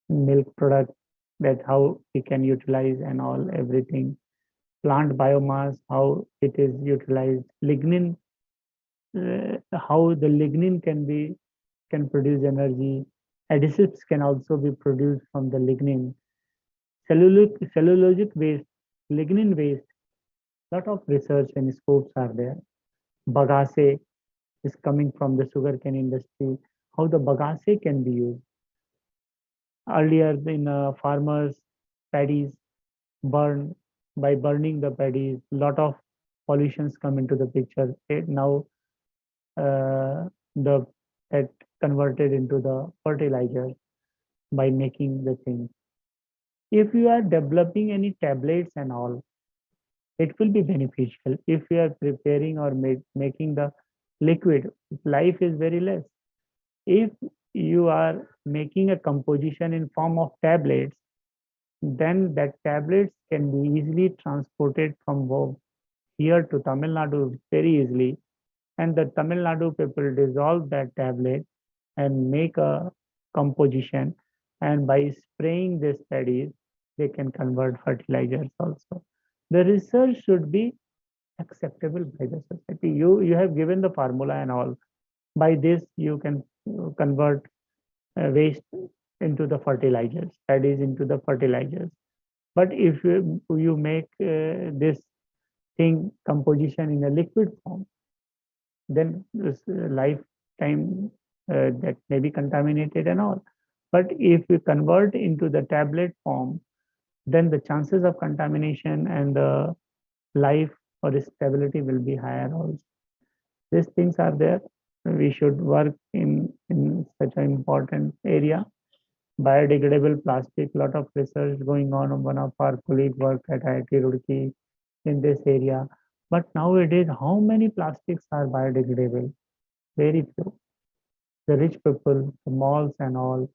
Milk product, that how we can utilize and all everything. Plant biomass, how it is utilized. Lignin, how the lignin can produce energy. Adhesives can also be produced from the lignin. Cellulosic waste, lignin waste, lot of research and scopes are there. Bagasse is coming from the sugarcane industry, how the bagasse can be used. Earlier in farmers, paddies burn, by burning the paddies, lot of pollutions come into the picture. Now that converted into the fertilizer by making the thing. If you are developing any tablets and all, it will be beneficial. If you are preparing or making the liquid, life is very less. If you are making a composition in form of tablets, then that tablets can be easily transported from here to Tamil Nadu very easily. And the Tamil Nadu people dissolve that tablet and make a composition. And by spraying these paddies, they can convert fertilizers also. The research should be acceptable by the society. You have given the formula and all. By this, you can convert waste into the fertilizers, paddies into the fertilizers. But if you make this thing composition in a liquid form, then this lifetime that may be contaminated and all. But if you convert into the tablet form, then the chances of contamination and the life or stability will be higher also. These things are there. We should work in such an important area. Biodegradable plastic, lot of research going on. One of our colleagues work at IIT Roorkee in this area. But nowadays, how many plastics are biodegradable? Very few. The rich people, the malls and all,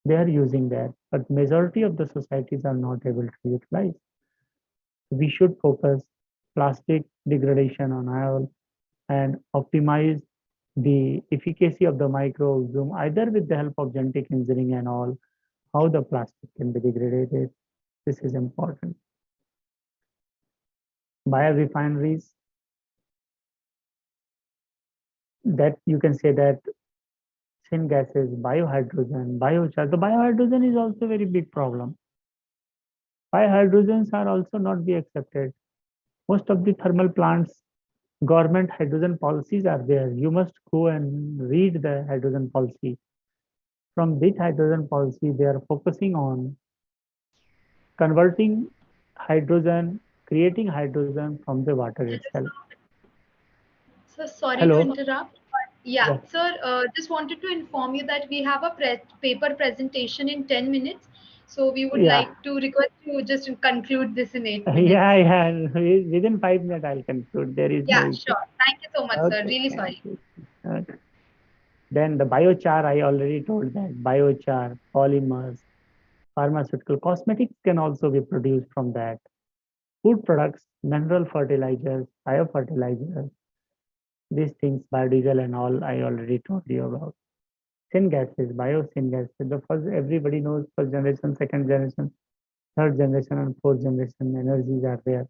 they are using that. But majority of the societies are not able to utilize. We should focus plastic degradation on all and optimize the efficacy of the microorganism either with the help of genetic engineering and all, how the plastic can be degraded. This is important. Biorefineries, that you can say that syngases, biohydrogen, biochar. The biohydrogen is also a very big problem. Biohydrogens are also not be accepted. Most of the thermal plants, government hydrogen policies are there. You must go and read the hydrogen policy. From this hydrogen policy, they are focusing on converting hydrogen, creating hydrogen from the water itself. So sorry Hello. to interrupt. Yeah, sir, just wanted to inform you that we have a paper presentation in 10 minutes. So we would like to request you just to conclude this in 8 minutes. Yeah. Within 5 minutes, I'll conclude. There is yeah, no issue. sure. Thank you so much, sir. Really sorry. Okay. Then the biochar, I already told that. Biochar, polymers, pharmaceutical, cosmetics can also be produced from that. Food products, mineral fertilizers, biofertilizers, these things, biodiesel and all, I already told you about. Syngases, biosyngases, the first, everybody knows first generation, second generation, third generation and fourth generation energies are there.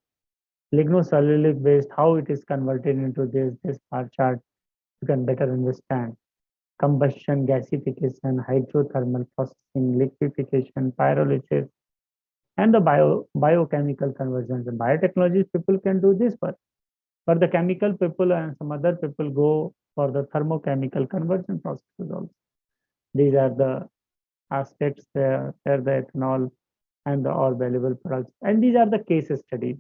Lignocellulosic waste, how it is converted into this bar chart, you can better understand. Combustion, gasification, hydrothermal processing, liquefaction, pyrolysis, and the biochemical conversions. And biotechnology people can do this work. But the chemical people and some other people go for the thermochemical conversion processes also. These are the aspects there, the ethanol and the all valuable products. And these are the case studies.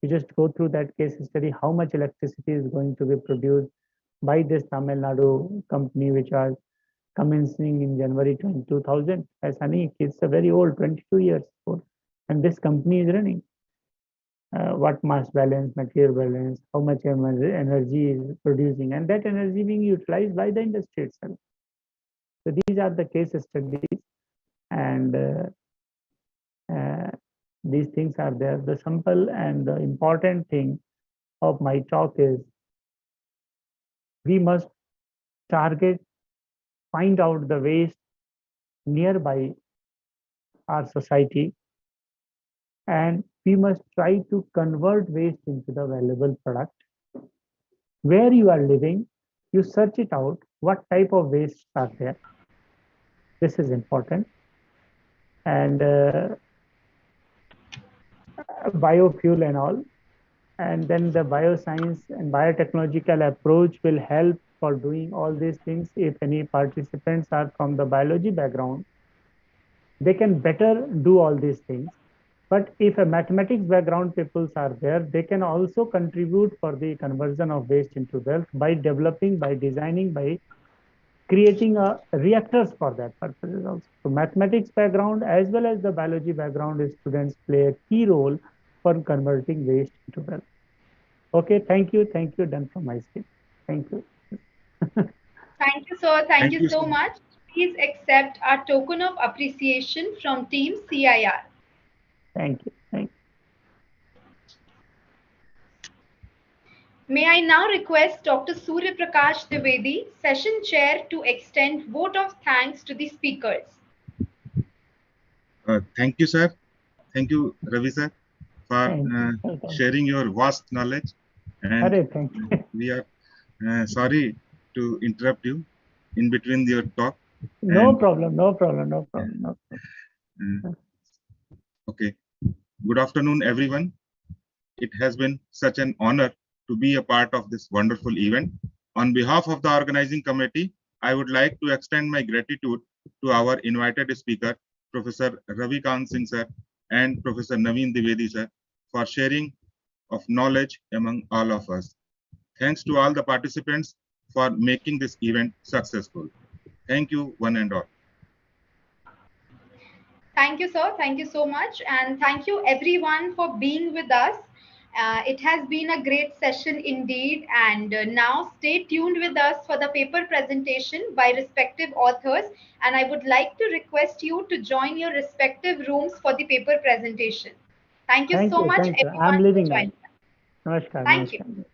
You just go through that case study, how much electricity is going to be produced by this Tamil Nadu company, which was commencing in January 2000. As Anik, it's a very old, 22 years old. And this company is running. What mass balance, material balance, how much energy is producing, and that energy being utilized by the industry itself. So these are the case studies, and these things are there. The simple and the important thing of my talk is we must target, find out the waste nearby our society, and we must try to convert waste into the valuable product. Where you are living, you search it out, what type of waste are there. This is important. And biofuel and all. And then the bioscience and biotechnological approach will help for doing all these things. If any participants are from the biology background, they can better do all these things. But if a mathematics background peoples are there, they can also contribute for the conversion of waste into wealth by developing, by designing, by creating reactors for that purposes also. So mathematics background as well as the biology background students play a key role for converting waste into wealth. Okay, thank you. Thank you. Done from my side. Thank you. Thank you, sir. Thank you so much. Please accept our token of appreciation from Team CIR. Thank you. Thank you. May I now request Dr. Surya Prakash Dwivedi, Session Chair, to extend vote of thanks to the speakers. Thank you, sir. Thank you, Ravi sir, for sharing your vast knowledge. And thank you. we are sorry to interrupt you in between your talk. No problem. No problem. No problem. No problem. Okay. Good afternoon, everyone. It has been such an honor to be a part of this wonderful event. On behalf of the organizing committee, I would like to extend my gratitude to our invited speaker, Professor Ravi Kant Singh sir and Professor Naveen Dwivedi sir, for sharing of knowledge among all of us. Thanks to all the participants for making this event successful. Thank you, one and all. Thank you, sir. Thank you so much. And thank you everyone for being with us. It has been a great session indeed. And now stay tuned with us for the paper presentation by respective authors. And I would like to request you to join your respective rooms for the paper presentation. Thank you so much, Thank you. everyone. I'm leaving now. Join. Namaskar. Thank you. Namaskar.